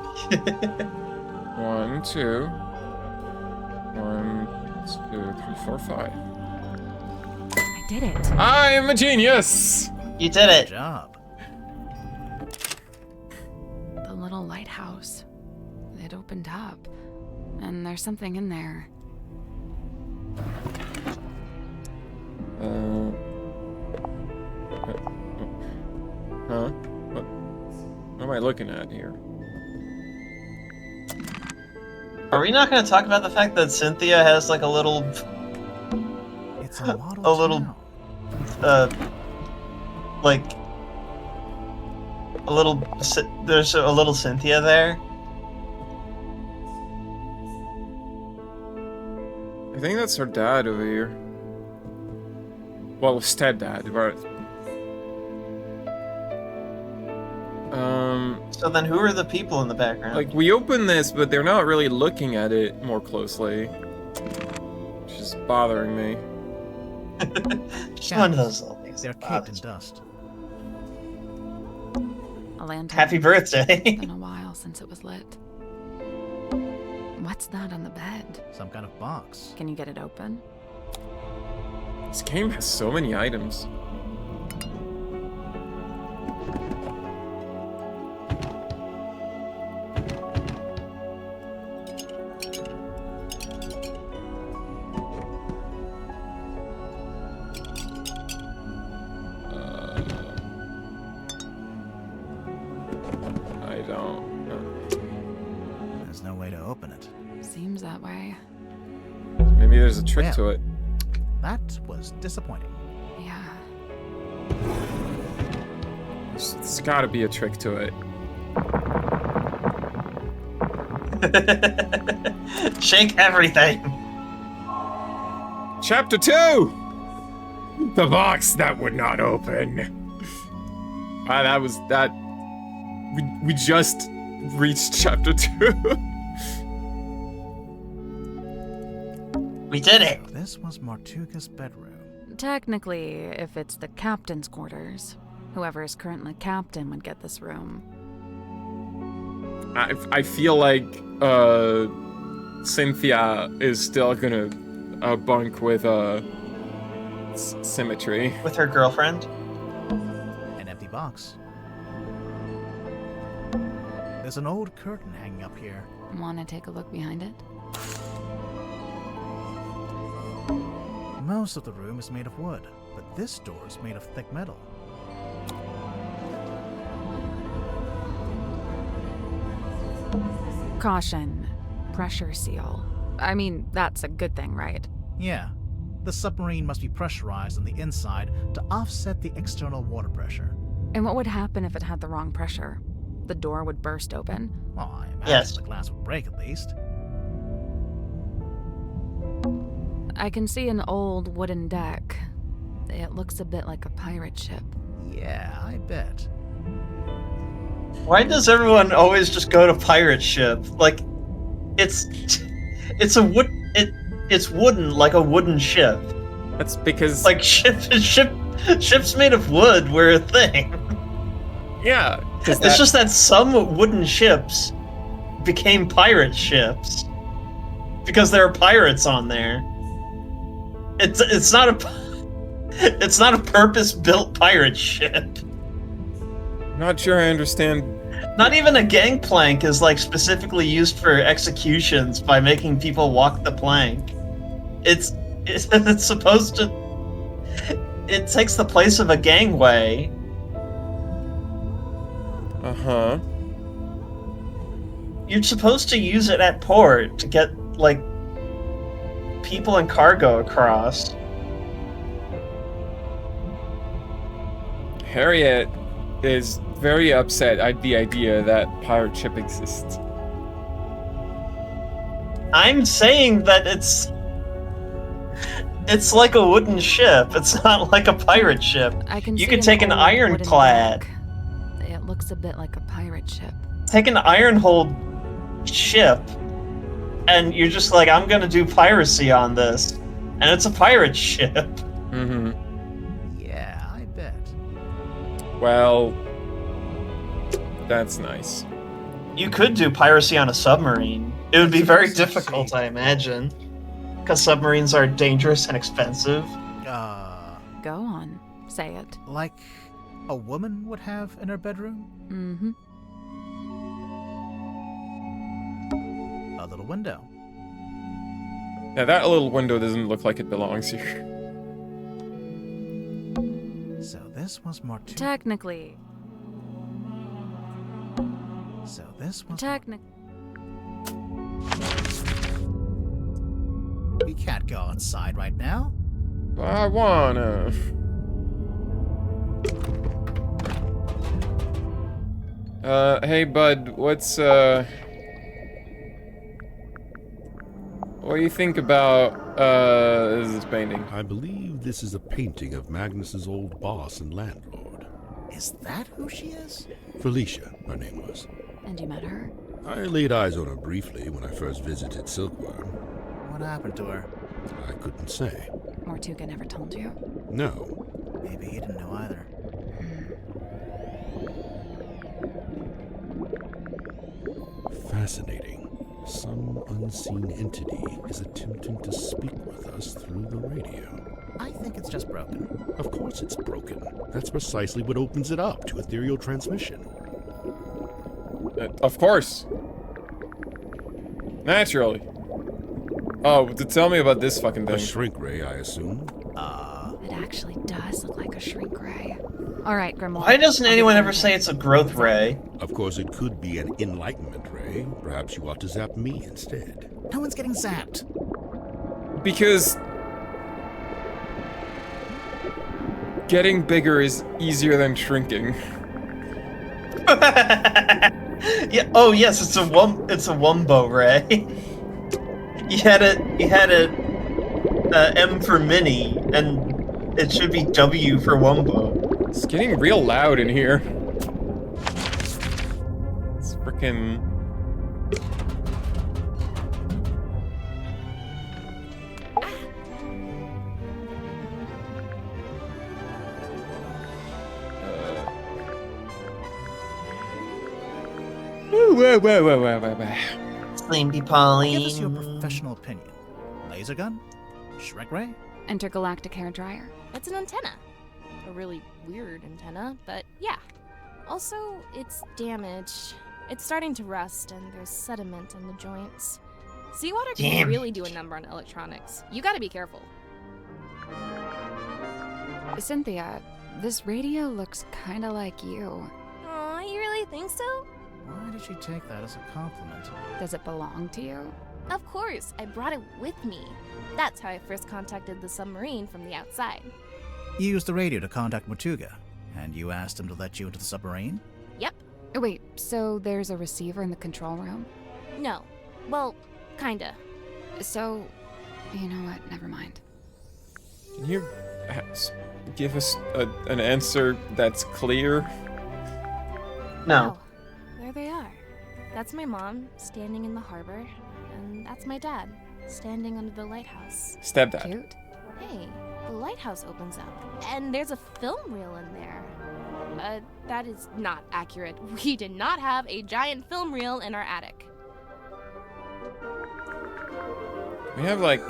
1, 2. 1, 2, 3, 4, 5. I did it. I'm a genius! You did it! Good job. The little lighthouse. It opened up. And there's something in there. Huh? What am I looking at here? Are we not going to talk about the fact that Cynthia has like a little, It's a model a little, like a little? There's a little Cynthia there. I think that's her dad over here. Well, stepdad, right? So then, who are the people in the background? Like, we open this, but they're not really looking at it more closely. Which is bothering me. Just one of those little things. They're caked in dust. A lantern. Happy birthday! It's been a while since it was lit. What's that on the bed? Some kind of box. Can you get it open? This game has so many items. there's a trick to it. That was disappointing. Yeah. There's gotta be a trick to it. Shake everything. Chapter 2! The box that would not open. Ah, that was that. We just reached chapter 2. We did it. This was Martuga's bedroom. Technically, if it's the captain's quarters, whoever is currently captain would get this room. I feel like Cynthia is still gonna bunk with Symmetry. With her girlfriend. An empty box. There's an old curtain hanging up here. Want to take a look behind it? Most of the room is made of wood, but this door is made of thick metal. Caution. Pressure seal. I mean, that's a good thing, right? Yeah. The submarine must be pressurized on the inside to offset the external water pressure. And what would happen if it had the wrong pressure? The door would burst open? Well, I imagine Yes. the glass would break at least. I can see an old wooden deck. It looks a bit like a pirate ship. Yeah, I bet. Why does everyone always just go to pirate ship? Like, it's a wood. It's wooden, like a wooden ship. That's because Like ships made of wood were a thing. yeah, It's just that some wooden ships became pirate ships because there are pirates on there. It's not a purpose-built pirate ship. not sure I understand. Not even a gangplank is like specifically used for executions by making people walk the plank. It's supposed to. It takes the place of a gangway. Uh-huh. You're supposed to use it at port to get like people and cargo across. Harriet is very upset at the idea that pirate ship exists. I'm saying that it's like a wooden ship. It's not like a pirate ship. I can You see could take an old wooden ironclad. deck. It looks a bit like a pirate ship. Take an iron-hulled ship, and you're just like, I'm gonna do piracy on this, and it's a pirate ship. Mm-hmm. Yeah, I bet. Well, that's nice. You could do piracy on a submarine. It would be very difficult, I imagine, because submarines are dangerous and expensive. Go on. Say it. Like a woman would have in her bedroom? Mm-hmm. A little window. Now that little window doesn't look like it belongs here. So this was Martu. Technically. So this was. We can't go outside right now. I wanna. Hey bud, what do you think about, this painting? I believe this is a painting of Magnus's old boss and landlord. Is that who she is? Felicia, her name was. And you met her? I laid eyes on her briefly when I first visited Silkworm. What happened to her? I couldn't say. Mortuga never told you? No. Maybe he didn't know either. Fascinating. Some unseen entity is attempting to speak with us through the radio. I think it's just broken. Of course it's broken. That's precisely what opens it up to ethereal transmission. Of course. Naturally. Oh, tell me about this fucking thing. A shrink ray, I assume. It actually does look like a shrink ray. Alright, Grimoire. Why doesn't anyone ever say it's a growth ray? Of course, it could be an enlightenment ray. Perhaps you ought to zap me instead. No one's getting zapped. Because getting bigger is easier than shrinking. Yeah. Oh yes, it's a wumbo, Ray. You had it M for mini, and it should be W for wumbo. It's getting real loud in here. It's freaking. Sleepy Pauline. Give us your professional opinion. Laser gun? Shrek ray? Intergalactic hair dryer. It's an antenna. A really weird antenna, but yeah. Also, it's damaged. It's starting to rust, and there's sediment in the joints. Seawater can really do a number on electronics. You gotta be careful. Cynthia, this radio looks kinda like you. Aw, you really think so? Why did she take that as a compliment? Does it belong to you? Of course, I brought it with me. That's how I first contacted the submarine from the outside. You used the radio to contact Mortuga, and you asked him to let you into the submarine? Yep. Wait, so there's a receiver in the control room? No. Well, kinda. So, you know what? Never mind. Can you give us an answer that's clear? No. Oh, there they are. That's my mom, standing in the harbor, and that's my dad, standing under the lighthouse. Stepdad. Cute. Hey, the lighthouse opens up, and there's a film reel in there. That is not accurate. We did not have a giant film reel in our attic. We have, like,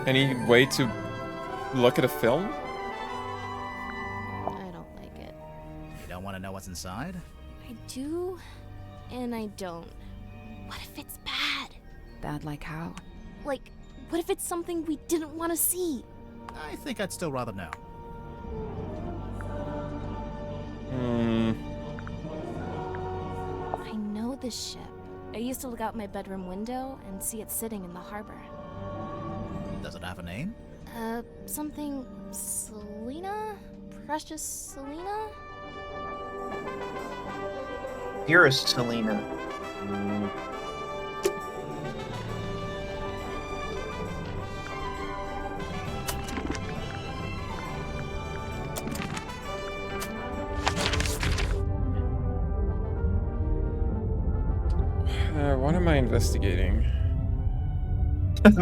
any way to look at a film? I don't like it. You don't want to know what's inside? I do, and I don't. What if it's bad? Bad like how? Like, what if it's something we didn't want to see? I think I'd still rather know. I know this ship. I used to look out my bedroom window and see it sitting in the harbor. Does it have a name? Something Selena? Precious Selena? Dearest Selena. What am I investigating?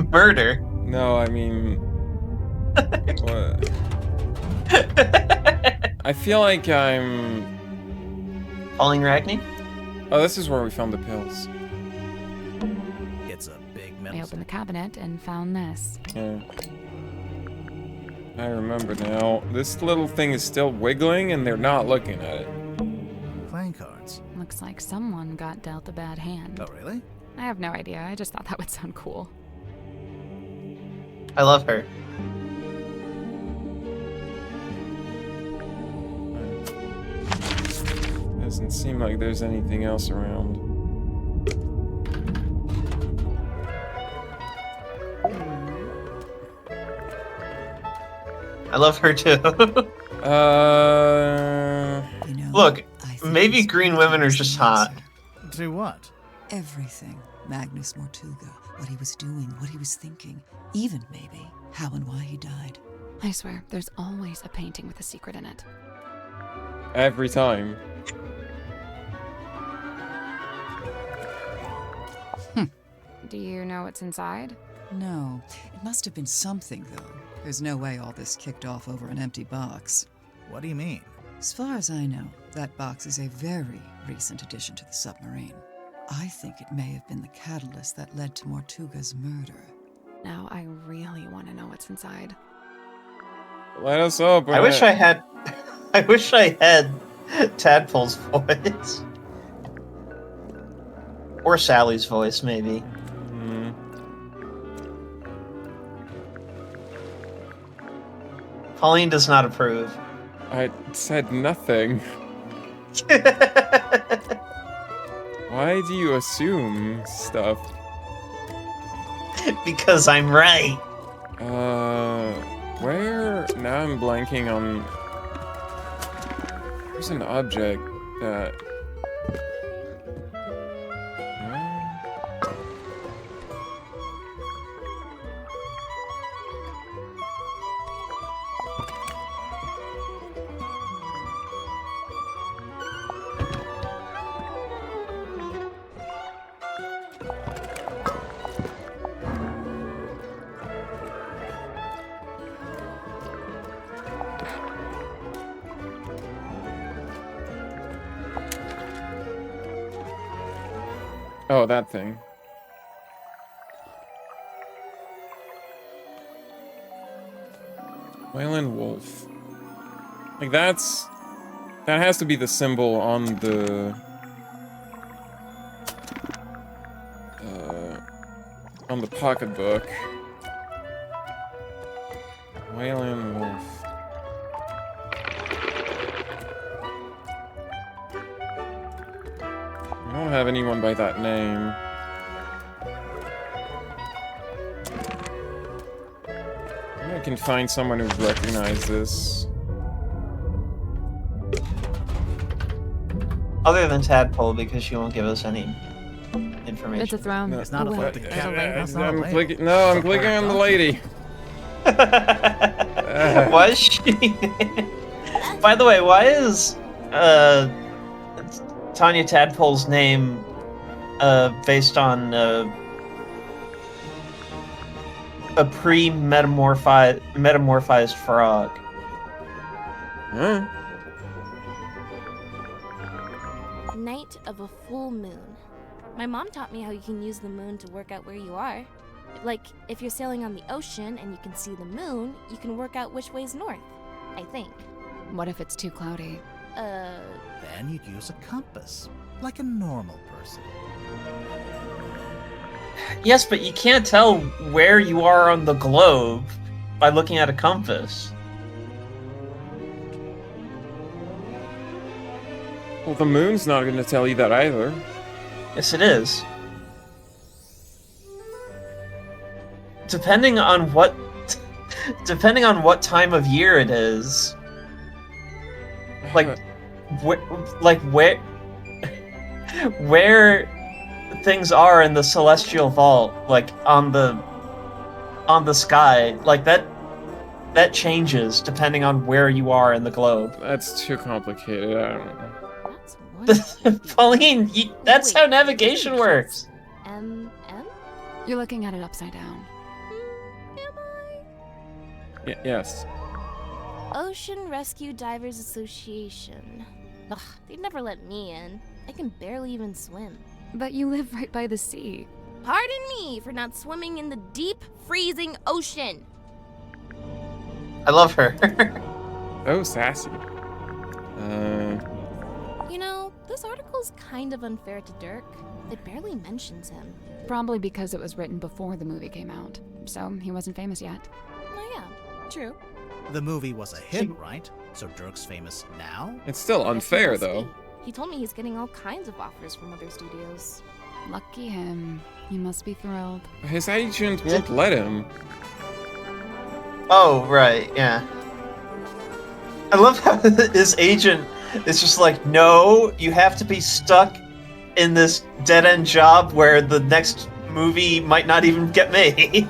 Murder. No, I mean... what? I feel like I'm... Pauline Ragney? Oh, this is where we found the pills. It's a big metal I opened the cabinet and found this. Yeah. I remember now. This little thing is still wiggling and they're not looking at it. playing cards. Looks like someone got dealt a bad hand. Oh, really? I have no idea. I just thought that would sound cool. I love her. Doesn't seem like there's anything else around. I love her too. You know, Look, maybe green women are just hot. Do what? everything. Magnus Mortuga, what he was doing, what he was thinking, even maybe how and why he died. I swear, there's always a painting with a secret in it. Every time. Do you know what's inside? No, it must have been something, though. There's no way all this kicked off over an empty box. What do you mean? As far as I know, that box is a very recent addition to the submarine. I think it may have been the catalyst that led to Mortuga's murder. Now I really want to know what's inside. Let us open I wish it. I had. I wish I had Tadpole's voice, or Sally's voice, maybe. Pauline does not approve. I said nothing. Why do you assume stuff? Because I'm right. Where? Now I'm blanking on... There's an object that... Oh, that thing. Wayland Wolf. Like, that has to be the symbol on the pocketbook. Wayland Wolf. I don't have anyone by that name. Maybe I can find someone who would recognize this. Other than Tadpole, because she won't give us any information. It's a throne. It's not a Wait, left. it's a lady. I'm clicking. No, I'm clicking on the lady. Why is she? By the way, why is Tanya Tadpole's name based on a metamorphized frog? Huh? Night of a full moon. My mom taught me how you can use the moon to work out where you are. Like, if you're sailing on the ocean and you can see the moon, you can work out which way's north, I think. What if it's too cloudy? Then you'd use a compass, like a normal person. Yes, but you can't tell where you are on the globe by looking at a compass. Well, the moon's not going to tell you that either. Yes, it is. Depending on what time of year it is. Like, where things are in the celestial vault, like on the sky, like that changes depending on where you are in the globe. That's too complicated. I don't know. That's one. Pauline, that's Wait, how navigation works. M? You're looking at it upside down. Am I? Yes. Ocean Rescue Divers Association. Ugh, they'd never let me in. I can barely even swim. But you live right by the sea. Pardon me for not swimming in the deep, freezing ocean. I love her. Oh, sassy. You know, this article's kind of unfair to Dirk. It barely mentions him. Probably because it was written before the movie came out, so he wasn't famous yet. Oh yeah, true. The movie was a hit, right? So Dirk's famous now? It's still unfair, Yes, he though. must be. He told me he's getting all kinds of offers from other studios. Lucky him. He must be thrilled. His agent won't let him. Oh, right, yeah. I love how his agent is just like, no, you have to be stuck in this dead-end job where the next movie might not even get made.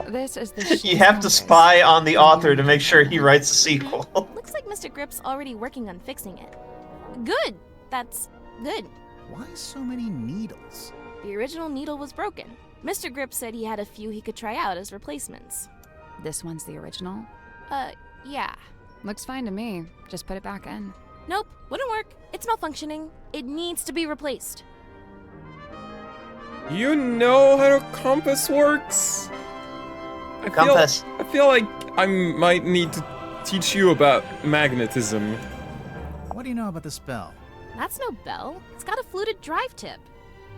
This is the You have to spy on the author to make sure he writes a sequel. Looks like Mr. Grip's already working on fixing it. Good. That's good. Why so many needles? The original needle was broken. Mr. Grip said he had a few he could try out as replacements. This one's the original. Yeah. Looks fine to me. Just put it back in. Nope, wouldn't work. It's malfunctioning. It needs to be replaced. You know how a compass works? Compass. I feel like I might need to teach you about magnetism. What do you know about this bell? That's no bell. It's got a fluted drive tip.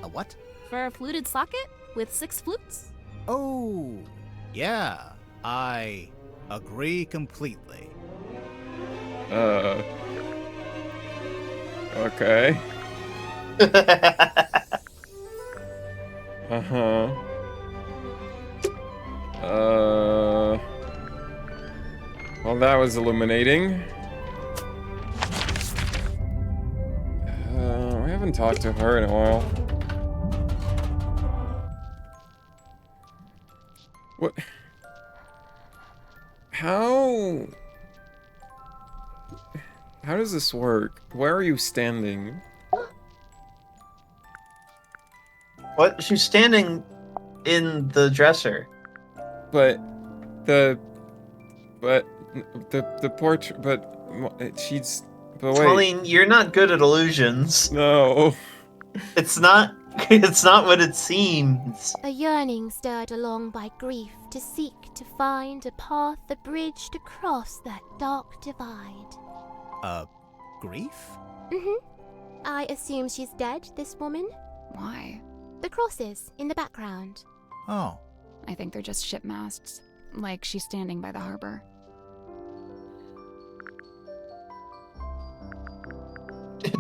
A what? For a fluted socket with 6 flutes. Oh, yeah. I agree completely. Okay. Uh-huh. Well, that was illuminating. We haven't talked to her in a while. What? How does this work? Where are you standing? What? She's standing in the dresser. But the portrait, she's, but wait. Colleen, you're not good at illusions. No. It's not what it seems. A yearning stirred along by grief to seek to find a path, a bridge to cross that dark divide. Grief? I assume she's dead, this woman? Why? The crosses in the background. Oh. I think they're just ship masts. Like she's standing by the harbor.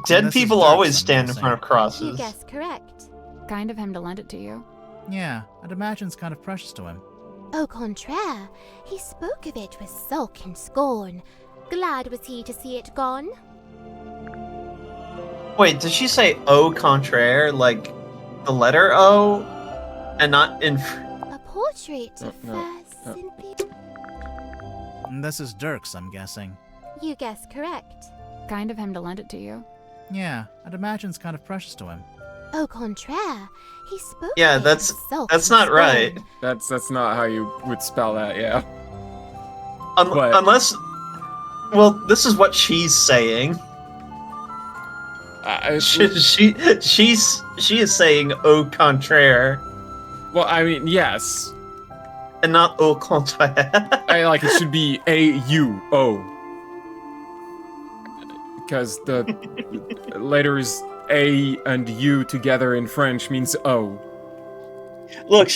Dead people always stand in front of crosses. You guessed correct. Kind of him to lend it to you. Yeah, I'd imagine it's kind of precious to him. Au contraire, he spoke of it with sulk and scorn. Glad was he to see it gone. Wait, did she say au contraire, like the letter O, and not in? A portrait of Cynthia. This is Dirk's, I'm guessing. You guessed correct. Kind of him to lend it to you. Yeah, I'd imagine it's kind of precious to him. Au contraire, he spoke. Yeah, of it that's with sulk not and right. scorn. That's not how you would spell that. Yeah. Unless, well, this is what she's saying. She is saying au contraire. Well, I mean, yes. And not au contraire. Like, it should be A-U-O. Because the letters A and U together in French means O. Look,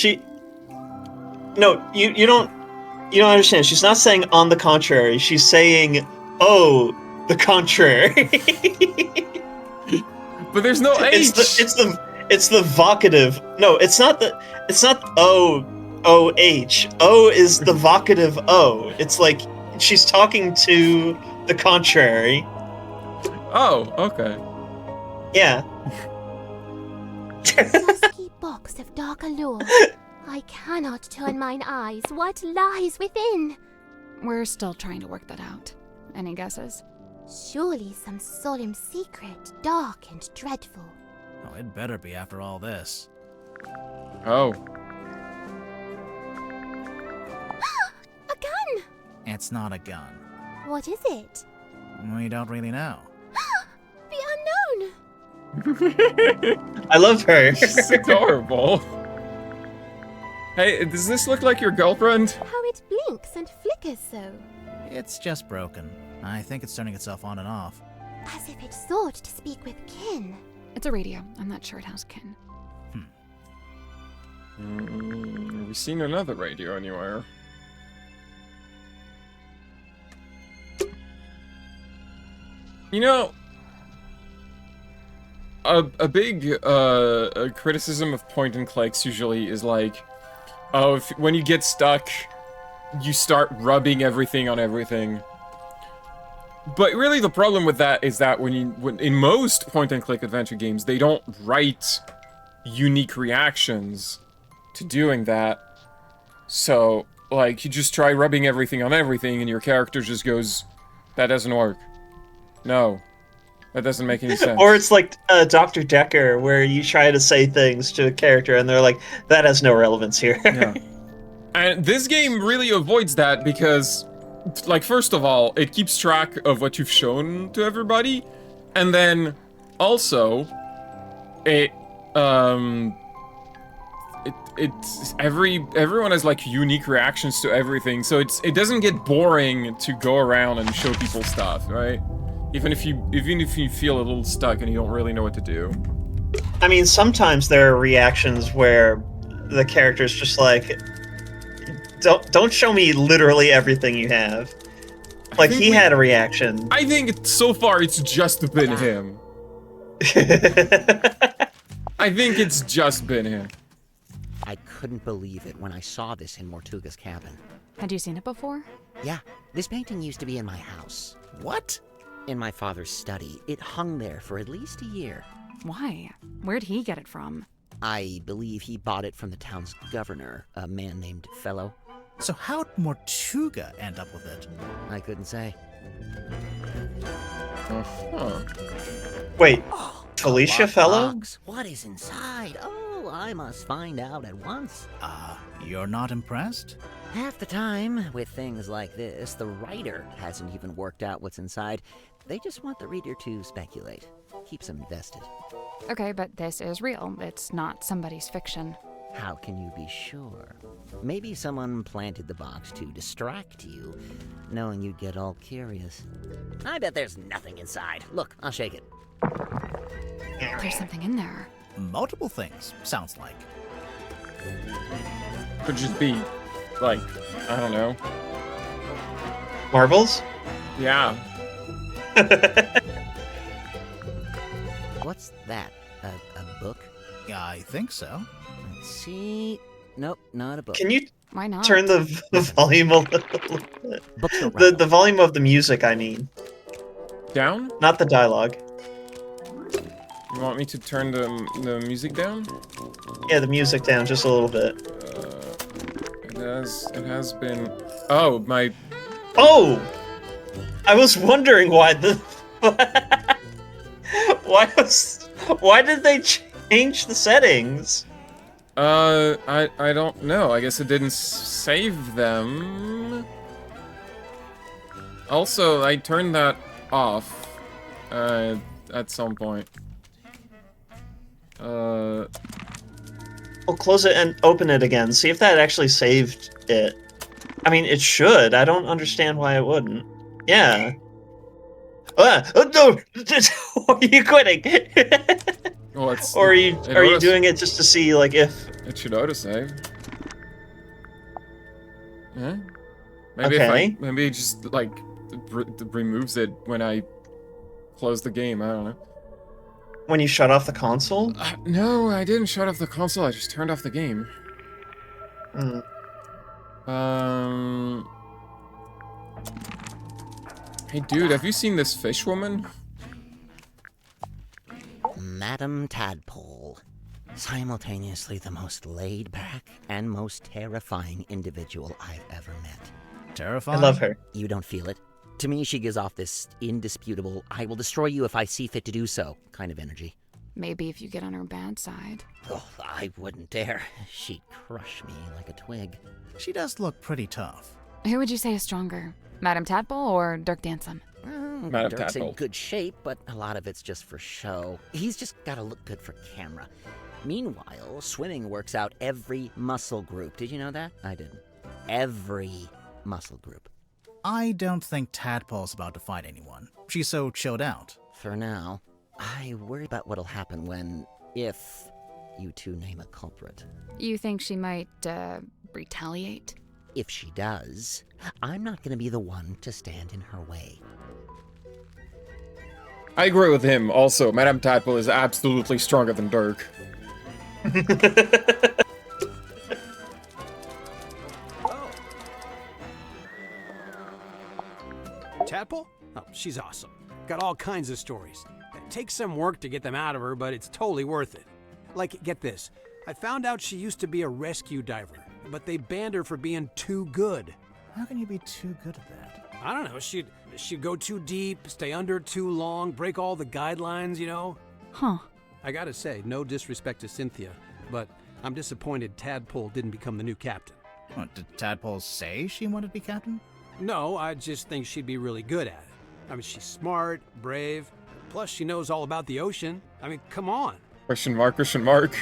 No, you don't understand. She's not saying on the contrary. She's saying, oh, the contrary. But there's no H. It's the vocative. No, it's not O-O-H. O is the vocative O. It's like she's talking to the contrary. Oh, okay. Yeah. Dusky box of dark allure. I cannot turn mine eyes. What lies within? We're still trying to work that out. Any guesses? Surely some solemn secret, dark and dreadful. Oh, it better be after all this. Oh. A gun! It's not a gun. What is it? We don't really know. The unknown! I love her. She's adorable. Hey, does this look like your girlfriend? How it blinks and flickers so. It's just broken. I think it's turning itself on and off. As if it sought to speak with kin. It's a radio. I'm not sure it has kin. Have we seen another radio anywhere? You know, a big criticism of point and clicks usually is like, oh, when you get stuck, you start rubbing everything on everything. But really the problem with that is that when in most point and click adventure games, they don't write unique reactions to doing that. So, like, you just try rubbing everything on everything and your character just goes, that doesn't work. No. That doesn't make any sense. Or it's like Dr. Decker, where you try to say things to a character and they're like, that has no relevance here. Yeah. And this game really avoids that because, like, first of all, it keeps track of what you've shown to everybody, and then also, everyone has like unique reactions to everything, so it doesn't get boring to go around and show people stuff, right? Even if you feel a little stuck and you don't really know what to do. I mean, sometimes there are reactions where the character's just like, don't show me literally everything you have. Like, he had a reaction. I think so far it's just been him. I think it's just been him. I couldn't believe it when I saw this in Mortuga's cabin. Had you seen it before? Yeah, this painting used to be in my house. What? In my father's study. It hung there for at least a year. Why? Where'd he get it from? I believe he bought it from the town's governor, a man named Fellow. So how'd Mortuga end up with it? I couldn't say. Uh-huh. Wait, Felicia Fellow? Box. What is inside? Oh, I must find out at once. You're not impressed? Half the time, with things like this, the writer hasn't even worked out what's inside. They just want the reader to speculate. Keeps them invested. Okay, but this is real. It's not somebody's fiction. How can you be sure? Maybe someone planted the box to distract you, knowing you'd get all curious. I bet there's nothing inside. Look, I'll shake it. There's something in there. Multiple things, sounds like. Could just be, like, I don't know. Marbles? Yeah. What's that? A book? Yeah, I think so. Let's see. Nope, not a book. Can you Why not? turn the volume a little bit? Books don't rattle. The volume of the music, I mean. Down? Not the dialogue. You want me to turn the music down? Yeah, the music down just a little bit. It has been... Oh, my... Oh! I was wondering why the... Why did they change the settings? I don't know. I guess it didn't save them. Also, I turned that off, at some point. Well, close it and open it again. See if that actually saved it. I mean, it should. I don't understand why it wouldn't. Yeah. No! Are you quitting? Well, it's... Or are you doing it just to see, like, if... It should autosave. Yeah? Maybe Okay. maybe it just, like, removes it when I close the game, I don't know. When you shut off the console? No, I didn't shut off the console, I just turned off the game. Hmm. Hey dude, have you seen this fish woman? Madame Tadpole. Simultaneously the most laid-back and most terrifying individual I've ever met. Terrifying? I love her. You don't feel it? To me, she gives off this indisputable, I will destroy you if I see fit to do so kind of energy. Maybe if you get on her bad side. Oh, I wouldn't dare. She'd crush me like a twig. She does look pretty tough. Who would you say is stronger? Madame Tadpole or Dirk Dansom? Madame Dirk's in Tadpole. good shape, but a lot of it's just for show. He's just gotta look good for camera. Meanwhile, swimming works out every muscle group. Did you know that? I didn't. Every muscle group. I don't think Tadpole's about to fight anyone. She's so chilled out. For now. I worry about what'll happen if you two name a culprit. You think she might, retaliate? If she does, I'm not gonna be the one to stand in her way. I agree with him, also. Madame Tadpole is absolutely stronger than Dirk. Tadpole? Oh, she's awesome. Got all kinds of stories. It takes some work to get them out of her, but it's totally worth it. Like, get this. I found out she used to be a rescue diver, but they banned her for being too good. How can you be too good at that? I don't know, she'd go too deep, stay under too long, break all the guidelines, you know? Huh. I gotta say, no disrespect to Cynthia, but I'm disappointed Tadpole didn't become the new captain. What, did Tadpole say she wanted to be captain? No, I just think she'd be really good at it. I mean, she's smart, brave, plus she knows all about the ocean. I mean, come on. Question mark, question mark.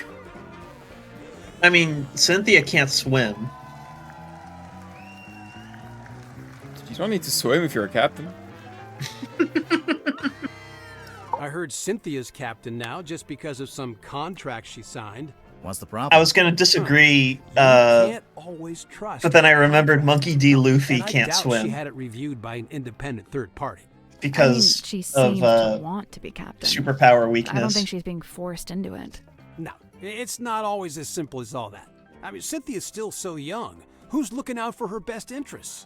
I mean, Cynthia can't swim. You don't need to swim if you're a captain. I heard Cynthia's captain now just because of some contract she signed. What's the problem? I was going to disagree, You can't always trust. but then I remembered Monkey D. Luffy And I can't doubt swim she had it reviewed by an independent third party. because she of seems to want to be captain. superpower weakness. I don't think she's being forced into it. No, it's not always as simple as all that. I mean, Cynthia's still so young. Who's looking out for her best interests?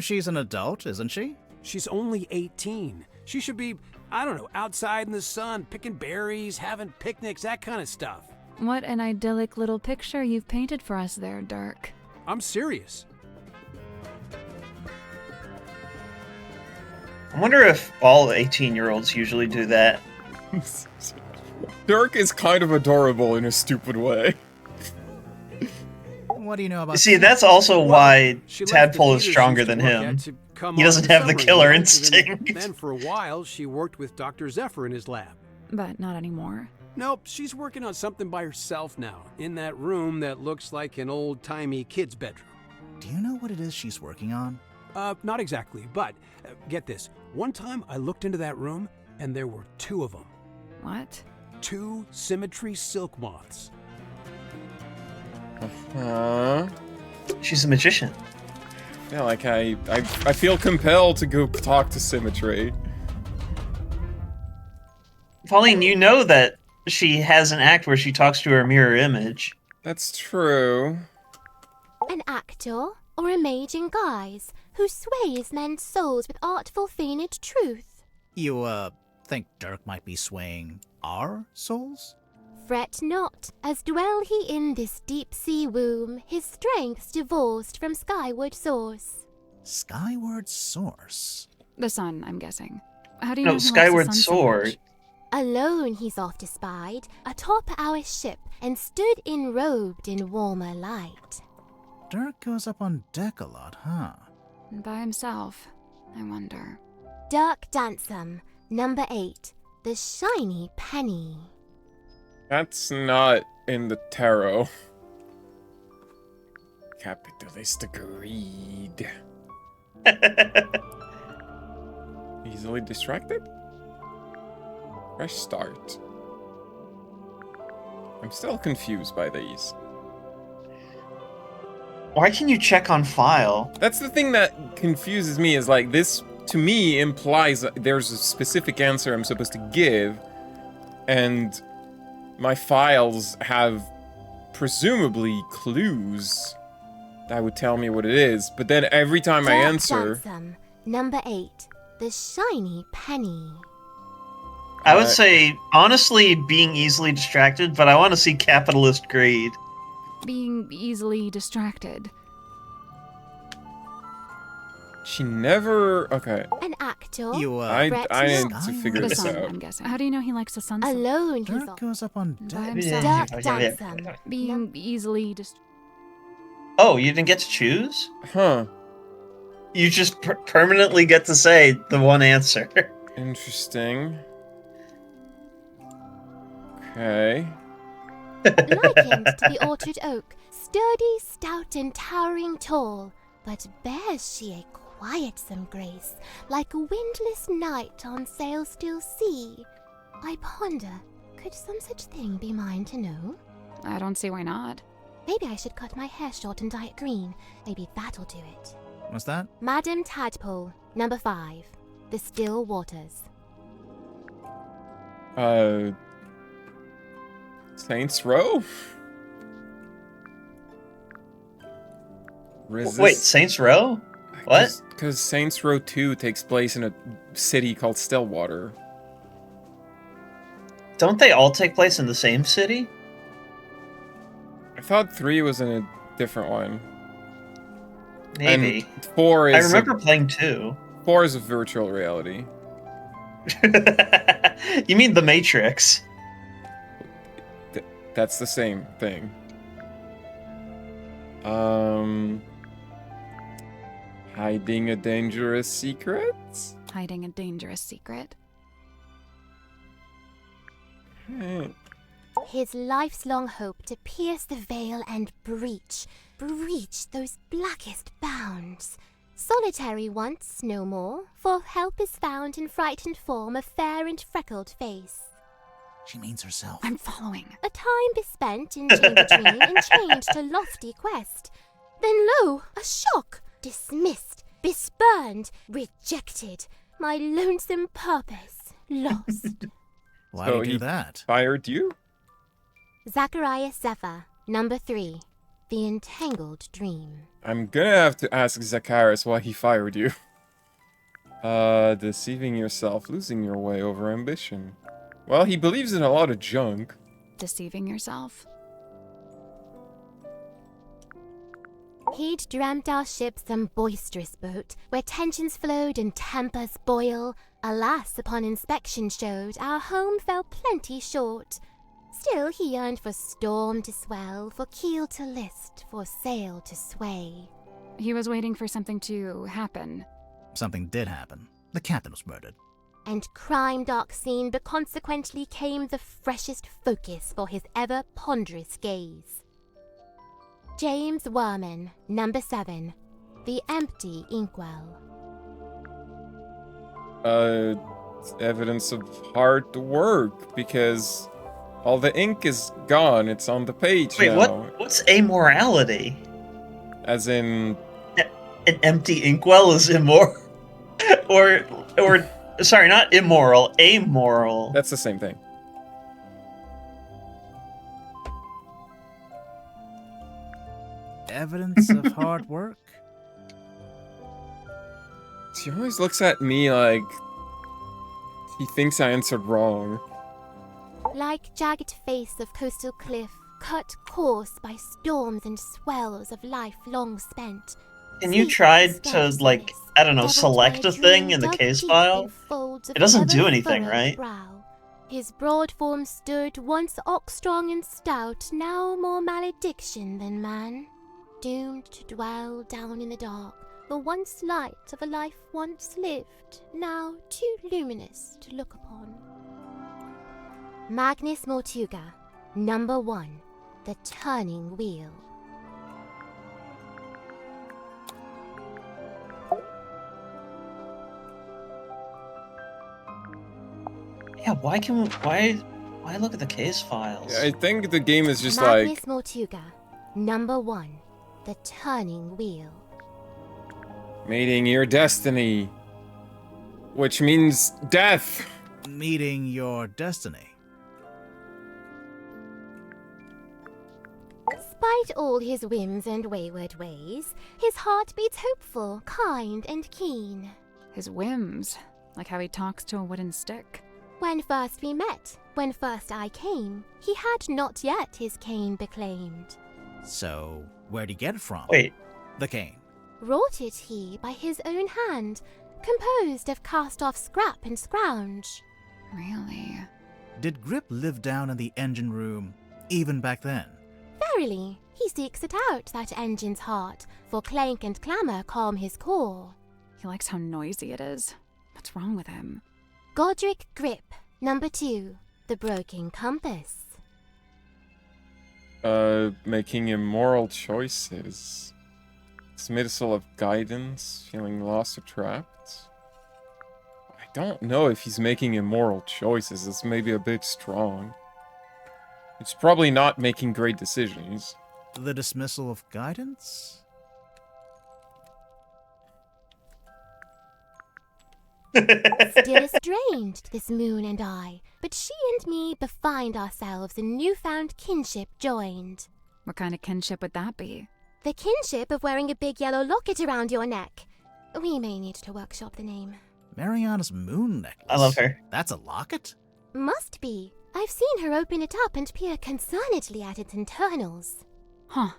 She's an adult, isn't she? She's only 18. She should be, I don't know, outside in the sun, picking berries, having picnics, that kind of stuff. What an idyllic little picture you've painted for us there, Dirk. I'm serious. I wonder if all 18-year-olds usually do that. Dirk is kind of adorable in a stupid way. What do you know about... See, that's also why She left Tadpole the is theater stronger she used than to work him. at to come He on doesn't in the have the summer, killer you know, and instinct. Then for a while, she worked with Dr. Zephyr in his lab. But not anymore. Nope, she's working on something by herself now, in that room that looks like an old-timey kid's bedroom. Do you know what it is she's working on? Not exactly, but get this. One time I looked into that room, and there were 2 of them. What? 2 symmetry silk moths. She's a magician. Yeah, like I feel compelled to go talk to Symmetry. Pauline, you know that she has an act where she talks to her mirror image. That's true. An actor or a mage in guise who sways men's souls with artful feigned truth. You, think Dirk might be swaying our souls? Fret not, as dwell he in this deep-sea womb, his strength's divorced from skyward source. Skyward source? The sun, I'm guessing. How do you No, know he likes the Skyward sun so Sword. much? Alone he's oft espied, atop our ship, and stood enrobed in warmer light. Dirk goes up on deck a lot, huh? By himself, I wonder. Dirk Dansum, number 8, the shiny penny. That's not in the tarot. Capitalist greed. Easily distracted? Fresh start. I'm still confused by these. Why can you check on file? That's the thing that confuses me, is like, this to me implies that there's a specific answer I'm supposed to give, and my files have presumably clues that would tell me what it is, but then every time I Dirk answer... Dansum, number 8, the shiny penny. I would say, honestly, being easily distracted, but I want to see capitalist greed. Being easily distracted. She never... Okay. An actor. You, I Fret need not. to figure The this sun, out. I'm guessing. How do you know he likes the sun so much? Alone he's Dirk off. goes up on By deck. himself. Dirk Yeah. Dansum. Being easily Oh, you didn't get to choose? Huh. You just permanently get to say the one answer. Interesting. Okay. Likened to the orchard oak, sturdy, stout, and towering tall, but bears she a quietsome grace, like a windless night on sail-still sea. I ponder, could some such thing be mine to know? I don't see why not. Maybe I should cut my hair short and dye it green. Maybe that'll do it. What's that? Madam Tadpole, number 5, the still waters. Saints Row? Wait, Saints Row? What? Because Saints Row 2 takes place in a city called Stillwater. Don't they all take place in the same city? I thought 3 was in a different one. Maybe. And 4 is... I remember playing 2. 4 is a virtual reality. You mean The Matrix? That's the same thing. Hiding a dangerous secret? Hiding a dangerous secret. His life's long hope to pierce the veil and breach those blackest bounds. Solitary once, no more, for help is found in frightened form of fair and freckled face. She means herself. I'm following. A time bespent in chamber-dream, enchained to lofty quest. Then lo, a shock! Dismissed, bespurned, rejected. My lonesome purpose lost. Why So do you he do that? Fired you? Zachariah Zephyr, number 3, The entangled dream. I'm gonna have to ask Zacharias why he fired you. Deceiving yourself, losing your way over ambition. Well, he believes in a lot of junk. Deceiving yourself? He'd dreamt our ship some boisterous boat, where tensions flowed and tempers boil. Alas, upon inspection showed, our home fell plenty short. Still he yearned for storm to swell, for keel to list, for sail to sway. He was waiting for something to happen. Something did happen. The captain was murdered. And crime dark scene, but consequently came the freshest focus for his ever ponderous gaze. James Werman, number 7, The Empty Inkwell. It's evidence of hard work, because all the ink is gone. It's on the page Wait, now. what's amorality? As in... An empty inkwell is immoral? or, sorry, not immoral, amoral. That's the same thing. Evidence of hard work? She always looks at me like he thinks I answered wrong. Like jagged face of coastal cliff, cut coarse by storms and swells of life long spent. Can you try to, like, I don't know, select a thing in the case file? It doesn't do anything, right? His broad form stood, once ox-strong and stout, now more malediction than man. Doomed to dwell down in the dark, the once light of a life once lived, now too luminous to look upon. Magnus Mortuga, number 1, The Turning Wheel. Yeah, why look at the case files? I think the game is just Magnus Mortuga, number 1, The Turning Wheel. Meeting your destiny. Which means death. Meeting your destiny. Despite all his whims and wayward ways, his heart beats hopeful, kind, and keen. His whims? Like how he talks to a wooden stick? When first we met, when first I came, he had not yet his cane beclaimed. So, where'd he get it from? Wait. The cane. Wrought it he by his own hand, composed of cast-off scrap and scrounge. Really? Did Grip live down in the engine room, even back then? Verily, he seeks it out, that engine's heart, for clank and clamour calm his core. He likes how noisy it is. What's wrong with him? Godric Grip, number 2, The Broken Compass. Making immoral choices. Dismissal of guidance, feeling lost or trapped. I don't know if he's making immoral choices. It's maybe a bit strong. It's probably not making great decisions. The dismissal of guidance? Still estranged, this moon and I, but she and me befind ourselves in newfound kinship joined. What kind of kinship would that be? The kinship of wearing a big yellow locket around your neck. We may need to workshop the name. Mariana's moon necklace. I love her. That's a locket? Must be. I've seen her open it up and peer concernedly at its internals. Huh.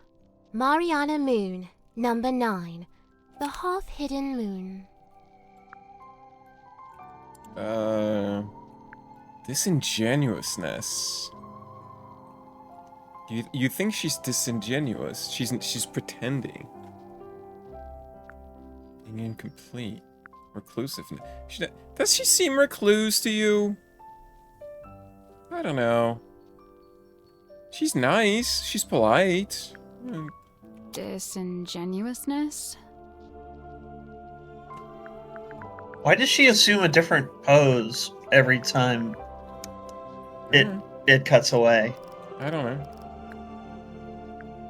Mariana Moon, number 9, The Half-Hidden Moon. Disingenuousness. You think she's disingenuous? She's pretending. Being incomplete. Reclusiveness. Does she seem recluse to you? I don't know. She's nice. She's polite. Disingenuousness? Why does she assume a different pose every time it cuts away? I don't know.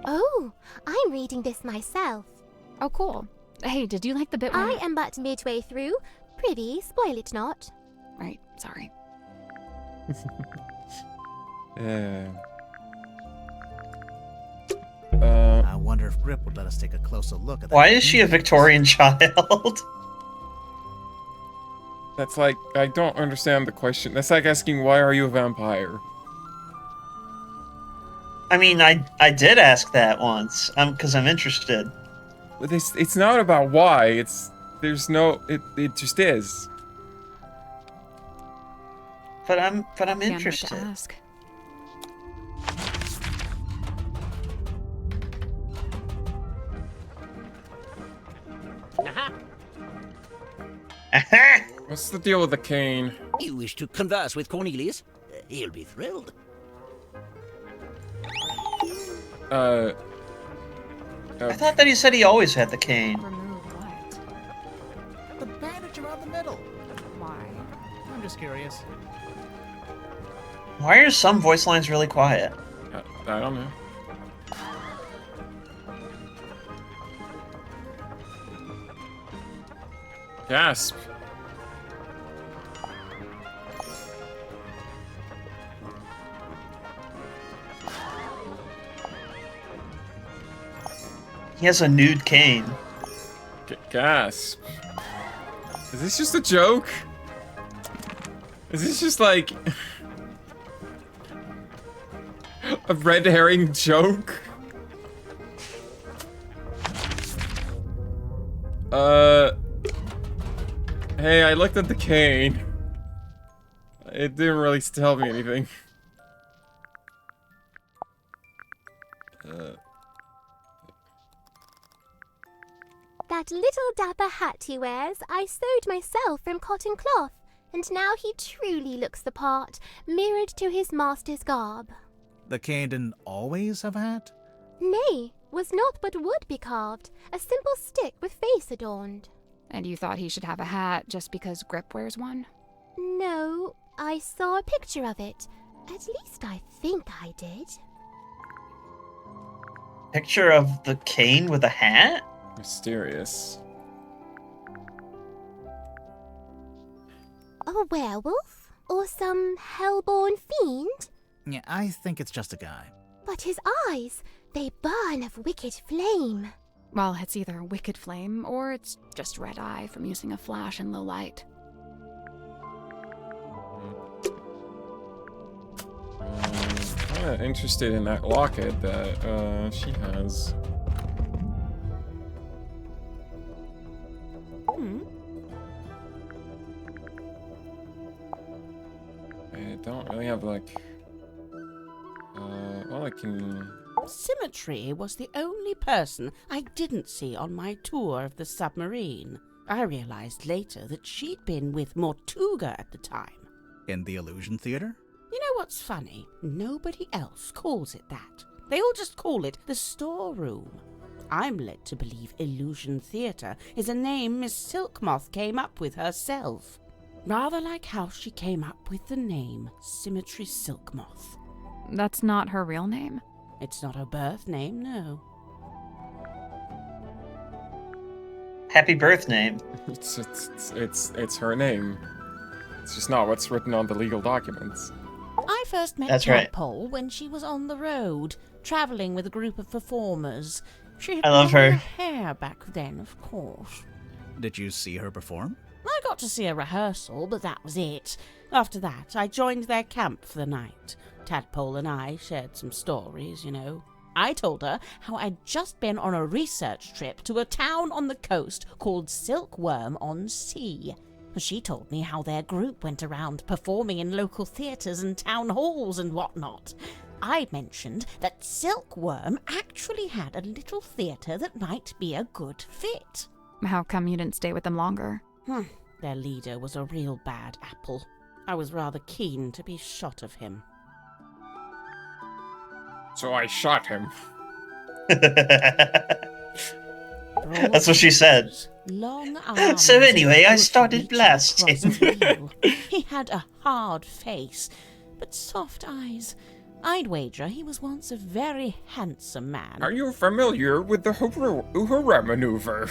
Oh, I'm reading this myself. Oh, cool. Hey, did you like the bit where... I am but midway through. Prithee, spoil it not. Right, sorry. I wonder if Grip would let us take a closer look at that. Why is she a Victorian child? That's like, I don't understand the question. That's like asking, why are you a vampire? I mean, I did ask that once, because I'm interested. But it's not about why, it just is. But I'm Can't wait to interested. ask. Aha! What's the deal with the cane? You wish to converse with Cornelius? He'll be thrilled. I thought that he said he always had the cane. Remove what? The bandage around the middle. Why? I'm just curious. Why are some voice lines really quiet? I don't know. Gasp. He has a nude cane. Gasp. Is this just a joke? Is this just like a red herring joke? Hey, I looked at the cane. It didn't really tell me anything. That little dapper hat he wears, I sewed myself from cotton cloth, and now he truly looks the part, mirrored to his master's garb. The cane didn't always have a hat? Nay, was not but wood be carved, a simple stick with face adorned. And you thought he should have a hat just because Grip wears one? No, I saw a picture of it. At least I think I did. Picture of the cane with a hat? Mysterious. A werewolf? Or some hellborn fiend? Yeah, I think it's just a guy. But his eyes, they burn of wicked flame. Well, it's either wicked flame or it's just red eye from using a flash in low light. I'm interested in that locket that she has. I don't really have like. Well, I can. Symmetry was the only person I didn't see on my tour of the submarine. I realized later that she'd been with Mortuga at the time. In the Illusion Theater? You know what's funny? Nobody else calls it that. They all just call it the storeroom. I'm led to believe Illusion Theater is a name Miss Silkmoth came up with herself. Rather like how she came up with the name Symmetry Silkmoth. That's not her real name? It's not her birth name, no. Happy birth name. It's her name. It's just not what's written on the legal documents. I first met That's right. Tadpole when she was on the road, travelling with a group of performers. She had I love long her. hair back then, of course. Did you see her perform? I got to see a rehearsal, but that was it. After that, I joined their camp for the night. Tadpole and I shared some stories, you know. I told her how I'd just been on a research trip to a town on the coast called Silkworm-on-Sea. She told me how their group went around performing in local theatres and town halls and whatnot. I mentioned that Silkworm actually had a little theatre that might be a good fit. How come you didn't stay with them longer? Their leader was a real bad apple. I was rather keen to be shot of him. So I shot him. That's what she said. Long arms So anyway, I and started reaching blasting. across the wheel. He had a hard face, but soft eyes. I'd wager he was once a very handsome man. Are you familiar with the Uhura maneuver?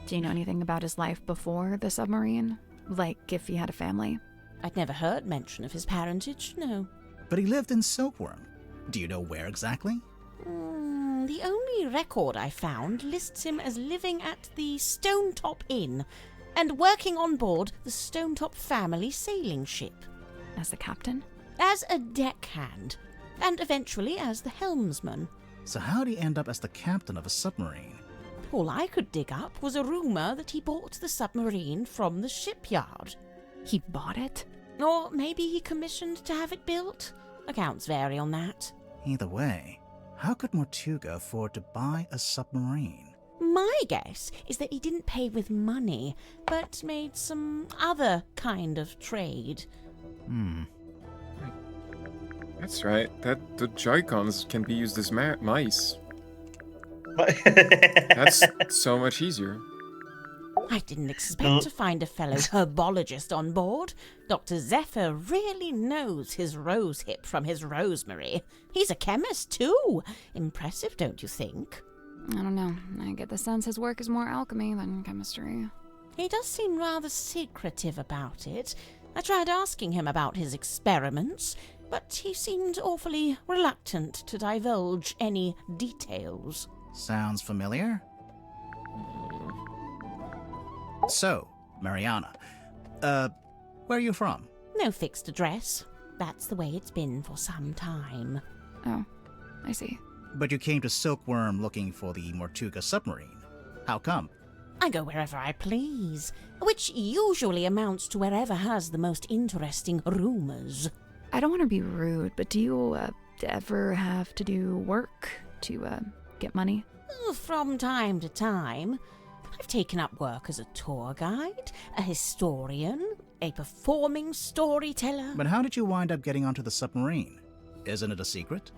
Do you know anything about his life before the submarine? Like if he had a family? I'd never heard mention of his parentage, no. But he lived in Silkworm. Do you know where exactly? The only record I found lists him as living at the Stonetop Inn and working on board the Stonetop family sailing ship. As the captain? As a deckhand, and eventually as the helmsman. So how'd he end up as the captain of a submarine? All I could dig up was a rumour that he bought the submarine from the shipyard. He bought it? Or maybe he commissioned to have it built? Accounts vary on that. Either way, how could Mortuga afford to buy a submarine? My guess is that he didn't pay with money, but made some other kind of trade. That's right. The Joy-Cons can be used as mice. That's so much easier. I didn't expect to find a fellow herbologist on board. Dr. Zephyr really knows his rosehip from his rosemary. He's a chemist, too. Impressive, don't you think? I don't know. I get the sense his work is more alchemy than chemistry. He does seem rather secretive about it. I tried asking him about his experiments, but he seemed awfully reluctant to divulge any details. Sounds familiar? So, Mariana, where are you from? No fixed address. That's the way it's been for some time. Oh, I see. But you came to Silkworm looking for the Mortuga submarine. How come? I go wherever I please, which usually amounts to wherever has the most interesting rumours. I don't want to be rude, but do you ever have to do work to get money? From time to time. I've taken up work as a tour guide, a historian, a performing storyteller. But how did you wind up getting onto the submarine? Isn't it a secret?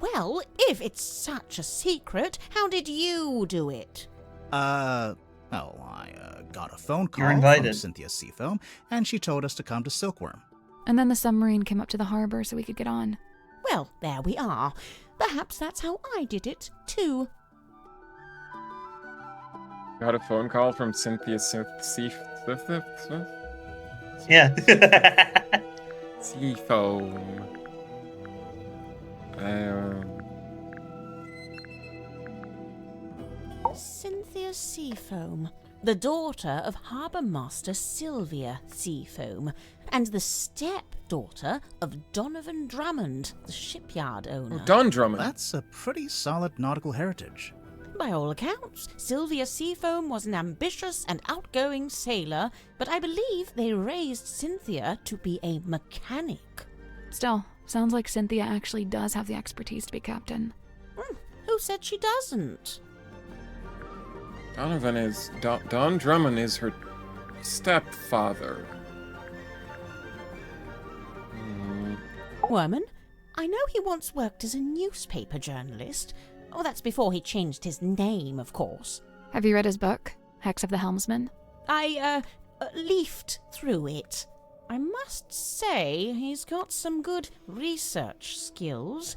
Well, if it's such a secret, how did you do it? I got a phone call You're from invited. Cynthia Seafoam, and she told us to come to Silkworm. And then the submarine came up to the harbor so we could get on. Well, there we are. Perhaps that's how I did it, too. Got a phone call from Cynthia Yeah. Seafoam. Cynthia Seafoam, the daughter of Harbour Master Sylvia Seafoam, and the stepdaughter of Donovan Drummond, the shipyard owner. Oh, Don Drummond. That's a pretty solid nautical heritage. By all accounts, Sylvia Seafoam was an ambitious and outgoing sailor, but I believe they raised Cynthia to be a mechanic. Still, sounds like Cynthia actually does have the expertise to be captain. Who said she doesn't? Donovan is... Don Drummond is her stepfather. Worman, I know he once worked as a newspaper journalist. Oh, that's before he changed his name, of course. Have you read his book, Hex of the Helmsman? I, leafed through it. I must say he's got some good research skills.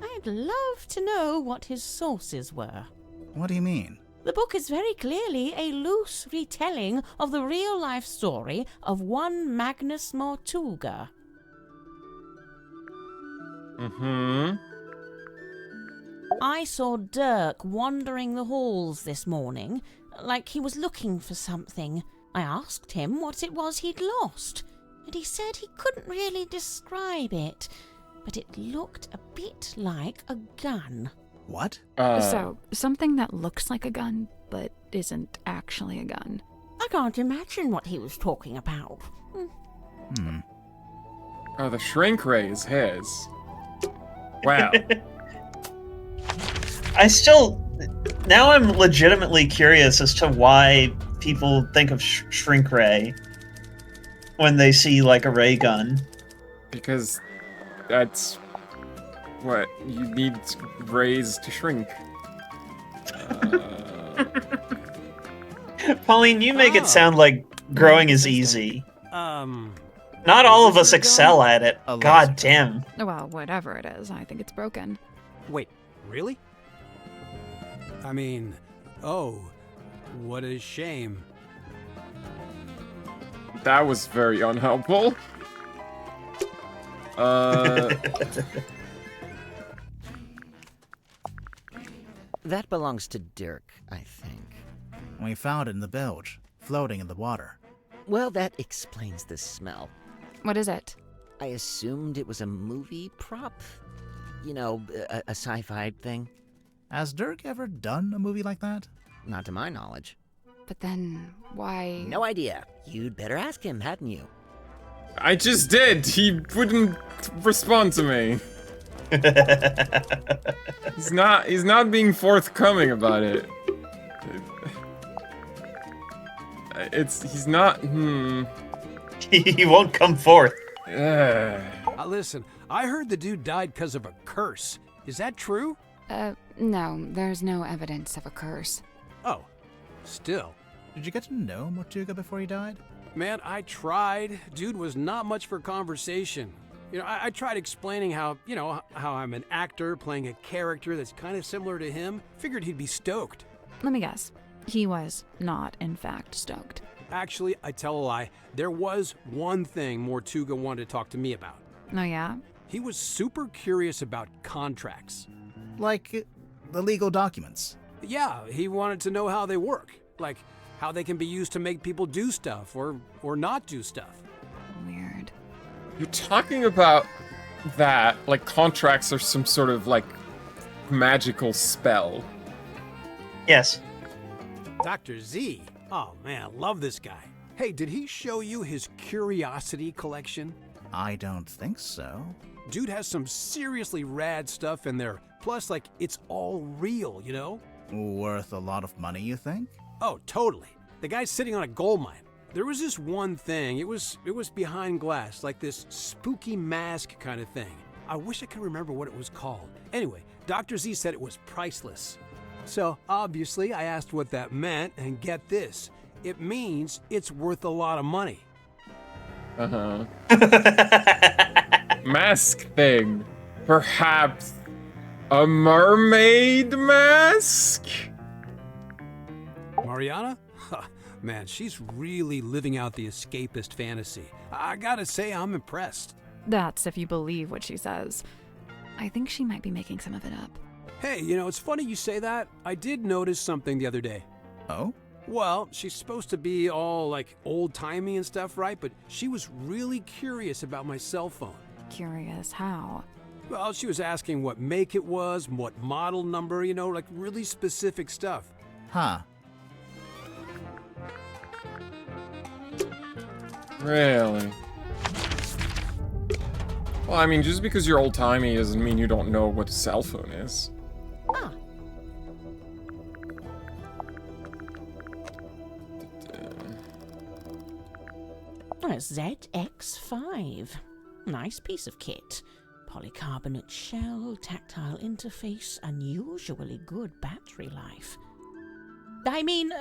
I'd love to know what his sources were. What do you mean? The book is very clearly a loose retelling of the real-life story of one Magnus Mortuga. I saw Dirk wandering the halls this morning, like he was looking for something. I asked him what it was he'd lost, and he said he couldn't really describe it, but it looked a bit like a gun. What? So, something that looks like a gun, but isn't actually a gun. I can't imagine what he was talking about. Oh, the shrink ray is his. Wow. Now I'm legitimately curious as to why people think of shrink ray when they see like a ray gun. Because that's what you need rays to shrink. Pauline, you make it sound like growing is easy. Not all of us excel at it. God damn. Well, whatever it is, I think it's broken. Wait, really? I mean, oh, what a shame. That was very unhelpful. That belongs to Dirk, I think. We found it in the bilge, floating in the water. Well, that explains the smell. What is it? I assumed it was a movie prop. You know, a sci-fi thing. Has Dirk ever done a movie like that? Not to my knowledge. But then, why? No idea. You'd better ask him, hadn't you? I just did. He wouldn't respond to me. He's not being forthcoming about it. He's not. He won't come forth. Listen, I heard the dude died because of a curse. Is that true? No, there's no evidence of a curse. Oh, still. Did you get to know Motuga before he died? Man, I tried. Dude was not much for conversation. You know, I tried explaining how I'm an actor playing a character that's kind of similar to him. Figured he'd be stoked. Let me guess. He was not, in fact, stoked. Actually, I tell a lie. There was one thing Mortuga wanted to talk to me about. Oh, yeah? He was super curious about contracts. Like the legal documents? Yeah, he wanted to know how they work. Like, how they can be used to make people do stuff or not do stuff. Weird. You're talking about that, like contracts are some sort of, like, magical spell. Yes. Dr. Z? Oh man, love this guy. Hey, did he show you his curiosity collection? I don't think so. Dude has some seriously rad stuff in there. Plus, like, it's all real, you know? Worth a lot of money, you think? Oh, totally. The guy's sitting on a gold mine. There was this one thing. It was behind glass, like this spooky mask kind of thing. I wish I could remember what it was called. Anyway, Dr. Z said it was priceless. So, obviously, I asked what that meant, and get this. It means it's worth a lot of money. Uh-huh. Mask thing. Perhaps a mermaid mask? Mariana? Man, she's really living out the escapist fantasy. I gotta say, I'm impressed. That's if you believe what she says. I think she might be making some of it up. Hey, you know, it's funny you say that. I did notice something the other day. Oh? Well, she's supposed to be all, like, old-timey and stuff, right? But she was really curious about my cell phone. Curious how? Well, she was asking what make it was, what model number, you know, like really specific stuff. Huh. Really? Well, I mean, just because you're old-timey doesn't mean you don't know what a cell phone is. Ah. A ZX5. Nice piece of kit. Polycarbonate shell, tactile interface, unusually good battery life. I mean,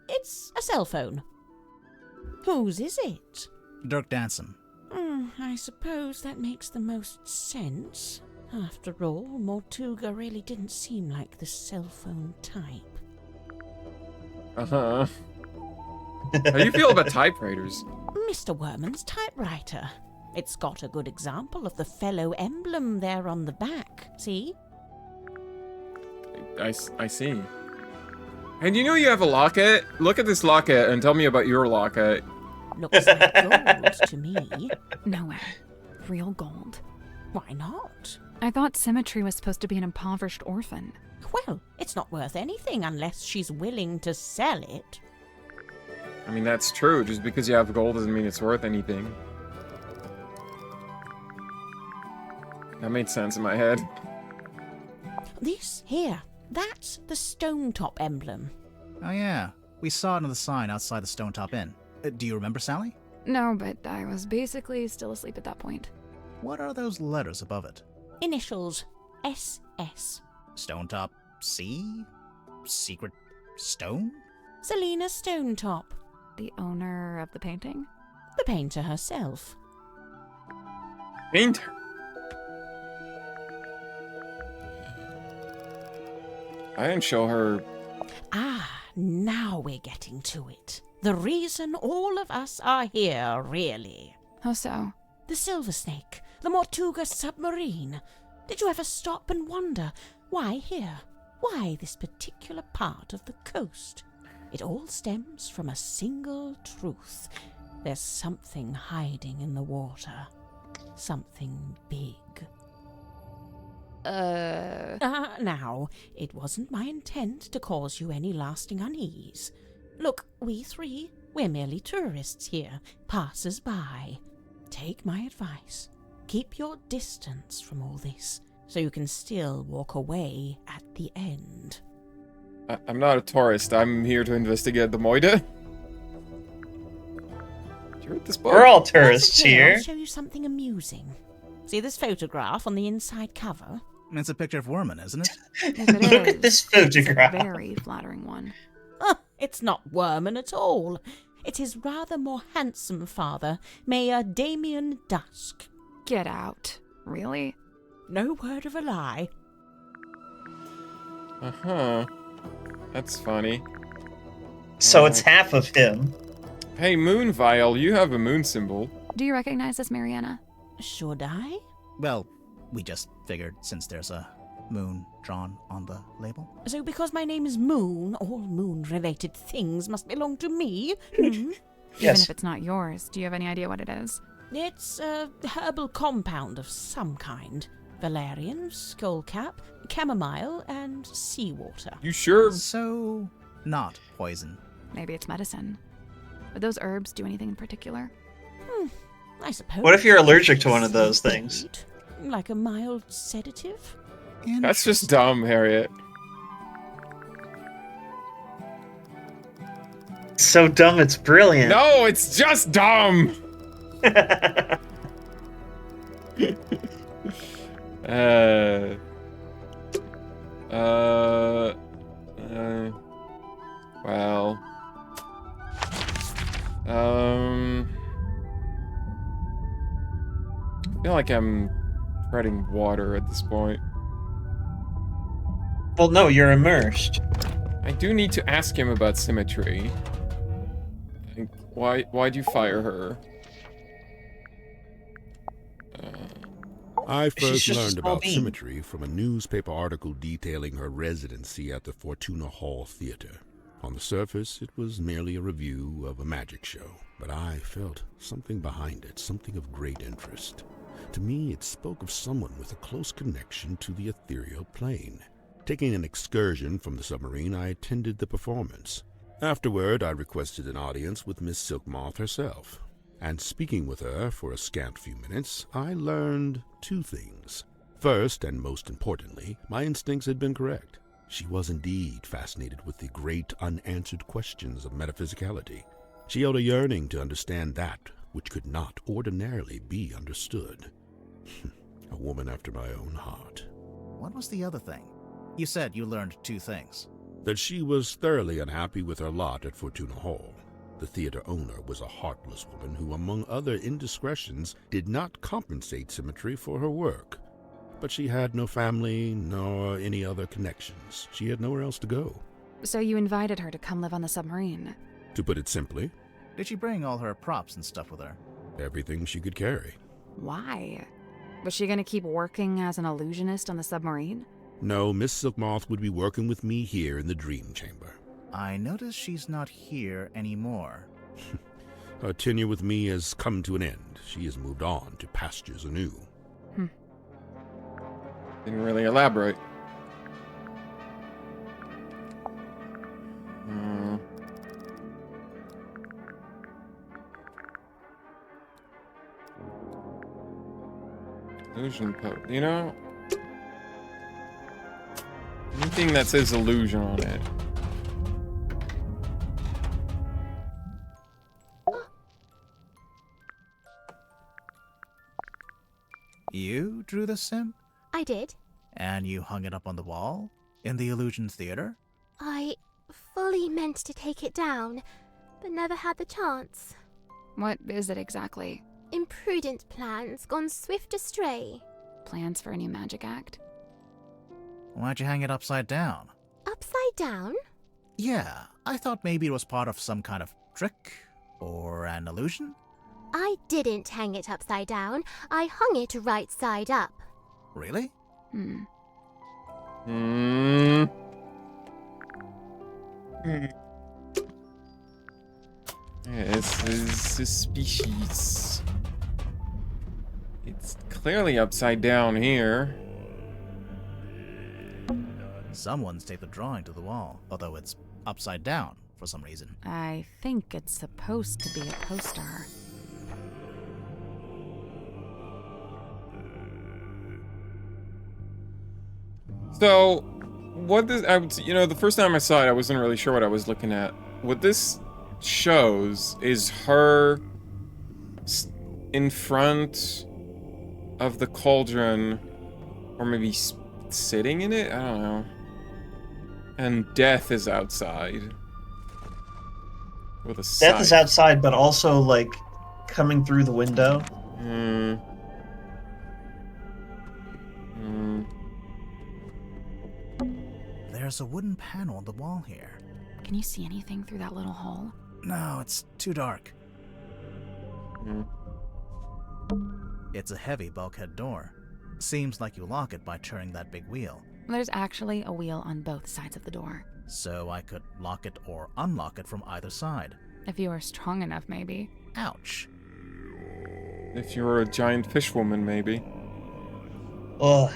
it's a cell phone. Whose is it? Dirk Danson. I suppose that makes the most sense. After all, Mortuga really didn't seem like the cell phone type. Uh-huh. How do you feel about typewriters? Mr. Werman's typewriter. It's got a good example of the fellow emblem there on the back. See? I see. And you know you have a locket? Look at this locket and tell me about your locket. Looks like gold to me. No way. Real gold. Why not? I thought Symmetry was supposed to be an impoverished orphan. Well, it's not worth anything unless she's willing to sell it. I mean, that's true. Just because you have gold doesn't mean it's worth anything. That made sense in my head. This here, that's the stone top emblem. Oh yeah, we saw it on the sign outside the Stone Top Inn. Do you remember, Sally? No, but I was basically still asleep at that point. What are those letters above it? Initials. SS. Stone Top C? Secret Stone? Selena Stonetop. The owner of the painting? The painter herself. Painter? I didn't show her. Ah, now we're getting to it. The reason all of us are here, really. How so? The Silver Snake, the Mortuga submarine. Did you ever stop and wonder why here? Why this particular part of the coast? It all stems from a single truth. There's something hiding in the water. Something big. Now, it wasn't my intent to cause you any lasting unease. Look, we three, we're merely tourists here, passers-by. Take my advice. Keep your distance from all this, so you can still walk away at the end. I'm not a tourist. I'm here to investigate the Moide. Did you read this book? We're all tourists That's okay, here. I'll show you something amusing. See this photograph on the inside cover? It's a picture of Worman, isn't it? If it Look is, at this it's a photograph. very flattering one. It's not Worman at all. It's his rather more handsome father, Mayor Damien Dusk. Get out. Really? No word of a lie. Uh-huh. That's funny. So it's half of him. Hey, Moon Vial, you have a moon symbol. Do you recognize this, Mariana? Should I? Well, we just figured since there's a moon drawn on the label. So because my name is Moon, all moon-related things must belong to me? Hmm? Even Yes. if it's not yours, do you have any idea what it is? It's a herbal compound of some kind. Valerian, skullcap, chamomile, and seawater. You sure? So, not poison. Maybe it's medicine. Would those herbs do anything in particular? I suppose. What if you're allergic to one of those things? Like a mild sedative? That's just dumb, Harriet. So dumb, it's brilliant. No, it's just dumb! Well. I feel like I'm treading water at this point. Well, no, you're immersed. I do need to ask him about symmetry. Like, why'd you fire her? I She's first just a learned small about bean. symmetry from a newspaper article detailing her residency at the Fortuna Hall Theater. On the surface, it was merely a review of a magic show, but I felt something behind it, something of great interest. To me, it spoke of someone with a close connection to the ethereal plane. Taking an excursion from the submarine, I attended the performance. Afterward, I requested an audience with Miss Silkmoth herself. And speaking with her for a scant few minutes, I learned two things. First, and most importantly, my instincts had been correct. She was indeed fascinated with the great unanswered questions of metaphysicality. She held a yearning to understand that which could not ordinarily be understood. A woman after my own heart. What was the other thing? You said you learned two things. That she was thoroughly unhappy with her lot at Fortuna Hall. The theater owner was a heartless woman who, among other indiscretions, did not compensate Symmetry for her work. But she had no family, nor any other connections. She had nowhere else to go. So you invited her to come live on the submarine? To put it simply, Did she bring all her props and stuff with her? everything she could carry. Why? Was she gonna keep working as an illusionist on the submarine? No, Miss Silkmoth would be working with me here in the Dream Chamber. I notice she's not here anymore. Her tenure with me has come to an end. She has moved on to pastures anew. Didn't really elaborate. Illusion pote. You know? Anything that says illusion on it. You drew the sim? I did. And you hung it up on the wall? In the Illusion Theater? I fully meant to take it down, but never had the chance. What is it exactly? Imprudent plans gone swift astray. Plans for a new magic act? Why'd you hang it upside down? Upside down? Yeah, I thought maybe it was part of some kind of trick or an illusion. I didn't hang it upside down. I hung it right side up. Really? Yeah, this is a species. It's clearly upside down here. Someone's taped a drawing to the wall, although it's upside down for some reason. I think it's supposed to be a poster. So, what this, the first time I saw it, I wasn't really sure what I was looking at. What this shows is her in front of the cauldron, or maybe sitting in it? I don't know. And death is outside. With a Death is outside, but also, like, coming through the window. There's a wooden panel on the wall here. Can you see anything through that little hole? No, it's too dark. It's a heavy bulkhead door. Seems like you lock it by turning that big wheel. There's actually a wheel on both sides of the door. So I could lock it or unlock it from either side. If you were strong enough, maybe. Ouch. If you were a giant fish woman, maybe. Ugh.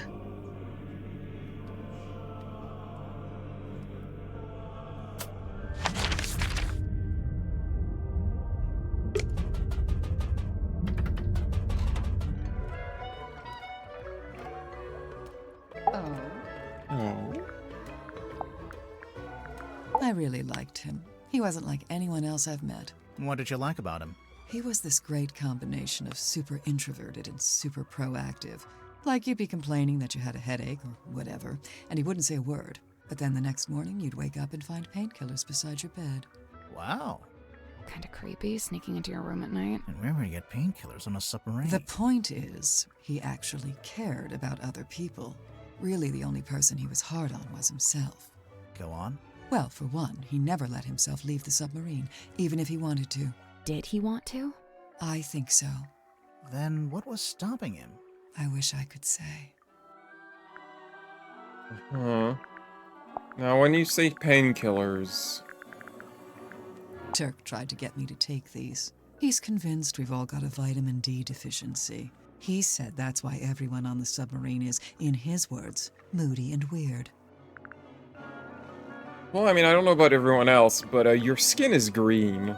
I really liked him. He wasn't like anyone else I've met. What did you like about him? He was this great combination of super introverted and super proactive. Like you'd be complaining that you had a headache or whatever, and he wouldn't say a word. But then the next morning, you'd wake up and find painkillers beside your bed. Wow. Kinda creepy, sneaking into your room at night. And where would you get painkillers on a submarine? The point is, he actually cared about other people. Really, the only person he was hard on was himself. Go on. Well, for one, he never let himself leave the submarine, even if he wanted to. Did he want to? I think so. Then what was stopping him? I wish I could say. Now, when you say painkillers... Turk tried to get me to take these. He's convinced we've all got a vitamin D deficiency. He said that's why everyone on the submarine is, in his words, moody and weird. Well, I mean, I don't know about everyone else, but your skin is green.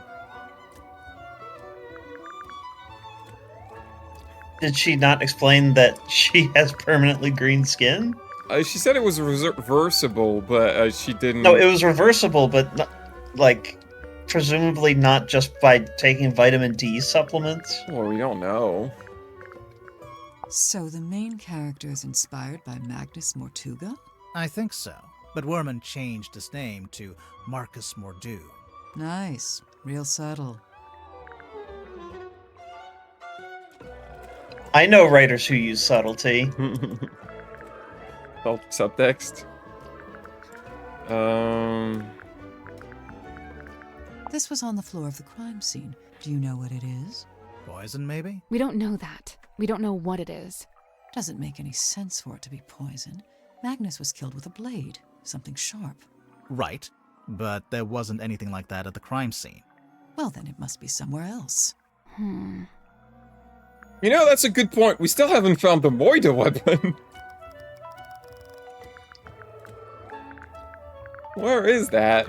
Did she not explain that she has permanently green skin? She said it was reversible, but she didn't... No, it was reversible, but not, like, presumably not just by taking vitamin D supplements. Well, we don't know. So the main character is inspired by Magnus Mortuga? I think so. But Werman changed his name to Marcus Mordu. Nice. Real subtle. I know writers who use subtlety. Subtext. This was on the floor of the crime scene. Do you know what it is? Poison, maybe? We don't know that. We don't know what it is. Doesn't make any sense for it to be poison. Magnus was killed with a blade. Something sharp. Right. But there wasn't anything like that at the crime scene. Well, then it must be somewhere else. You know, that's a good point. We still haven't found the Moida weapon. Where is that?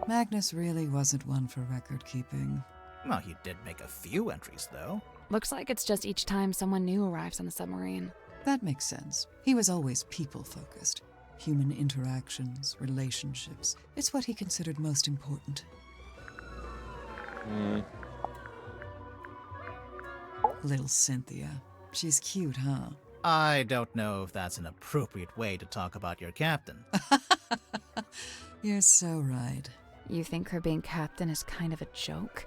Magnus really wasn't one for record keeping. Well, he did make a few entries, though. Looks like it's just each time someone new arrives on the submarine. That makes sense. He was always people-focused. Human interactions, relationships. It's what he considered most important. Little Cynthia. She's cute, huh? I don't know if that's an appropriate way to talk about your captain. You're so right. You think her being captain is kind of a joke?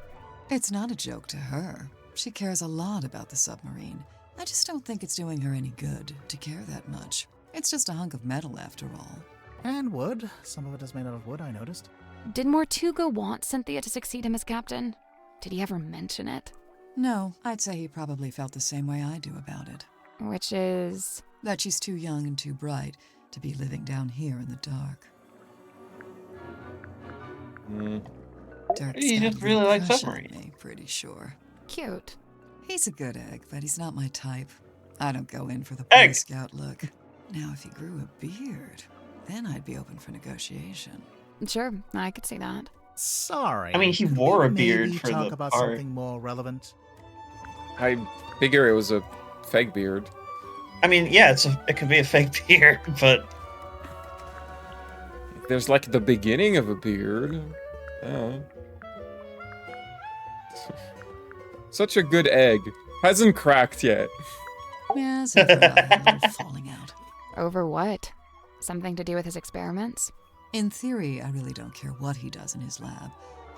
It's not a joke to her. She cares a lot about the submarine. I just don't think it's doing her any good to care that much. It's just a hunk of metal after all. And wood. Some of it is made out of wood, I noticed. Did Mortuga want Cynthia to succeed him as captain? Did he ever mention it? No, I'd say he probably felt the same way I do about it. Which is... that she's too young and too bright. to be living down here in the dark. Dirk's He got just a really little likes crush on submarines. me, pretty sure. Cute. He's a good egg, but he's not my type. I don't go in for the Boy Egg. Scout look. Now, if he grew a beard, then I'd be open for negotiation. Sure, I could see that. Sorry. I mean, he could wore we a beard maybe for talk the about part. something more relevant? I figure it was a fake beard. I mean, yeah, it could be a fake beard, but There's like the beginning of a beard. Oh. Such a good egg. Hasn't cracked yet. Yeah, Zephyr and I had a little falling out. Over what? Something to do with his experiments? In theory, I really don't care what he does in his lab.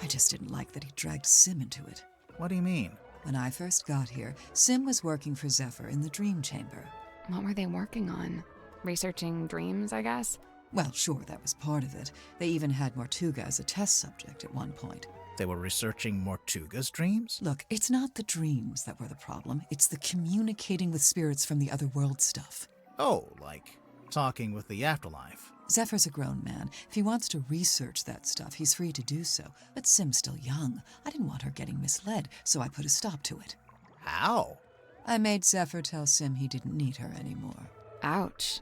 I just didn't like that he dragged Sim into it. What do you mean? When I first got here, Sim was working for Zephyr in the Dream Chamber. What were they working on? Researching dreams, I guess? Well, sure, that was part of it. They even had Mortuga as a test subject at one point. They were researching Mortuga's dreams? Look, it's not the dreams that were the problem. It's the communicating with spirits from the other world stuff. Oh, like talking with the afterlife. Zephyr's a grown man. If he wants to research that stuff, he's free to do so. But Sim's still young. I didn't want her getting misled, so I put a stop to it. How? I made Zephyr tell Sim he didn't need her anymore. Ouch.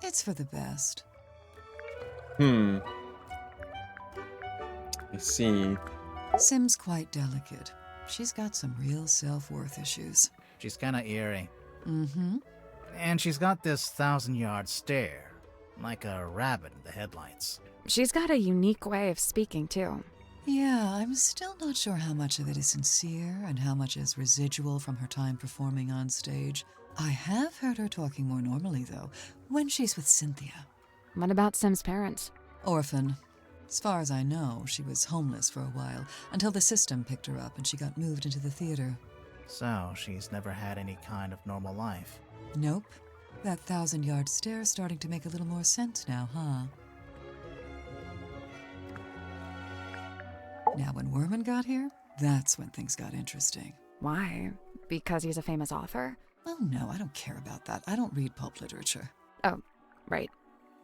It's for the best. I see. Sim's quite delicate. She's got some real self-worth issues. She's kinda eerie. Mm-hmm. And she's got this 1,000-yard stare, like a rabbit in the headlights. She's got a unique way of speaking, too. Yeah, I'm still not sure how much of it is sincere and how much is residual from her time performing on stage. I have heard her talking more normally, though, when she's with Cynthia. What about Sim's parents? Orphan. As far as I know, she was homeless for a while, until the system picked her up and she got moved into the theater. So, she's never had any kind of normal life. Nope. That 1,000-yard stare's starting to make a little more sense now, huh? Now, when Werman got here, that's when things got interesting. Why? Because he's a famous author? Oh no, I don't care about that. I don't read pulp literature. Oh, right.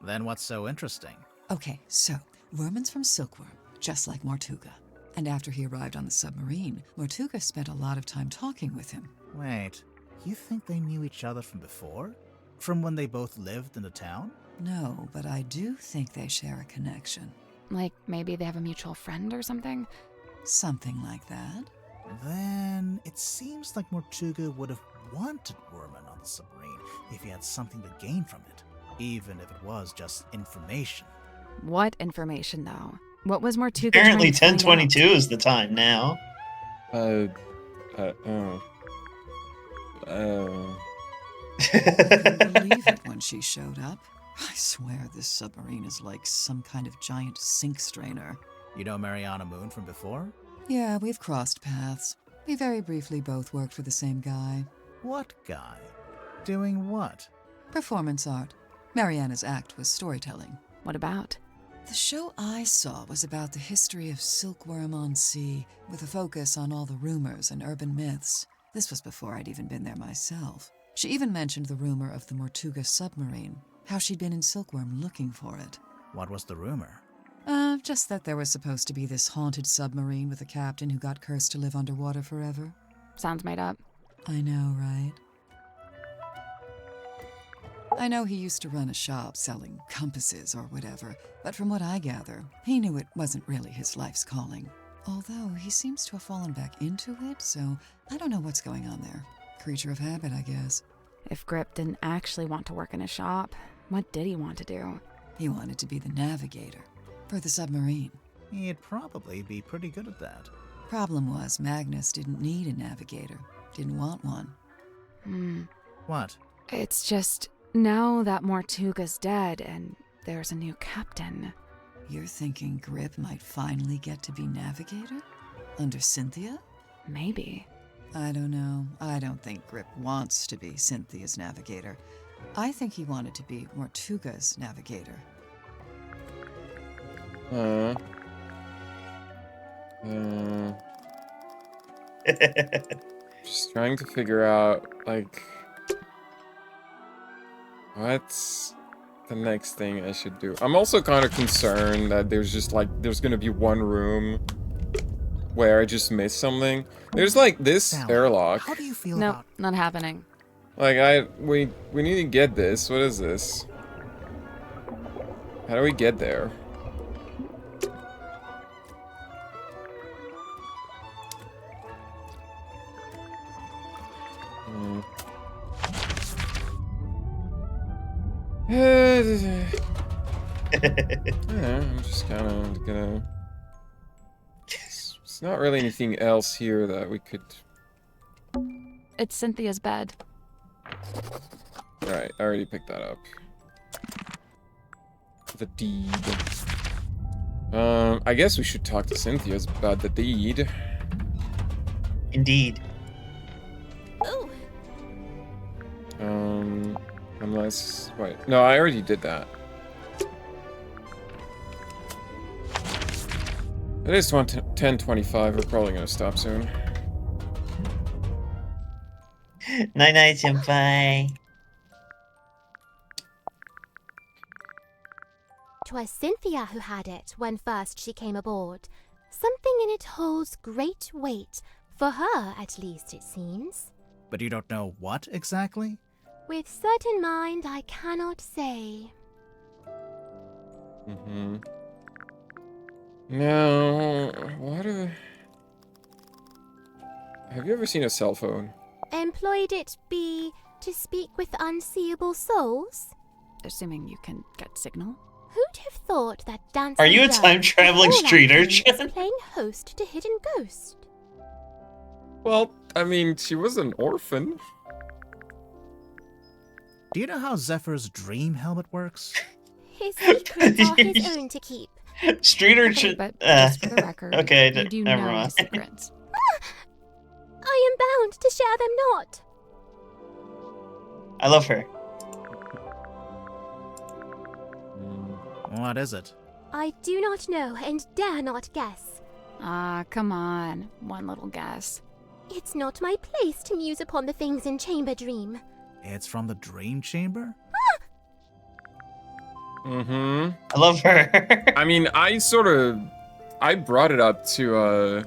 Then what's so interesting? Okay, so, Werman's from Silkworm, just like Mortuga. And after he arrived on the submarine, Mortuga spent a lot of time talking with him. Wait, you think they knew each other from before? From when they both lived in the town? No, but I do think they share a connection. Like maybe they have a mutual friend or something? Something like that. Then it seems like Mortuga would have wanted Werman on the submarine if he had something to gain from it, even if it was just information. What information, though? What was Mortuga apparently trying to find 1022 is the time now. Can you believe it when she showed up? I swear this submarine is like some kind of giant sink strainer. You know Mariana Moon from before? Yeah, we've crossed paths. We very briefly both worked for the same guy. What guy? Doing what? Performance art. Mariana's act was storytelling. What about? The show I saw was about the history of Silkworm on Sea, with a focus on all the rumors and urban myths. This was before I'd even been there myself. She even mentioned the rumor of the Mortuga submarine, how she'd been in Silkworm looking for it. What was the rumor? Just that there was supposed to be this haunted submarine with a captain who got cursed to live underwater forever. Sounds made up. I know, right? I know he used to run a shop selling compasses or whatever, but from what I gather, he knew it wasn't really his life's calling. Although he seems to have fallen back into it, so I don't know what's going on there. Creature of habit, I guess. If Grip didn't actually want to work in a shop, what did he want to do? He wanted to be the navigator for the submarine. He'd probably be pretty good at that. Problem was, Magnus didn't need a navigator. Didn't want one. What? It's just, now that Mortuga's dead and there's a new captain. You're thinking Grip might finally get to be navigator? Under Cynthia? Maybe. I don't know. I don't think Grip wants to be Cynthia's navigator. I think he wanted to be Mortuga's navigator. Just trying to figure out, like, what the next thing I should do. I'm also kind of concerned that there's just like, there's gonna be one room where I just missed something. There's like this Sally, airlock. How do you feel Nope, about... not happening. Like we need to get this. What is this? How do we get there? Yeah, I'm just kind of gonna... It's not really anything else here that we could... It's Cynthia's bed. Alright, I already picked that up. The deed. I guess we should talk to Cynthia about the deed. Indeed. Ooh. Unless... Wait. No, I already did that. It is 10:25. We're probably gonna stop soon. Night-night, senpai. 'Twas Cynthia who had it when first she came aboard. Something in it holds great weight, for her at least it seems. But you don't know what exactly? With certain mind I cannot say. Mm-hmm. No, what a... Have you ever seen a cell phone? Employed it be to speak with unseeable souls? Assuming you can get signal. Who'd have thought that dancing Are you a girl time-traveling with all street that thing urchin? is playing host to Hidden Ghost? Well, I mean, she was an orphan. Do you know how Zephyr's dream helmet works? His secrets are his own to keep. Street Okay, urchin. but just for the record, okay, you do never know mind. his secrets. I am bound to share them not. I love her. What is it? I do not know and dare not guess. Ah, come on. One little guess. It's not my place to muse upon the things in Chamber Dream. It's from the dream chamber? Mm-hmm. I love her. I mean, I brought it up to,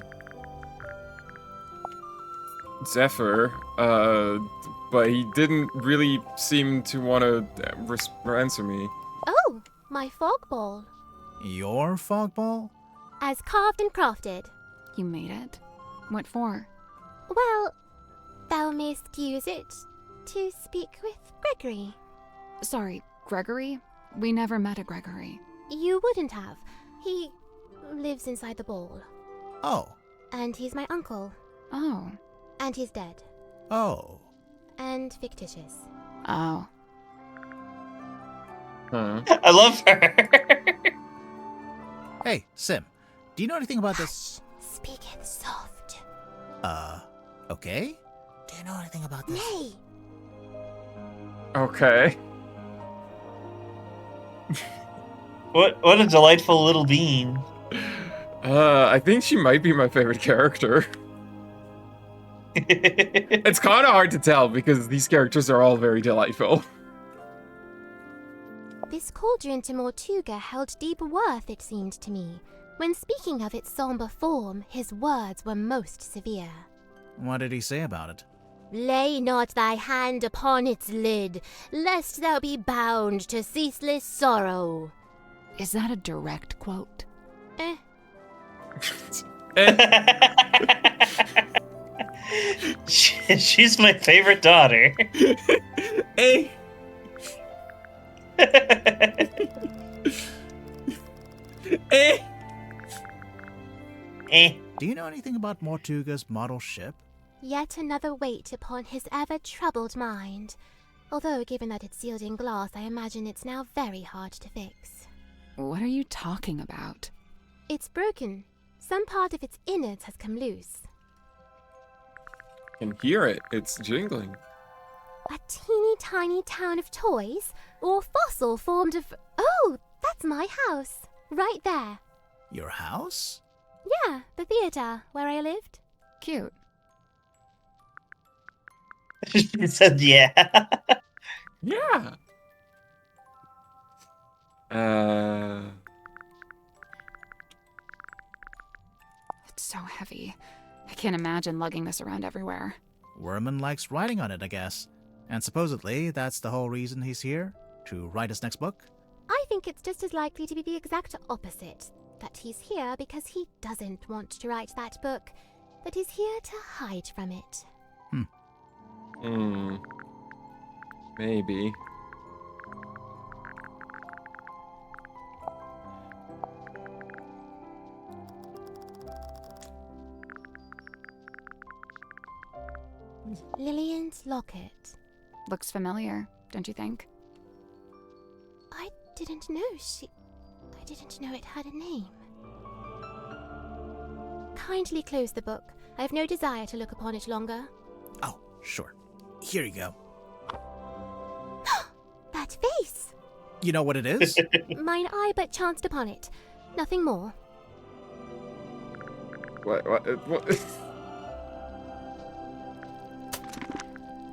Zephyr, but he didn't really seem to want to answer me. Oh, my fog ball. Your fog ball? As carved and crafted. You made it? What for? Well, thou mayst use it to speak with Gregory. Sorry, Gregory? We never met a Gregory. You wouldn't have. He lives inside the ball. Oh. And he's my uncle. Oh. And he's dead. Oh. And fictitious. Oh. Huh. I love her. Hey, Sim. Do you know anything about this? Speaketh soft. Okay? Do you know anything about this? Nay. Okay. What a delightful little bean. I think she might be my favorite character. It's kind of hard to tell because these characters are all very delightful. This cauldron to Mortuga held deep worth, it seemed to me. When speaking of its somber form, his words were most severe. What did he say about it? Lay not thy hand upon its lid, lest thou be bound to ceaseless sorrow. Is that a direct quote? She's my favorite daughter. Hey. Do you know anything about Mortuga's model ship? Yet another weight upon his ever-troubled mind. Although, given that it's sealed in glass, I imagine it's now very hard to fix. What are you talking about? It's broken. Some part of its innards has come loose. Can hear it. It's jingling. A teeny tiny town of toys? Or fossil formed of... Oh, that's my house. Right there. Your house? Yeah, the theater, where I lived. Cute. She said, yeah. Yeah. It's so heavy. I can't imagine lugging this around everywhere. Werman likes writing on it, I guess. And supposedly, that's the whole reason he's here? To write his next book? I think it's just as likely to be the exact opposite. That he's here because he doesn't want to write that book. That he's here to hide from it. Maybe. Lillian's locket. Looks familiar, don't you think? I didn't know it had a name. Kindly close the book. I have no desire to look upon it longer. Oh, sure. Here you go. That face! You know what it is? Mine eye but chanced upon it. Nothing more. What?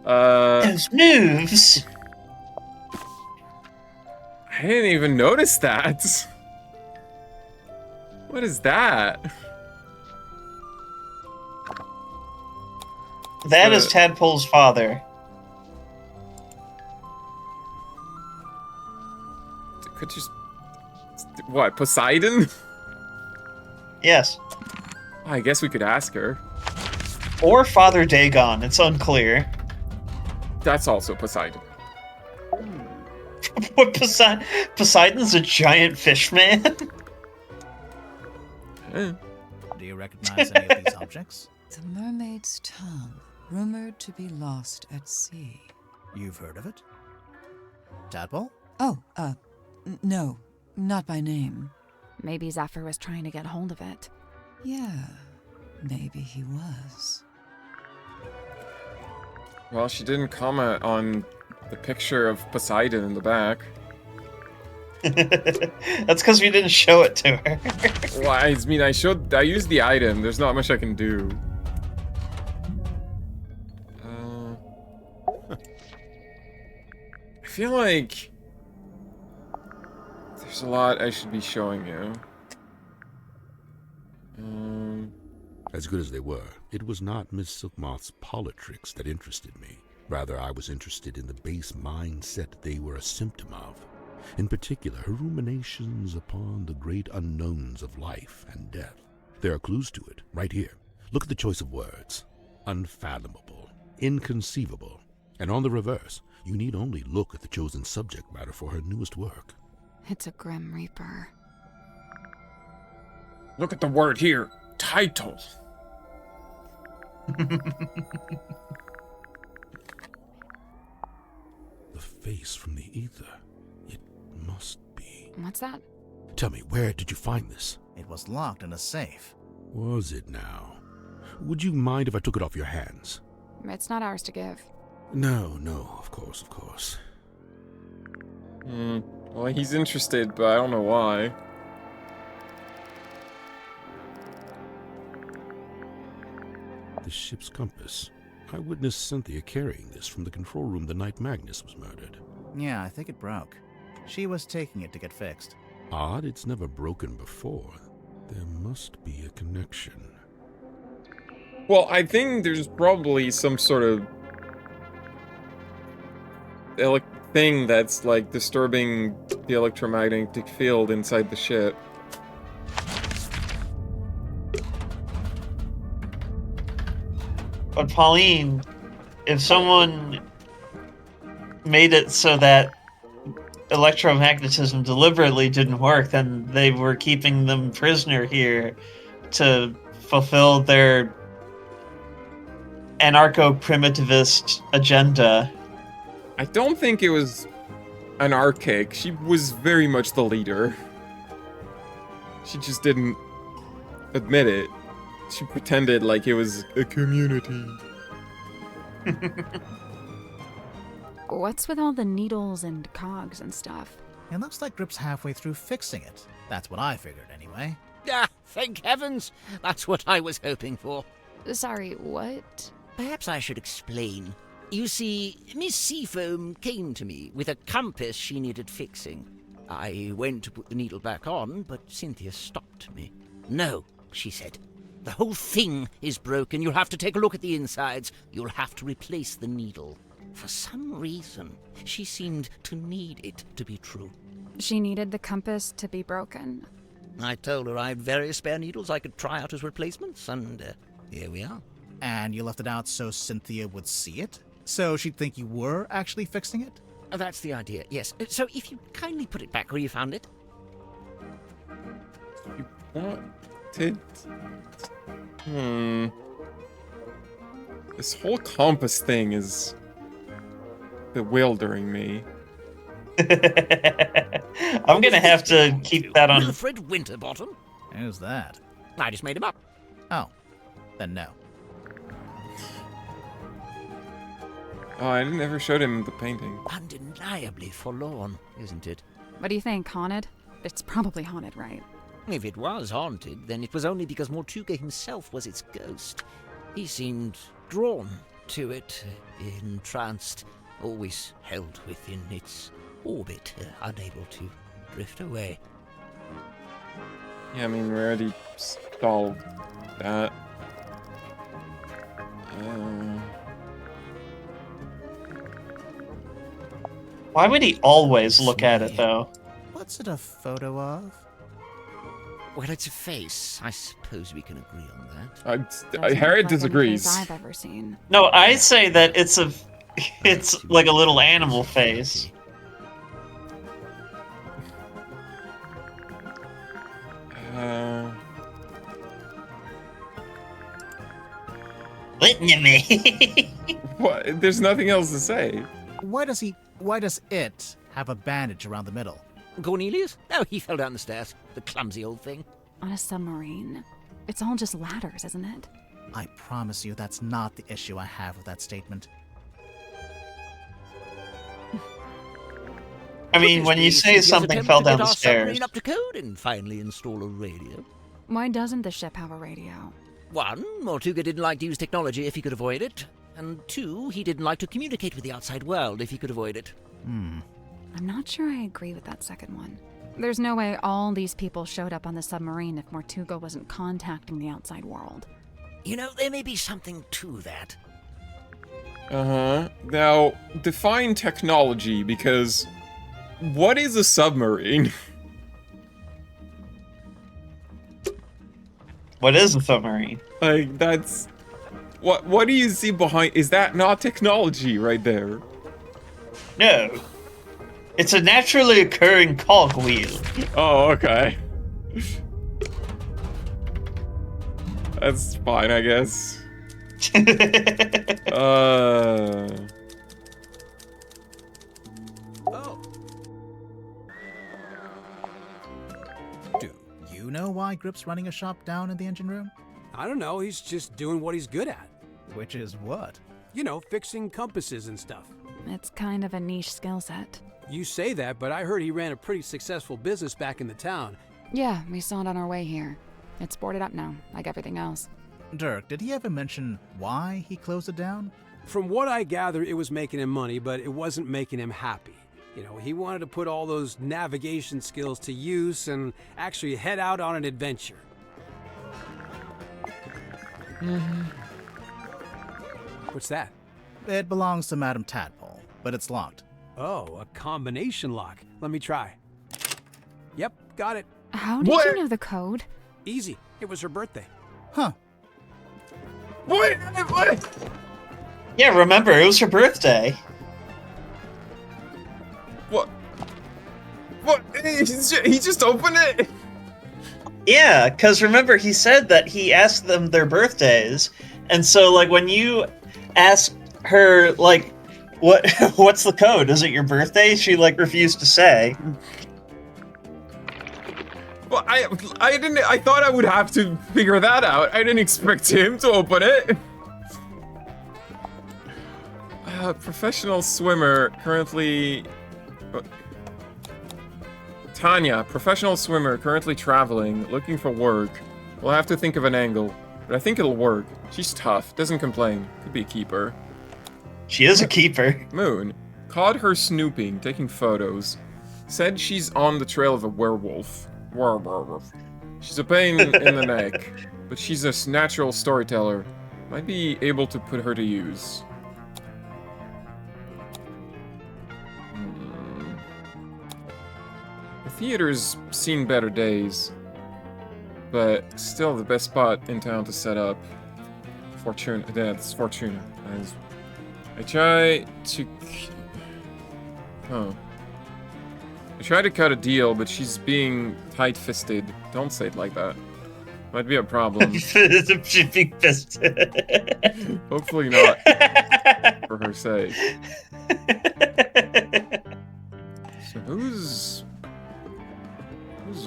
Those moves. I didn't even notice that. What is that? That is Tadpole's father. Could you... What, Poseidon? Yes. I guess we could ask her. Or Father Dagon, it's unclear. That's also Poseidon. What, Poseidon's a giant fish man? Do you recognize any of these objects? The mermaid's tongue, rumored to be lost at sea. You've heard of it? Tadpole? Oh, no, not by name. Maybe Zephyr was trying to get hold of it. Yeah, maybe he was. Well, she didn't comment on the picture of Poseidon in the back. That's because we didn't show it to her. Well, I mean, I used the item. There's not much I can do. I feel like there's a lot I should be showing you. As good as they were, it was not Miss Silkmoth's politricks that interested me. Rather, I was interested in the base mindset they were a symptom of. In particular, her ruminations upon the great unknowns of life and death. There are clues to it, right here. Look at the choice of words. Unfathomable, inconceivable. And on the reverse, you need only look at the chosen subject matter for her newest work. It's a Grim Reaper. Look at the word here. Title. The face from the ether. It must be. What's that? Tell me, where did you find this? It was locked in a safe. Was it now? Would you mind if I took it off your hands? It's not ours to give. No, of course. Well, he's interested, but I don't know why. The ship's compass. I witnessed Cynthia carrying this from the control room the night Magnus was murdered. Yeah, I think it broke. She was taking it to get fixed. Odd, it's never broken before. There must be a connection. Well, I think there's probably some sort of thing that's like disturbing the electromagnetic field inside the ship. But Pauline, if someone made it so that electromagnetism deliberately didn't work, then they were keeping them prisoner here to fulfill their anarcho-primitivist agenda. I don't think it was anarchic. She was very much the leader. She just didn't admit it. She pretended like it was a community. What's with all the needles and cogs and stuff? It looks like Grip's halfway through fixing it. That's what I figured, anyway. Ah, thank heavens! That's what I was hoping for. Sorry, what? Perhaps I should explain. You see, Miss Seafoam came to me with a compass she needed fixing. I went to put the needle back on, but Cynthia stopped me. No, she said. The whole thing is broken. You'll have to take a look at the insides. You'll have to replace the needle. For some reason, she seemed to need it to be true. She needed the compass to be broken. I told her I had various spare needles I could try out as replacements, and here we are. And you left it out so Cynthia would see it? So she'd think you were actually fixing it? That's the idea, yes. So if you kindly put it back where you found it. You wanted... This whole compass thing is bewildering me. I'm gonna have to keep that on. Wilfred Winterbottom? Who's that? I just made him up. Oh, then no. Oh, I never showed him the painting. Undeniably forlorn, isn't it? What do you think, haunted? It's probably haunted, right? If it was haunted, then it was only because Mortuga himself was its ghost. He seemed drawn to it, entranced, always held within its orbit, unable to drift away. Yeah, I mean, we already solved that. Why would he always look at it, though? What's it a photo of? Well, it's a face. I suppose we can agree on that. Harriet Doesn't look like any disagrees. face I've ever seen. No, I say that it's like a little animal face. What in me? What? There's nothing else to say. Why does it have a bandage around the middle? Cornelius? Oh, he fell down the stairs. The clumsy old thing. On a submarine. It's all just ladders, isn't it? I promise you that's not the issue I have with that statement. I mean, when you say something fell down the stairs. Up to code and finally install a radio. Why doesn't the ship have a radio? 1, Mortuga didn't like to use technology if he could avoid it. And 2, he didn't like to communicate with the outside world if he could avoid it. I'm not sure I agree with that second one. There's no way all these people showed up on the submarine if Mortuga wasn't contacting the outside world. You know, there may be something to that. Uh-huh. Now, define technology, because what is a submarine? What is a submarine? Like, that's... What do you see behind... Is that not technology right there? No. It's a naturally occurring cogwheel. Oh, okay. That's fine, I guess. Oh. Do you know why Grip's running a shop down in the engine room? I don't know, he's just doing what he's good at. Which is what? You know, fixing compasses and stuff. It's kind of a niche skill set. You say that, but I heard he ran a pretty successful business back in the town. Yeah, we saw it on our way here. It's boarded up now, like everything else. Dirk, did he ever mention why he closed it down? From what I gather, it was making him money, but it wasn't making him happy. You know, he wanted to put all those navigation skills to use and actually head out on an adventure. What's that? It belongs to Madame Tadpole, but it's locked. Oh, a combination lock. Let me try. Yep, got it. How did you know the code? Easy. It was her birthday. Huh. What? Yeah, remember, it was her birthday. What? He just opened it? Yeah, because remember, he said that he asked them their birthdays, and so, like, when you asked her, like, what's the code? Is it your birthday? She, like, refused to say. Well, I thought I would have to figure that out. I didn't expect him to open it. Professional swimmer, currently... Tanya, professional swimmer, currently traveling, looking for work. We'll have to think of an angle, but I think it'll work. She's tough, doesn't complain. Could be a keeper. She is a keeper. Moon. Caught her snooping, taking photos. said she's on the trail of a werewolf. Werewolf. She's a pain in the neck, but she's a natural storyteller. Might be able to put her to use. The theater's seen better days, but still the best spot in town to set up. Fortuna. That's Fortuna. I try to... Oh. I tried to cut a deal, but she's being tight-fisted. Don't say it like that. Might be a problem. She's being fisted. Hopefully not. For her sake. So who's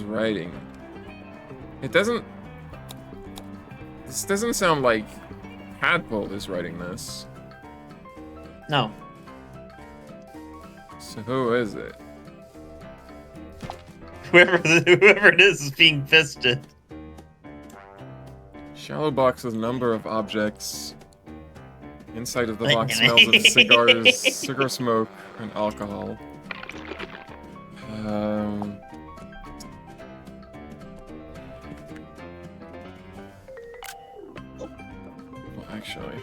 writing? It doesn't... This doesn't sound like Tadpole is writing this. No. So who is it? Whoever it is being fisted. Shallow box with a number of objects. Inside of the box smells of cigars, cigar smoke, and alcohol. Well, actually...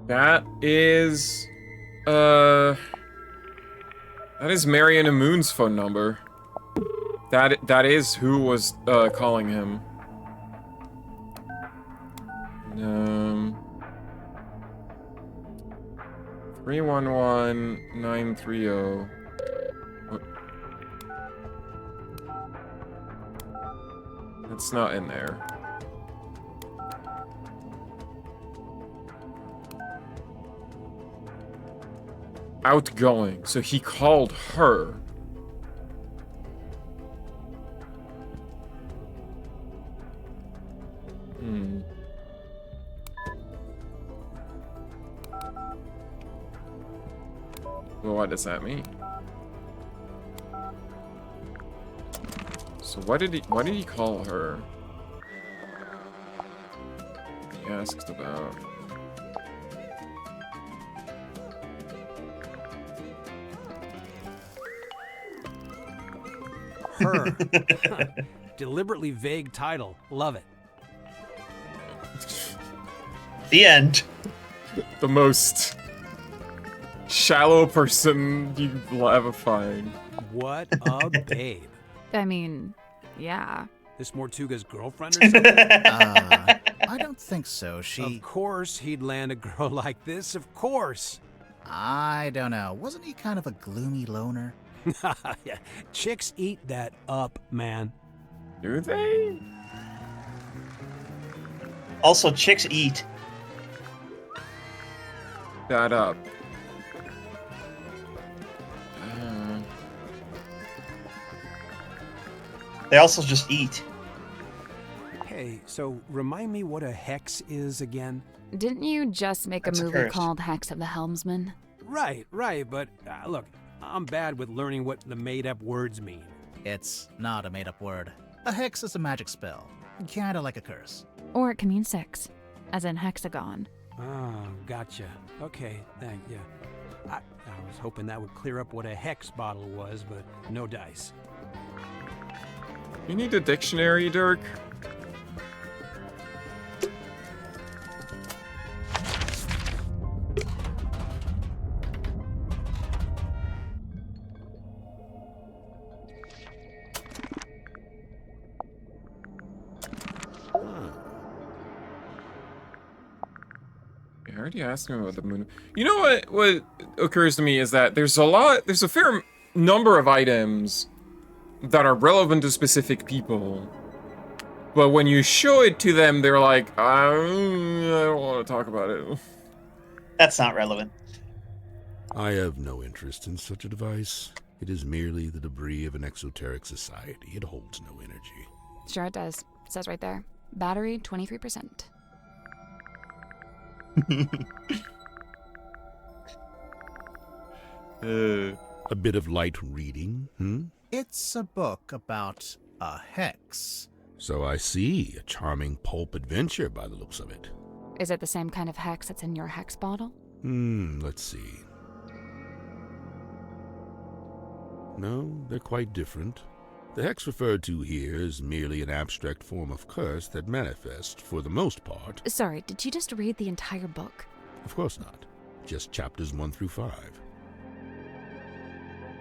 That is Mariana Moon's phone number. That is who was calling him. 311-930. That's not in there. Outgoing. So he called her. Well, what does that mean? So why did he call her? He asked about... Her. Deliberately vague title. Love it. The end. The most shallow person you'll ever find. What a babe. I mean, yeah. This Mortuga's girlfriend or something? I don't think so. Of course he'd land a girl like this, of course. I don't know. Wasn't he kind of a gloomy loner? Yeah. Chicks eat that up, man. Do they? Also, chicks eat. That up. They also just eat. Hey, so remind me what a hex is again? Didn't you just make That's a a movie curse. called Hex of the Helmsman? Right, but look, I'm bad with learning what the made-up words mean. It's not a made-up word. A hex is a magic spell. Kinda like a curse. Or it can mean 6, as in hexagon. Oh, gotcha. Okay, thank you. I was hoping that would clear up what a hex bottle was, but no dice. You need a dictionary, Dirk? I already asked him about the moon. You know what occurs to me is that there's a fair number of items that are relevant to specific people. But when you show it to them, they're like, I don't want to talk about it. That's not relevant. I have no interest in such a device. It is merely the debris of an exoteric society. It holds no energy. Sure it does. Says right there. Battery, 23%. A bit of light reading, hmm? It's a book about a hex. So I see. A charming pulp adventure by the looks of it. Is it the same kind of hex that's in your hex bottle? Let's see. No, they're quite different. The hex referred to here is merely an abstract form of curse that manifests, for the most part. Sorry, did you just read the entire book? Of course not. Just chapters 1 through 5.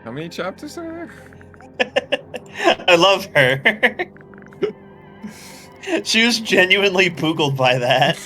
How many chapters are there? I love her. She was genuinely boogled by that.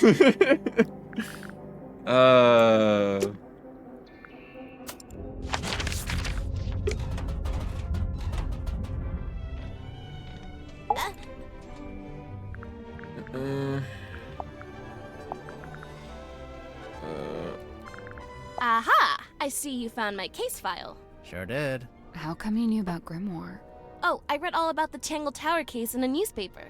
Aha! I see you found my case file. Sure did. How come you knew about Grimoire? Oh, I read all about the Tangle Tower case in a newspaper.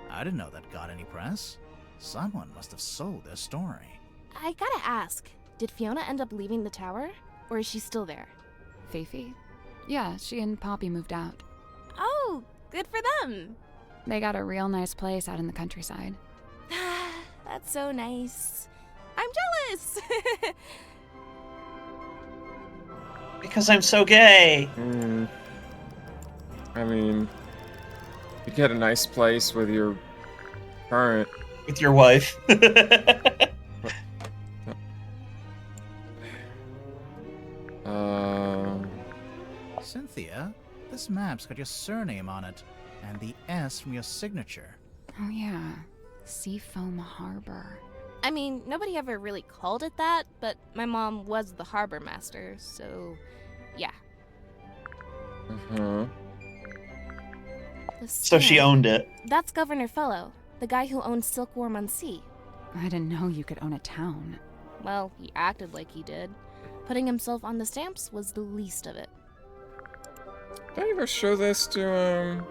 I didn't know that got any press. Someone must have sold their story. I gotta ask, did Fiona end up leaving the tower? Or is she still there? Fifi? Yeah, she and Poppy moved out. Oh, good for them. They got a real nice place out in the countryside. That's so nice. I'm jealous. Because I'm so gay. I mean, you get a nice place with your current... With your wife. Cynthia, this map's got your surname on it, and the S from your signature. Oh yeah, Seafoam Harbor. I mean, nobody ever really called it that, but my mom was the harbor master, so yeah. So she owned it. That's Governor Fellow, the guy who owns Silkworm on Sea. I didn't know you could own a town. Well, he acted like he did. Putting himself on the stamps was the least of it. Did I ever show this to,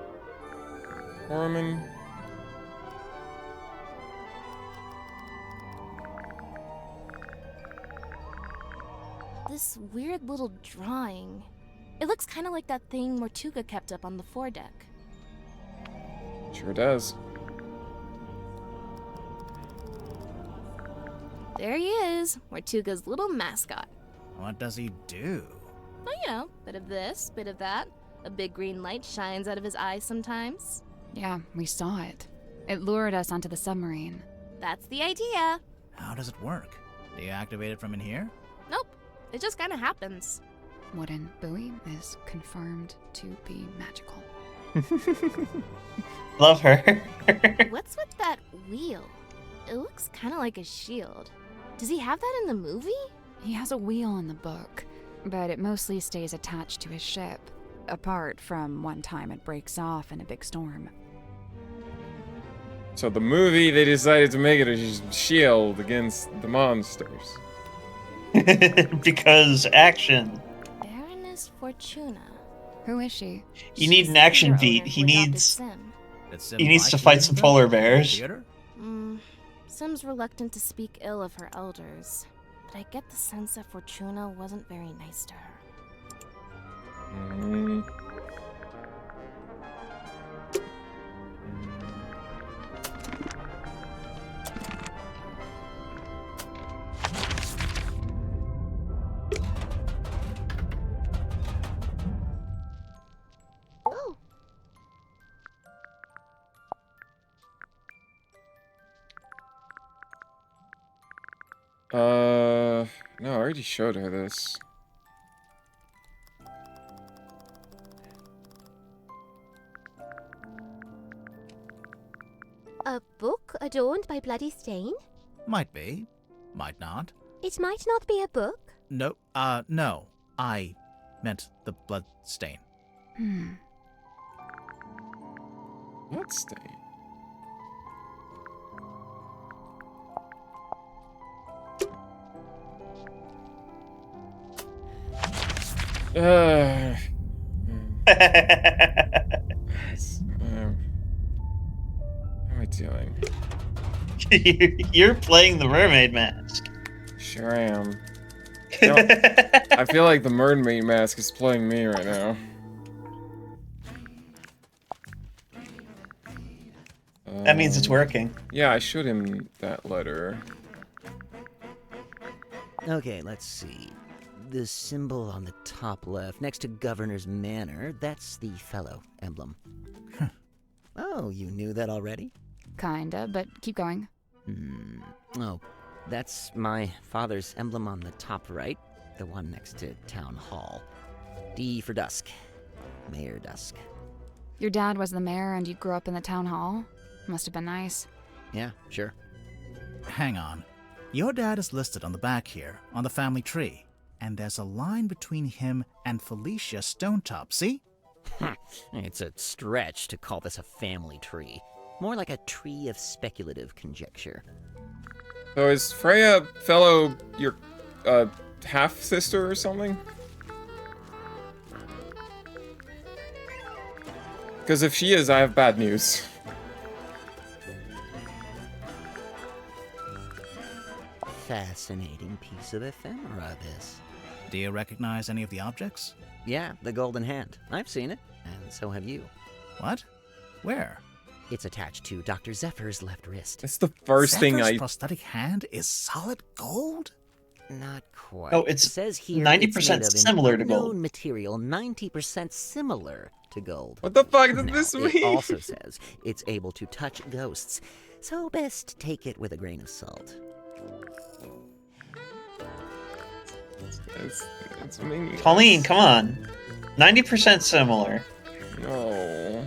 Orman? This weird little drawing. It looks kind of like that thing Mortuga kept up on the foredeck. Sure does. There he is, Mortuga's little mascot. What does he do? Well, you know, bit of this, bit of that. A big green light shines out of his eyes sometimes. Yeah, we saw it. It lured us onto the submarine. That's the idea. How does it work? Do you activate it from in here? Nope, it just kind of happens. Wooden buoy is confirmed to be magical. Love her. What's with that wheel? It looks kind of like a shield. Does he have that in the movie? He has a wheel in the book, but it mostly stays attached to his ship, apart from one time it breaks off in a big storm. So the movie, they decided to make it a shield against the monsters. Because action. Baroness Fortuna. Who is she? You need an action beat. He needs to fight some polar bears. Sim's reluctant to speak ill of her elders, but I get the sense that Fortuna wasn't very nice to her. No, I already showed her this. A book adorned by bloody stain? Might be. Might not. It might not be a book. No, no. I meant the blood stain. Blood stain? What am I doing? You're playing the Mermaid Mask. Sure I am. I feel like the Mermaid Mask is playing me right now. That means it's working. Yeah, I showed him that letter. Okay, let's see. The symbol on the top left, next to Governor's Manor, that's the fellow emblem. Oh, you knew that already? Kinda, but keep going. Oh, that's my father's emblem on the top right, the one next to Town Hall. D for Dusk. Mayor Dusk. Your dad was the mayor and you grew up in the town hall? Must have been nice. Yeah, sure. Hang on. Your dad is listed on the back here, on the family tree. And there's a line between him and Felicia Stonetop, see? It's a stretch to call this a family tree. More like a tree of speculative conjecture. So is Freya fellow your half-sister or something? Because if she is, I have bad news. Fascinating piece of ephemera, this. Do you recognize any of the objects? Yeah, the golden hand. I've seen it, and so have you. What? Where? It's attached to Dr. Zephyr's left wrist. It's the first thing Zephyr's prosthetic hand is solid gold? Not quite. Oh, it's It says here 90% it's made similar of to an gold. unknown material, 90% similar to gold. What the fuck does Now, this it mean? also says it's able to touch ghosts, so best take it with a grain of salt. It's meaningless. Pauline, come on. 90% similar. No.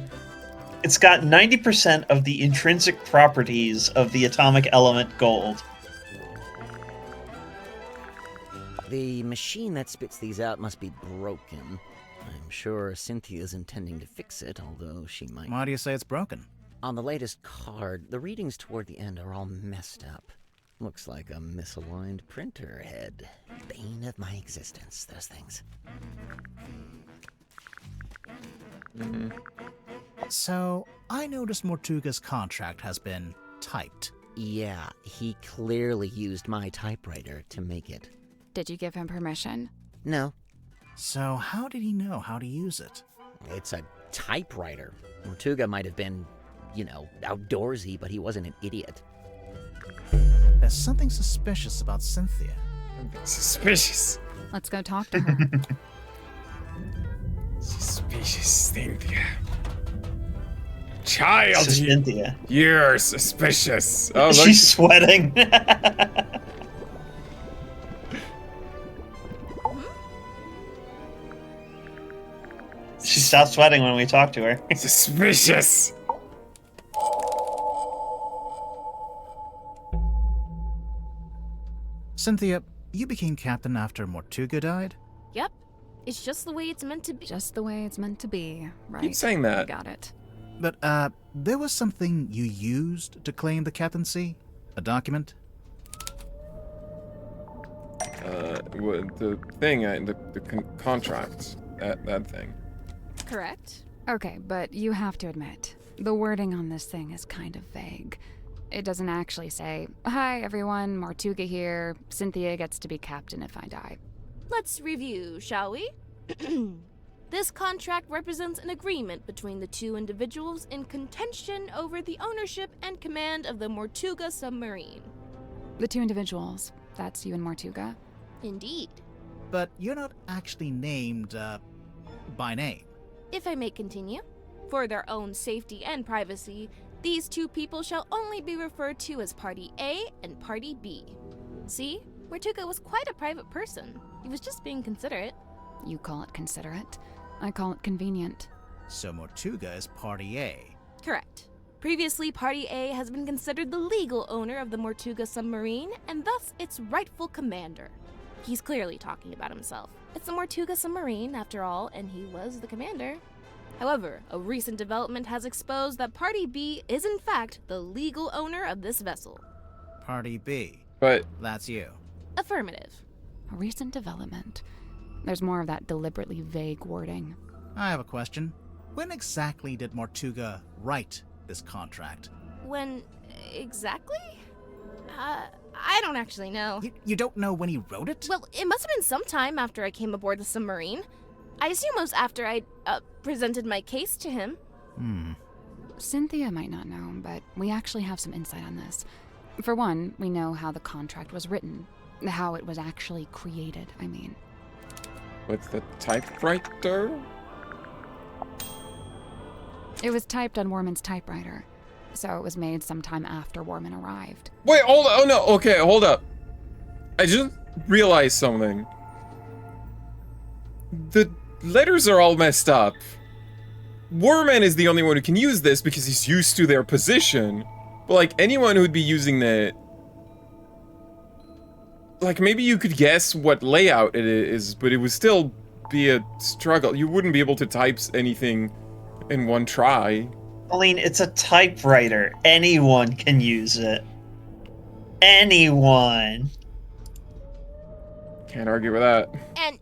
It's got 90% of the intrinsic properties of the atomic element gold. The machine that spits these out must be broken. I'm sure Cynthia's intending to fix it, although she might... Why do you say it's broken? On the latest card, the readings toward the end are all messed up. Looks like a misaligned printer head. Bane of my existence, those things. So, I noticed Mortuga's contract has been typed. Yeah, he clearly used my typewriter to make it. Did you give him permission? No. So, how did he know how to use it? It's a typewriter. Mortuga might have been, you know, outdoorsy, but he wasn't an idiot. There's something suspicious about Cynthia. Suspicious. Let's go talk to her. Suspicious Cynthia. Child, Cynthia. You're suspicious. Oh, look. She's sweating. She stopped sweating when we talked to her. Suspicious. Cynthia, you became captain after Mortuga died? Yep. It's just the way it's meant to be. Just the way it's meant to be, right? Keep saying that. Got it. But, there was something you used to claim the captaincy? A document? The thing, the contract, that thing. Correct. Okay, but you have to admit, the wording on this thing is kind of vague. It doesn't actually say, "Hi everyone, Mortuga here. Cynthia gets to be captain if I die." Let's review, shall we? This contract represents an agreement between the two individuals in contention over the ownership and command of the Mortuga submarine. The two individuals. That's you and Mortuga? Indeed. But you're not actually named, by name. If I may continue, for their own safety and privacy, these two people shall only be referred to as Party A and Party B. See? Mortuga was quite a private person. He was just being considerate. You call it considerate. I call it convenient. So Mortuga is Party A. Correct. Previously, Party A has been considered the legal owner of the Mortuga submarine, and thus its rightful commander. He's clearly talking about himself. It's the Mortuga submarine, after all, and he was the commander. However, a recent development has exposed that Party B is in fact the legal owner of this vessel. Party B. But That's you. Affirmative. A recent development. There's more of that deliberately vague wording. I have a question. When exactly did Mortuga write this contract? When exactly? I don't actually know. You don't know when he wrote it? Well, it must have been sometime after I came aboard the submarine. I assume it was after I presented my case to him. Cynthia might not know, but we actually have some insight on this. For one, we know how the contract was written. How it was actually created, I mean. With the typewriter? It was typed on Warman's typewriter, so it was made sometime after Warman arrived. Wait, hold on. Oh no, okay, hold up. I just realized something. The letters are all messed up. Warman is the only one who can use this because he's used to their position. But like anyone who'd be using that, like maybe you could guess what layout it is, but it would still be a struggle. You wouldn't be able to type anything in one try. Colleen, it's a typewriter. Anyone can use it. Anyone. Can't argue with that.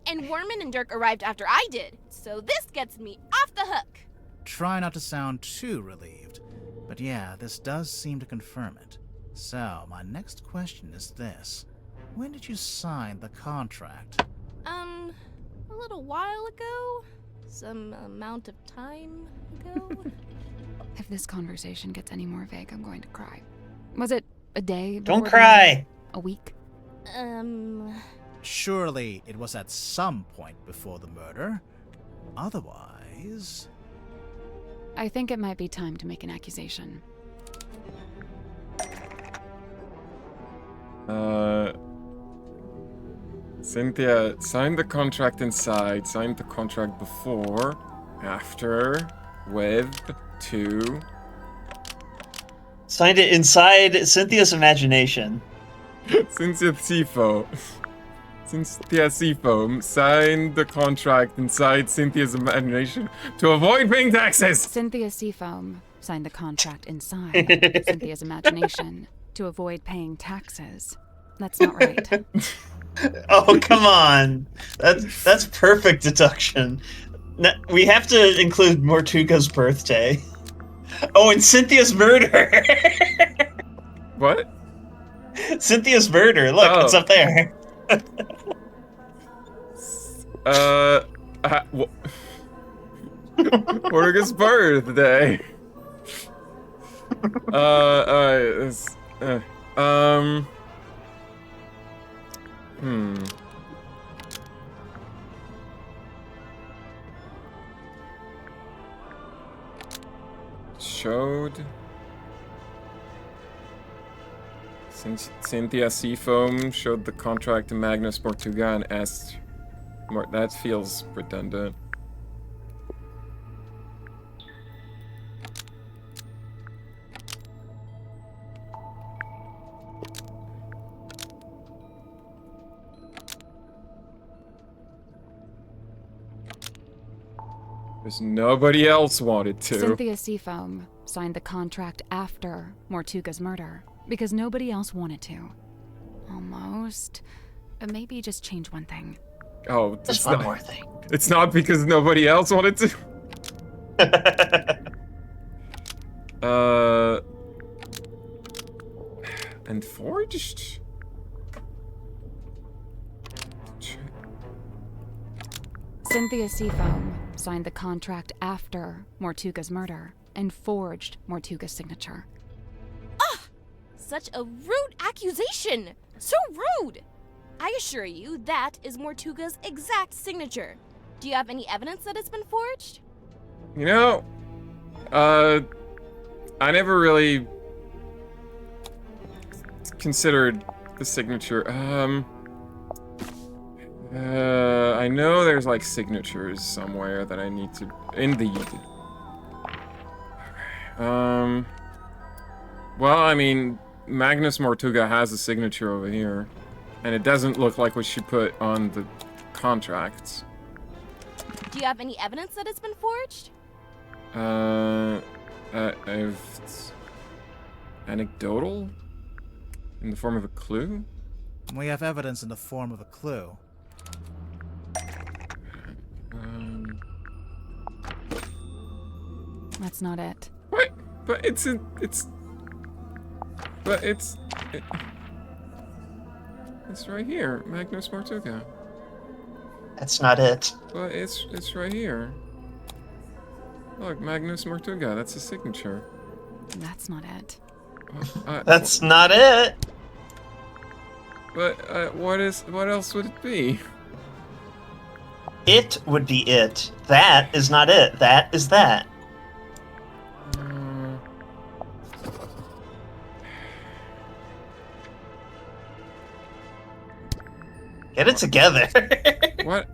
And Warman and Dirk arrived after I did, so this gets me off the hook. Try not to sound too relieved, but yeah, this does seem to confirm it. So, my next question is this. When did you sign the contract? A little while ago? Some amount of time ago? If this conversation gets any more vague, I'm going to cry. Was it a day? Don't before the cry! murder? A week? Surely it was at some point before the murder. Otherwise... I think it might be time to make an accusation. Cynthia signed the contract inside, signed the contract before, after, with, to. Signed it inside Cynthia's imagination. Cynthia Seafoam signed the contract inside Cynthia's imagination to avoid paying taxes. Cynthia Seafoam signed the contract inside Cynthia's imagination to avoid paying taxes. That's not right. Oh, come on. That's perfect deduction. We have to include Mortuga's birthday. Oh, and Cynthia's murder. What? Cynthia's murder. Look, it's up there. Morgan's birthday. Alright. Showed. Since Cynthia Seafoam showed the contract to Magnus Mortuga and asked... that feels redundant. Because nobody else wanted to. Cynthia Seafoam signed the contract after Mortuga's murder because nobody else wanted to. Almost. Maybe just change one thing. Oh, just one more thing. It's not because nobody else wanted to. And forged? Cynthia Seafoam signed the contract after Mortuga's murder and forged Mortuga's signature. Ugh! Such a rude accusation! So rude! I assure you that is Mortuga's exact signature. Do you have any evidence that it's been forged? You know, I never really considered the signature. I know there's like signatures somewhere that I need to indeed. Well, I mean, Magnus Mortuga has a signature over here, and it doesn't look like what she put on the contracts. Do you have any evidence that it's been forged? I've anecdotal in the form of a clue. We have evidence in the form of a clue. That's not it. What? But it's right here, Magnus Martuga. That's not it. But it's right here. Look, Magnus Martuga, that's his signature. That's not it. That's not it. But what else would it be? It would be it. That is not it. That is that. Get it together. What?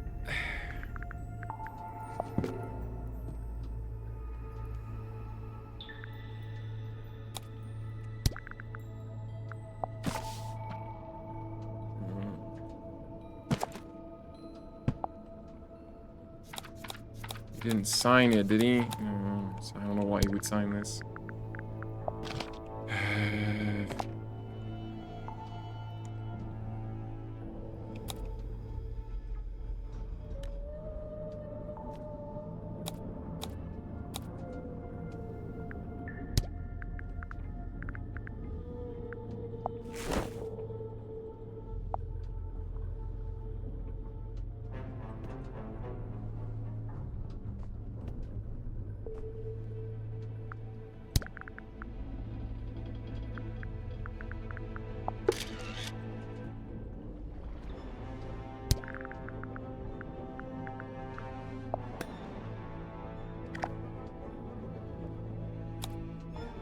He didn't sign it, did he? So I don't know why he would sign this.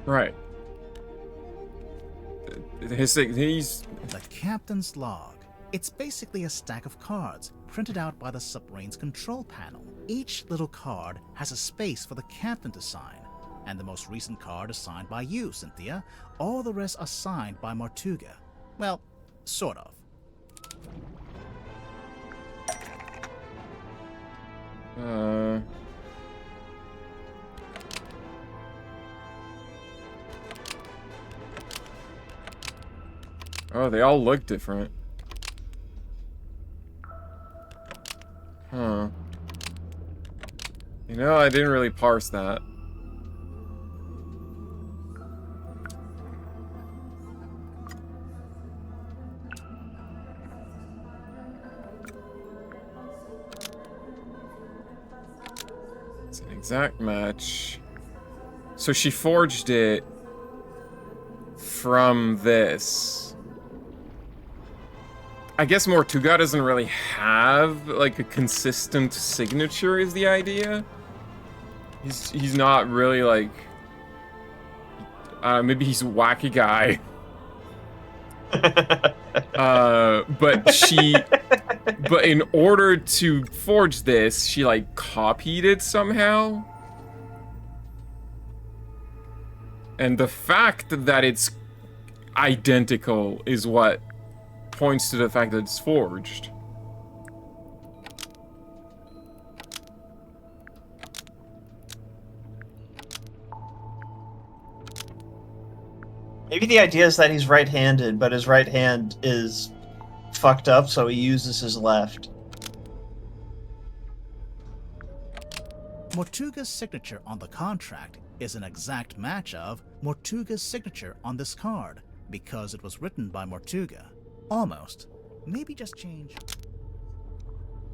Right. He's The captain's log. It's basically a stack of cards printed out by the submarine's control panel. Each little card has a space for the captain to sign, and the most recent card is signed by you, Cynthia. All the rest are signed by Martuga. Well, sort of. Oh, they all look different. Huh. You know, I didn't really parse that. It's an exact match. So she forged it from this. I guess Mortuga doesn't really have like a consistent signature is the idea. He's not really like maybe he's a wacky guy. But in order to forge this, she like copied it somehow. And the fact that it's identical is what points to the fact that it's forged. Maybe the idea is that he's right-handed, but his right hand is fucked up, so he uses his left. Mortuga's signature on the contract is an exact match of Mortuga's signature on this card, because it was written by Mortuga. Almost. Maybe just change.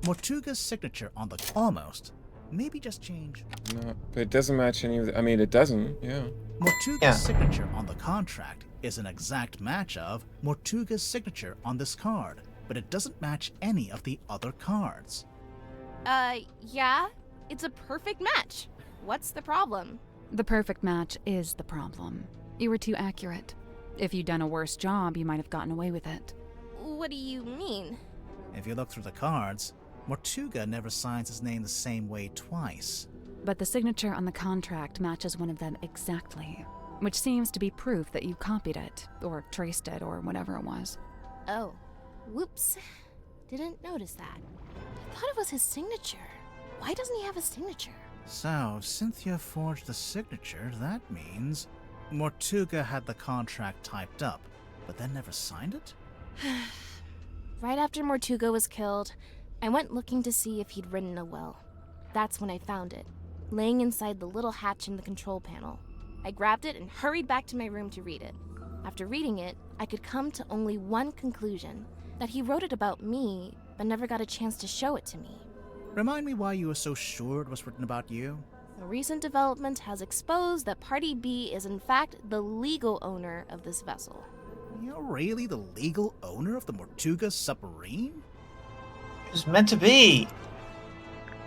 Mortuga's signature on the almost. Maybe just change. No, but it doesn't match any of the, I mean, it doesn't, yeah. Mortuga's signature on the contract is an exact match of Mortuga's signature on this card, but it doesn't match any of the other cards. Yeah, it's a perfect match. What's the problem? The perfect match is the problem. You were too accurate. If you'd done a worse job, you might have gotten away with it. What do you mean? If you look through the cards, Mortuga never signs his name the same way twice. But the signature on the contract matches one of them exactly, which seems to be proof that you copied it, or traced it, or whatever it was. Oh, whoops. Didn't notice that. I thought it was his signature. Why doesn't he have a signature? So, Cynthia forged the signature. That means Mortuga had the contract typed up, but then never signed it? Right after Mortuga was killed, I went looking to see if he'd written a will. That's when I found it. laying inside the little hatch in the control panel. I grabbed it and hurried back to my room to read it. After reading it, I could come to only one conclusion, that he wrote it about me, but never got a chance to show it to me. Remind me why you were so sure it was written about you? A recent development has exposed that Party B is in fact the legal owner of this vessel. You're really the legal owner of the Mortuga submarine? It was meant to be.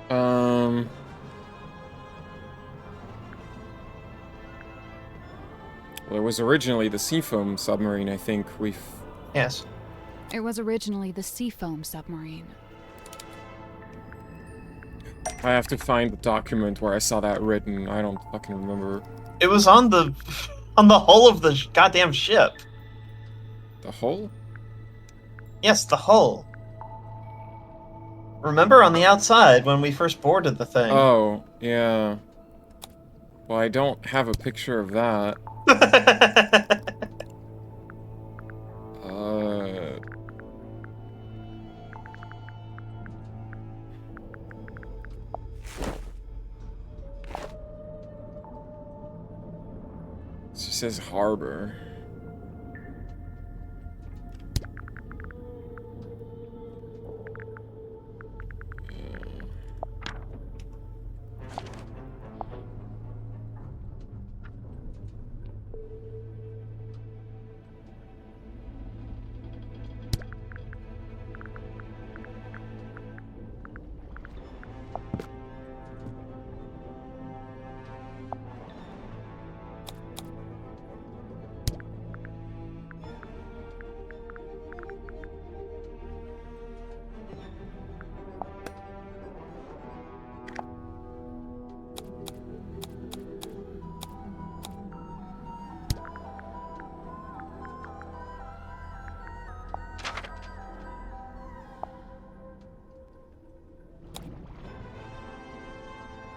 Well, it was originally the Seafoam submarine, I think. Yes. It was originally the Seafoam submarine. I have to find the document where I saw that written. I don't fucking remember. It was on the hull of the goddamn ship. The hull? Yes, the hull. Remember on the outside when we first boarded the thing? Oh, yeah. Well, I don't have a picture of that. It just says harbor.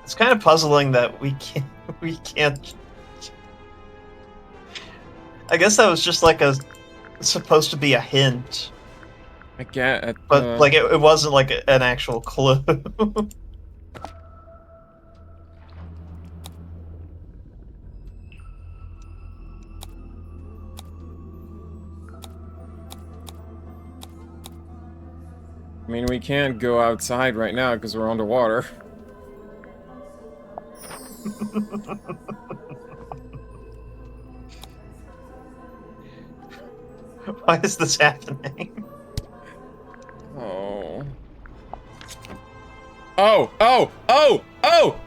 It's kind of puzzling that we can't. I guess that was just like supposed to be a hint. I get it. But like it wasn't like an actual clue. I mean, we can't go outside right now because we're underwater. Why is this happening? Oh. Oh! Oh! Oh! Oh!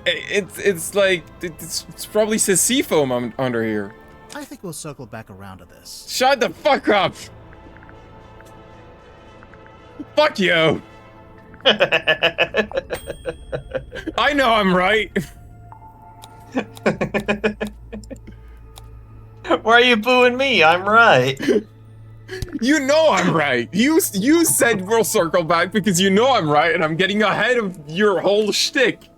It's like it's probably says seafoam under here. I think we'll circle back around to this. Shut the fuck up! Fuck you! I know I'm right. Why are you booing me? I'm right. You know I'm right. You said we'll circle back because you know I'm right, and I'm getting ahead of your whole shtick.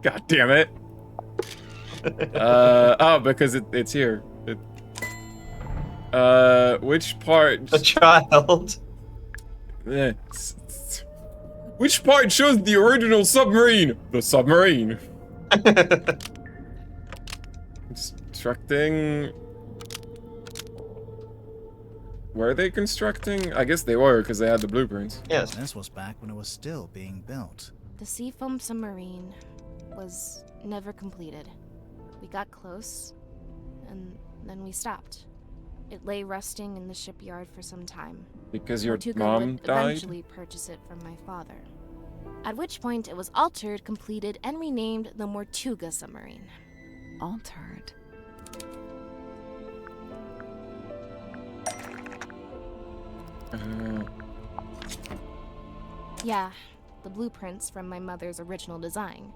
God damn it. Oh, because it's here. Which part? The child. Which part shows the original submarine? The submarine. Constructing. Were they constructing? I guess they were because they had the blueprints. Yes. This was back when it was still being built. The Seafoam submarine was never completed. We got close, and then we stopped. It lay rusting in the shipyard for some time. Because your Mortuga mom would died? eventually purchase it from my father. At which point it was altered, completed, and renamed the Mortuga submarine. Altered? Yeah, the blueprints from my mother's original design.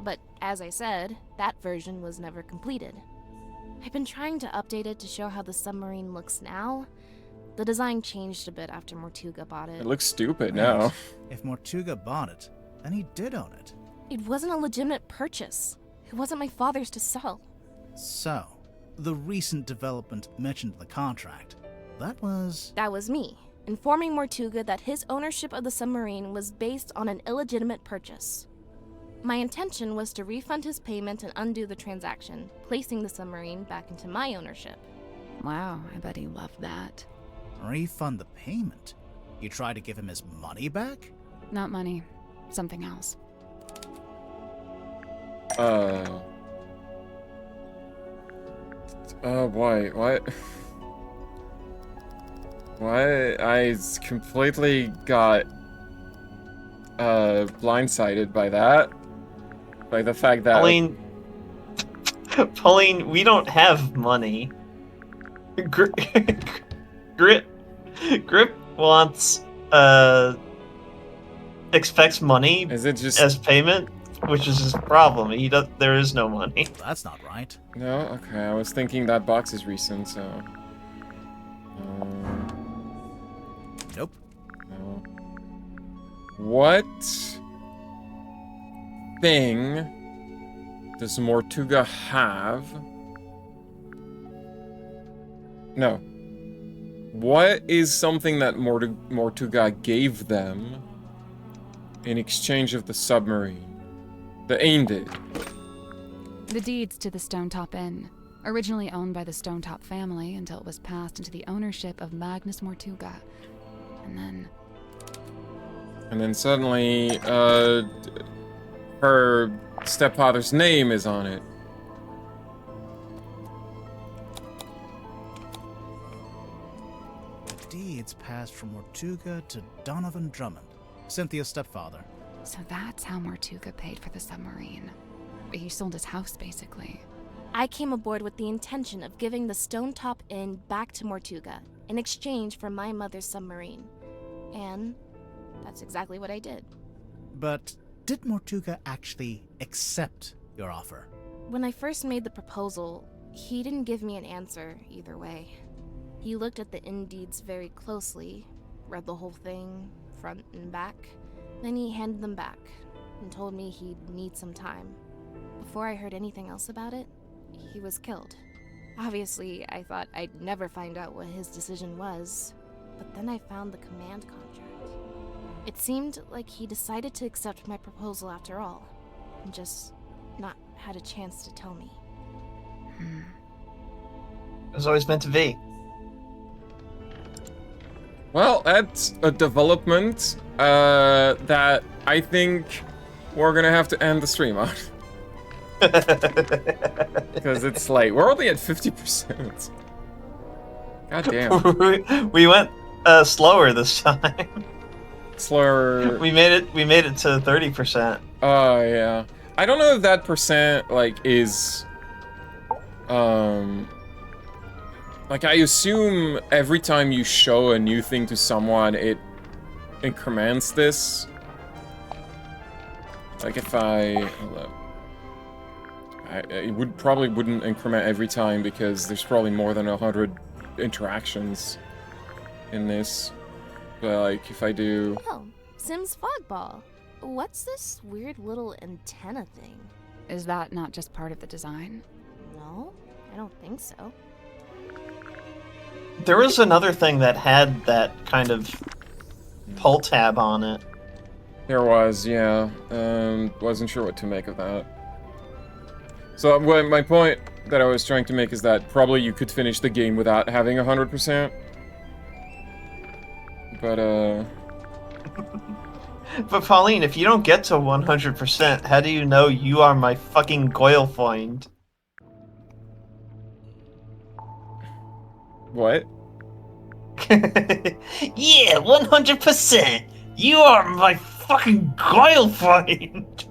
But as I said, that version was never completed. I've been trying to update it to show how the submarine looks now. The design changed a bit after Mortuga bought it. It looks stupid now. If Mortuga bought it, then he did own it. It wasn't a legitimate purchase. It wasn't my father's to sell. So, the recent development mentioned in the contract, that was... That was me. informing Mortuga that his ownership of the submarine was based on an illegitimate purchase. My intention was to refund his payment and undo the transaction, placing the submarine back into my ownership. Wow, I bet he loved that. Refund the payment? You try to give him his money back? Not money, something else. Why? What? Why? I completely got, blindsided by that. By the fact that... Pauline, we don't have money. Grip wants, expects money Is it just... as payment, which is his problem. There is no money. That's not right. No? Okay, I was thinking that box is recent, so... Nope. No. What thing does Mortuga have? No. What is something that Mortuga gave them in exchange of the submarine? The Ain did. The deeds to the Stonetop Inn, originally owned by the Stonetop family until it was passed into the ownership of Magnus Mortuga. And then suddenly, her stepfather's name is on it. The deeds passed from Mortuga to Donovan Drummond, Cynthia's stepfather. So that's how Mortuga paid for the submarine. He sold his house, basically. I came aboard with the intention of giving the Stonetop Inn back to Mortuga in exchange for my mother's submarine. And that's exactly what I did. But did Mortuga actually accept your offer? When I first made the proposal, he didn't give me an answer either way. He looked at the inn deeds very closely, read the whole thing, front and back, then he handed them back and told me he'd need some time. Before I heard anything else about it, he was killed. Obviously, I thought I'd never find out what his decision was, but then I found the command contract. It seemed like he decided to accept my proposal after all, and just not had a chance to tell me. It was always meant to be. Well, that's a development that I think we're gonna have to end the stream on. Because it's late. We're only at 50%. God damn. We went slower this time. Slower. We made it to 30%. Oh, yeah. I don't know if that percent, like, is... Like, I assume every time you show a new thing to someone, it increments this. Like, if I... Hold up. It wouldn't increment every time because there's probably more than 100 interactions in this. But, like, if I do... Oh, Sims Fogball. What's this weird little antenna thing? Is that not just part of the design? No, I don't think so. There was another thing that had that kind of pull tab on it. There was, yeah. Wasn't sure what to make of that. So, my point that I was trying to make is that probably you could finish the game without having 100%. But, But Pauline, if you don't get to 100%, how do you know you are my fucking Goyle find? What? Yeah, 100%! You are my fucking Goyle find!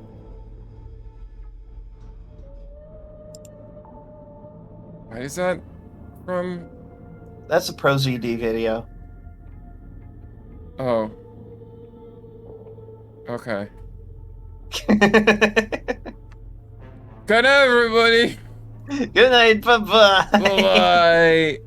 Why is that from? That's a Pro ZD video. Oh. Okay. Good night, everybody! Good night, bye-bye! Bye-bye!